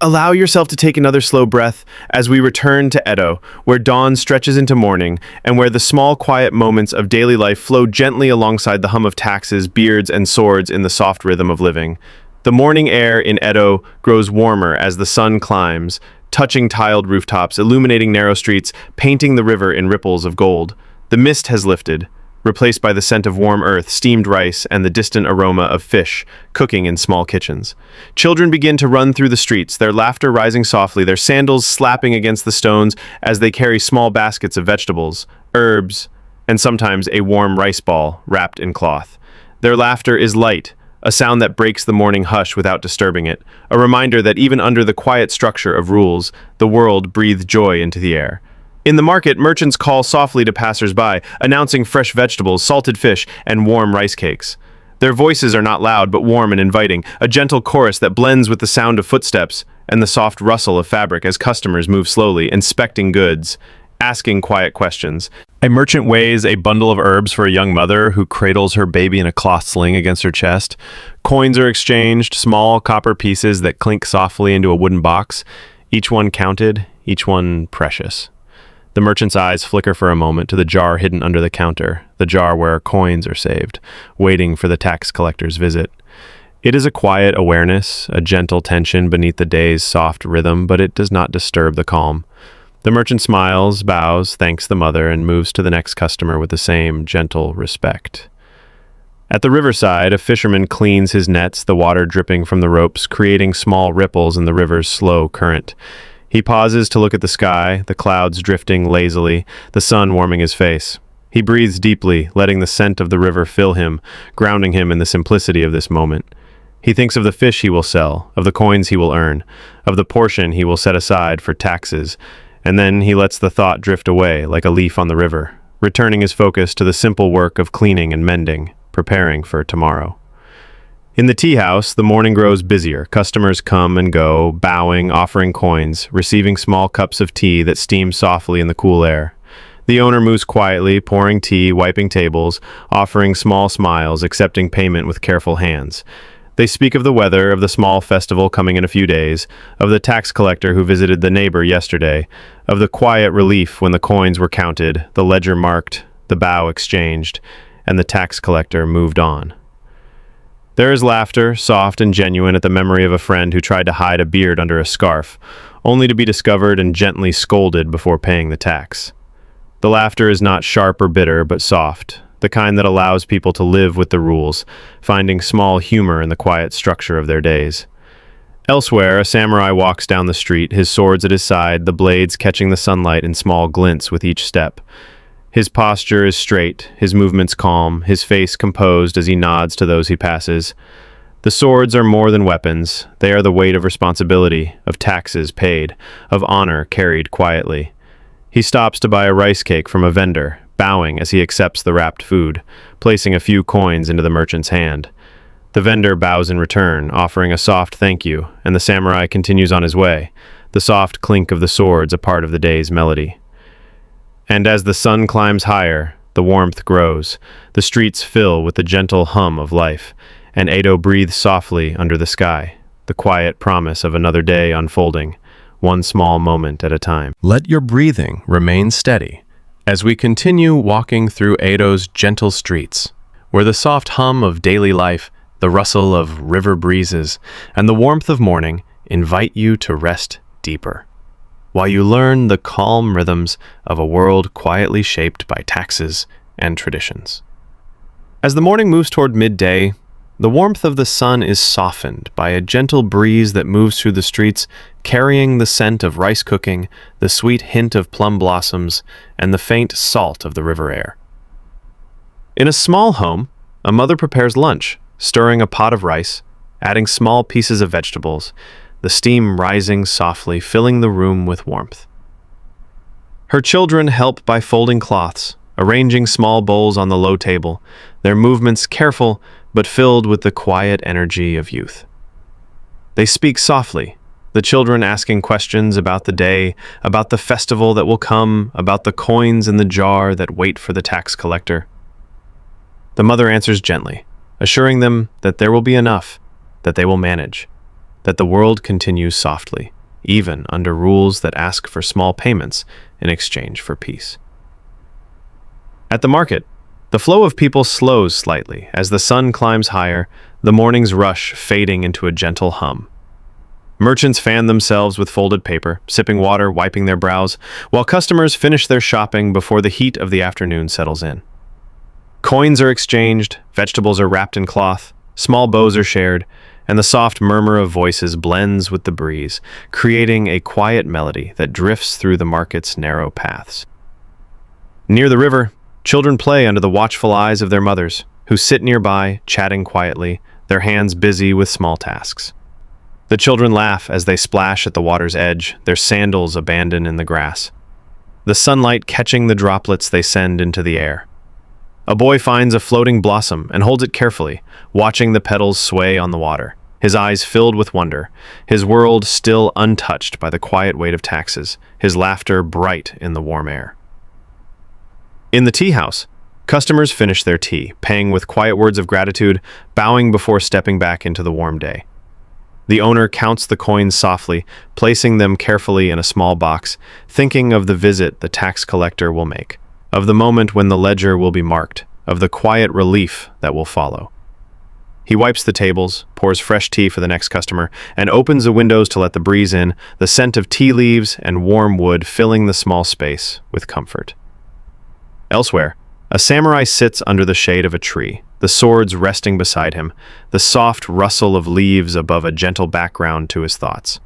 Allow yourself to take another slow breath as we return to Edo, where dawn stretches into morning, and where the small, quiet moments of daily life flow gently alongside the hum of taxes, beards, and swords in the soft rhythm of living. The morning air in Edo grows warmer as the sun climbs, touching tiled rooftops, illuminating narrow streets, painting the river in ripples of gold. The mist has lifted, replaced by the scent of warm earth, steamed rice, and the distant aroma of fish cooking in small kitchens. Children begin to run through the streets, their laughter rising softly, their sandals slapping against the stones as they carry small baskets of vegetables, herbs, and sometimes a warm rice ball wrapped in cloth. Their laughter is light, a sound that breaks the morning hush without disturbing it, a reminder that even under the quiet structure of rules, the world breathed joy into the air. In the market, merchants call softly to passers-by, announcing fresh vegetables, salted fish, and warm rice cakes. Their voices are not loud but warm and inviting, a gentle chorus that blends with the sound of footsteps and the soft rustle of fabric as customers move slowly, inspecting goods, asking quiet questions. A merchant weighs a bundle of herbs for a young mother who cradles her baby in a cloth sling against her chest. Coins are exchanged, small copper pieces that clink softly into a wooden box, each one counted, each one precious. The merchant's eyes flicker for a moment to the jar hidden under the counter, the jar where coins are saved, waiting for the tax collector's visit. It is a quiet awareness, a gentle tension beneath the day's soft rhythm, but it does not disturb the calm. The merchant smiles, bows, thanks the mother, and moves to the next customer with the same gentle respect. At the riverside, a fisherman cleans his nets, the water dripping from the ropes, creating small ripples in the river's slow current. He pauses to look at the sky, the clouds drifting lazily, the sun warming his face. He breathes deeply, letting the scent of the river fill him, grounding him in the simplicity of this moment. He thinks of the fish he will sell, of the coins he will earn, of the portion he will set aside for taxes, and then he lets the thought drift away like a leaf on the river, returning his focus to the simple work of cleaning and mending, preparing for tomorrow. In the tea house, the morning grows busier. Customers come and go, bowing, offering coins, receiving small cups of tea that steam softly in the cool air. The owner moves quietly, pouring tea, wiping tables, offering small smiles, accepting payment with careful hands. They speak of the weather, of the small festival coming in a few days, of the tax collector who visited the neighbor yesterday, of the quiet relief when the coins were counted, the ledger marked, the bow exchanged, and the tax collector moved on. There is laughter, soft and genuine, at the memory of a friend who tried to hide a beard under a scarf, only to be discovered and gently scolded before paying the tax. The laughter is not sharp or bitter, but soft, the kind that allows people to live with the rules, finding small humor in the quiet structure of their days. Elsewhere, a samurai walks down the street, his swords at his side, the blades catching the sunlight in small glints with each step. His posture is straight, his movements calm, his face composed as he nods to those he passes. The swords are more than weapons. They are the weight of responsibility, of taxes paid, of honor carried quietly. He stops to buy a rice cake from a vendor, bowing as he accepts the wrapped food, placing a few coins into the merchant's hand. The vendor bows in return, offering a soft thank you, and the samurai continues on his way, the soft clink of the swords a part of the day's melody. And as the sun climbs higher, the warmth grows, the streets fill with the gentle hum of life, and Edo breathes softly under the sky, the quiet promise of another day unfolding, one small moment at a time. Let your breathing remain steady as we continue walking through Edo's gentle streets, where the soft hum of daily life, the rustle of river breezes, and the warmth of morning invite you to rest deeper, while you learn the calm rhythms of a world quietly shaped by taxes and traditions. As the morning moves toward midday, the warmth of the sun is softened by a gentle breeze that moves through the streets, carrying the scent of rice cooking, the sweet hint of plum blossoms, and the faint salt of the river air. In a small home, a mother prepares lunch, stirring a pot of rice, adding small pieces of vegetables, the steam rising softly, filling the room with warmth. Her children help by folding cloths, arranging small bowls on the low table, their movements careful but filled with the quiet energy of youth. They speak softly, the children asking questions about the day, about the festival that will come, about the coins in the jar that wait for the tax collector. The mother answers gently, assuring them that there will be enough, that they will manage, that the world continues softly, even under rules that ask for small payments in exchange for peace. At the market, the flow of people slows slightly as the sun climbs higher, the morning's rush fading into a gentle hum. Merchants fan themselves with folded paper, sipping water, wiping their brows, while customers finish their shopping before the heat of the afternoon settles in. Coins are exchanged, vegetables are wrapped in cloth, small boughs are shared, and the soft murmur of voices blends with the breeze, creating a quiet melody that drifts through the market's narrow paths. Near the river, children play under the watchful eyes of their mothers, who sit nearby, chatting quietly, their hands busy with small tasks. The children laugh as they splash at the water's edge, their sandals abandoned in the grass. The sunlight catching the droplets they send into the air. A boy finds a floating blossom and holds it carefully, watching the petals sway on the water, his eyes filled with wonder, his world still untouched by the quiet weight of taxes, his laughter bright in the warm air. In the tea house, customers finish their tea, paying with quiet words of gratitude, bowing before stepping back into the warm day. The owner counts the coins softly, placing them carefully in a small box, thinking of the visit the tax collector will make, of the moment when the ledger will be marked, of the quiet relief that will follow. He wipes the tables, pours fresh tea for the next customer, and opens the windows to let the breeze in, the scent of tea leaves and warm wood filling the small space with comfort. Elsewhere, a samurai sits under the shade of a tree, the swords resting beside him, the soft rustle of leaves above a gentle background to his thoughts.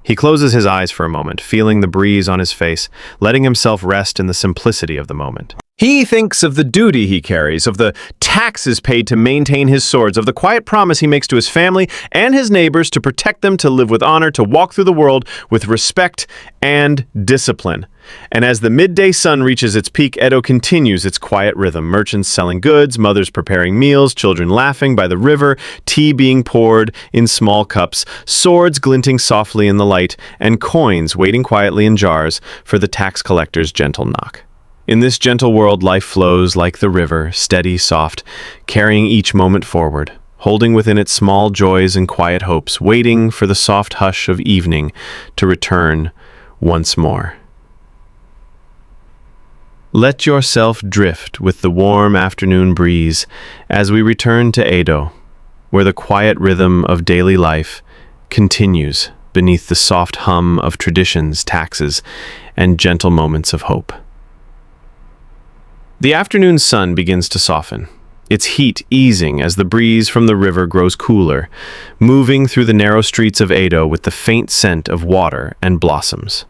He closes his eyes for a moment, feeling the breeze on his face, letting himself rest in the simplicity of the moment. He thinks of the duty he carries, of the taxes paid to maintain his swords, of the quiet promise he makes to his family and his neighbors to protect them, to live with honor, to walk through the world with respect and discipline. And as the midday sun reaches its peak, Edo continues its quiet rhythm. Merchants selling goods, mothers preparing meals, children laughing by the river, tea being poured in small cups, swords glinting softly in the light, and coins waiting quietly in jars for the tax collector's gentle knock. In this gentle world, life flows like the river, steady, soft, carrying each moment forward, holding within it small joys and quiet hopes, waiting for the soft hush of evening to return once more. Let yourself drift with the warm afternoon breeze as we return to Edo, where the quiet rhythm of daily life continues beneath the soft hum of traditions, taxes, and gentle moments of hope. The afternoon sun begins to soften, its heat easing as the breeze from the river grows cooler, moving through the narrow streets of Edo with the faint scent of water and blossoms.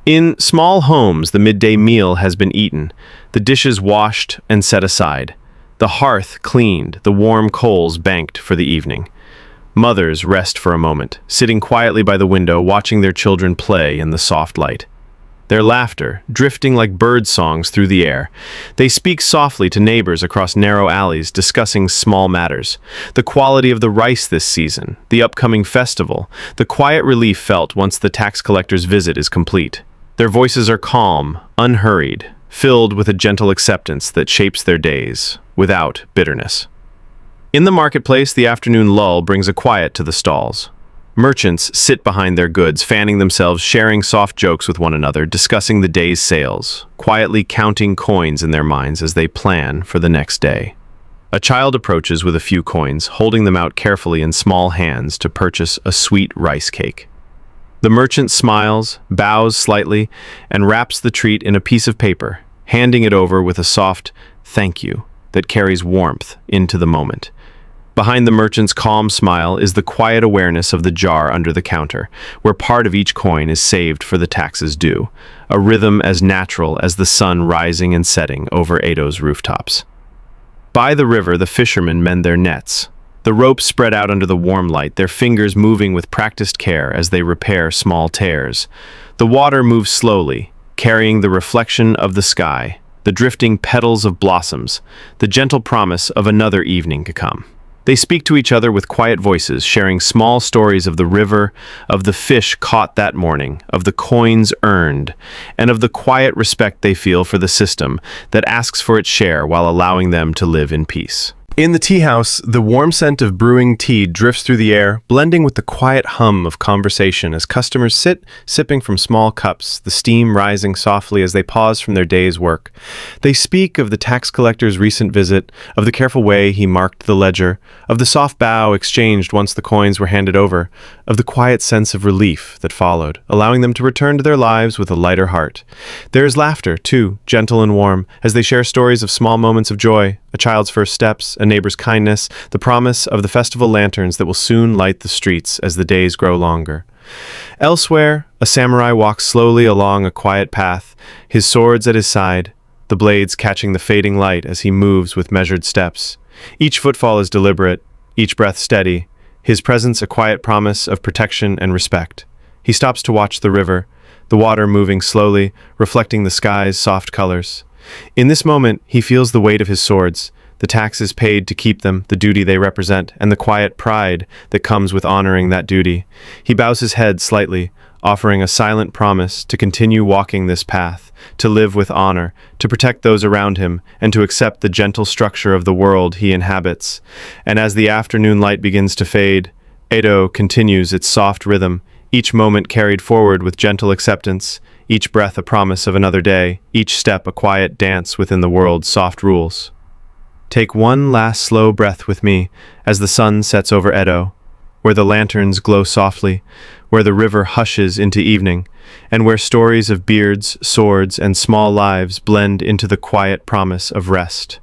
In small homes, the midday meal has been eaten, the dishes washed and set aside, the hearth cleaned, the warm coals banked for the evening. Mothers rest for a moment, sitting quietly by the window, watching their children play in the soft light. Their laughter, drifting like bird songs through the air. They speak softly to neighbors across narrow alleys, discussing small matters. The quality of the rice this season, the upcoming festival, the quiet relief felt once the tax collector's visit is complete. Their voices are calm, unhurried, filled with a gentle acceptance that shapes their days, without bitterness. In the marketplace, the afternoon lull brings a quiet to the stalls. Merchants sit behind their goods, fanning themselves, sharing soft jokes with one another, discussing the day's sales, quietly counting coins in their minds as they plan for the next day. A child approaches with a few coins, holding them out carefully in small hands to purchase a sweet rice cake. The merchant smiles, bows slightly, and wraps the treat in a piece of paper, handing it over with a soft "thank you" that carries warmth into the moment. Behind the merchant's calm smile is the quiet awareness of the jar under the counter, where part of each coin is saved for the taxes due, a rhythm as natural as the sun rising and setting over Edo's rooftops. By the river, the fishermen mend their nets, the ropes spread out under the warm light, their fingers moving with practiced care as they repair small tears. The water moves slowly, carrying the reflection of the sky, the drifting petals of blossoms, the gentle promise of another evening to come. They speak to each other with quiet voices, sharing small stories of the river, of the fish caught that morning, of the coins earned, and of the quiet respect they feel for the system that asks for its share while allowing them to live in peace. In the tea house, the warm scent of brewing tea drifts through the air, blending with the quiet hum of conversation as customers sit, sipping from small cups, the steam rising softly as they pause from their day's work. They speak of the tax collector's recent visit, of the careful way he marked the ledger, of the soft bow exchanged once the coins were handed over, of the quiet sense of relief that followed, allowing them to return to their lives with a lighter heart. There is laughter, too, gentle and warm, as they share stories of small moments of joy, a child's first steps, a neighbor's kindness, the promise of the festival lanterns that will soon light the streets as the days grow longer. Elsewhere, a samurai walks slowly along a quiet path, his swords at his side, the blades catching the fading light as he moves with measured steps. Each footfall is deliberate, each breath steady, his presence a quiet promise of protection and respect. He stops to watch the river, the water moving slowly, reflecting the sky's soft colors. In this moment, he feels the weight of his swords, the taxes paid to keep them, the duty they represent, and the quiet pride that comes with honoring that duty. He bows his head slightly, offering a silent promise to continue walking this path, to live with honor, to protect those around him, and to accept the gentle structure of the world he inhabits. And as the afternoon light begins to fade, Edo continues its soft rhythm, each moment carried forward with gentle acceptance, each breath a promise of another day, each step a quiet dance within the world's soft rules. Take one last slow breath with me as the sun sets over Edo, where the lanterns glow softly, where the river hushes into evening, and where stories of beards, swords, and small lives blend into the quiet promise of rest.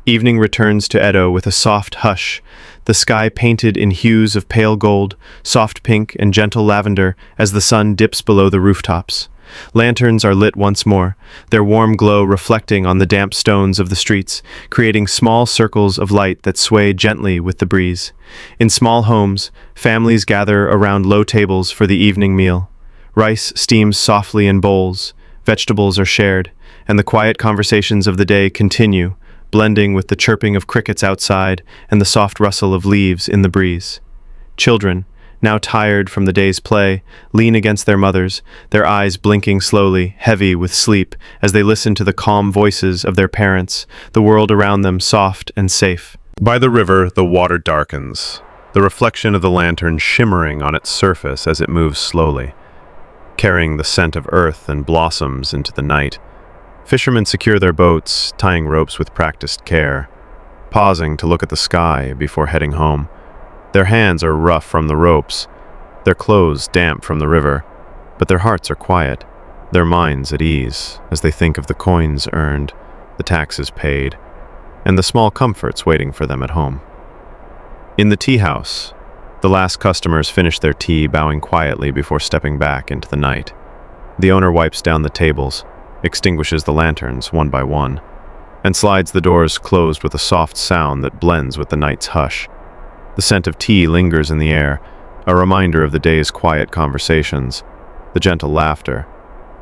Evening returns to Edo with a soft hush, the sky painted in hues of pale gold, soft pink, and gentle lavender as the sun dips below the rooftops. Lanterns are lit once more, their warm glow reflecting on the damp stones of the streets, creating small circles of light that sway gently with the breeze. In small homes, families gather around low tables for the evening meal. Rice steams softly in bowls, vegetables are shared, and the quiet conversations of the day continue, blending with the chirping of crickets outside and the soft rustle of leaves in the breeze. Children, now tired from the day's play, lean against their mothers, their eyes blinking slowly, heavy with sleep, as they listen to the calm voices of their parents, the world around them soft and safe. By the river, the water darkens, the reflection of the lantern shimmering on its surface as it moves slowly, carrying the scent of earth and blossoms into the night. Fishermen secure their boats, tying ropes with practiced care, pausing to look at the sky before heading home. Their hands are rough from the ropes, their clothes damp from the river, but their hearts are quiet, their minds at ease as they think of the coins earned, the taxes paid, and the small comforts waiting for them at home. In the tea house, the last customers finish their tea, bowing quietly before stepping back into the night. The owner wipes down the tables, extinguishes the lanterns one by one, and slides the doors closed with a soft sound that blends with the night's hush. The scent of tea lingers in the air, a reminder of the day's quiet conversations, the gentle laughter,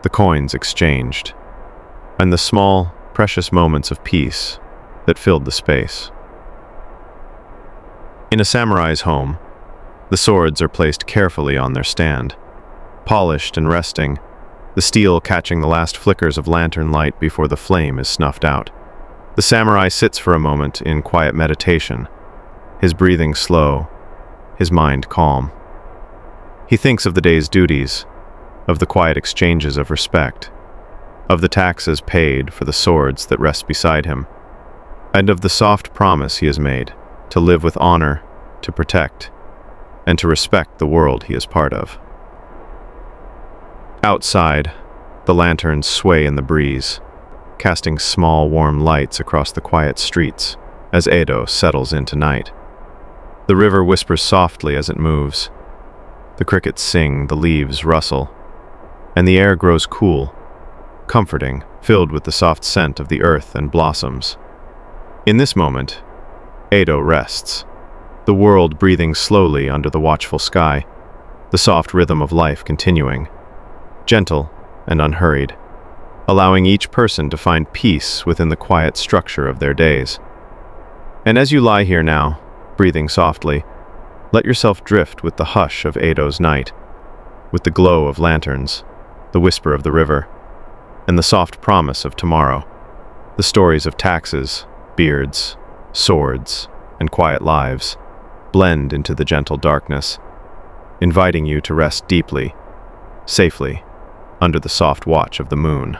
the coins exchanged, and the small, precious moments of peace that filled the space. In a samurai's home, the swords are placed carefully on their stand, polished and resting, the steel catching the last flickers of lantern light before the flame is snuffed out. The samurai sits for a moment in quiet meditation, his breathing slow, his mind calm. He thinks of the day's duties, of the quiet exchanges of respect, of the taxes paid for the swords that rest beside him, and of the soft promise he has made to live with honor, to protect, and to respect the world he is part of. Outside, the lanterns sway in the breeze, casting small warm lights across the quiet streets as Edo settles into night. The river whispers softly as it moves. The crickets sing, the leaves rustle, and the air grows cool, comforting, filled with the soft scent of the earth and blossoms. In this moment, Edo rests, the world breathing slowly under the watchful sky, the soft rhythm of life continuing, gentle and unhurried, allowing each person to find peace within the quiet structure of their days. And as you lie here now, breathing softly, let yourself drift with the hush of Edo's night, with the glow of lanterns, the whisper of the river, and the soft promise of tomorrow, the stories of taxes, beards, swords, and quiet lives blend into the gentle darkness, inviting you to rest deeply, safely, under the soft watch of the moon.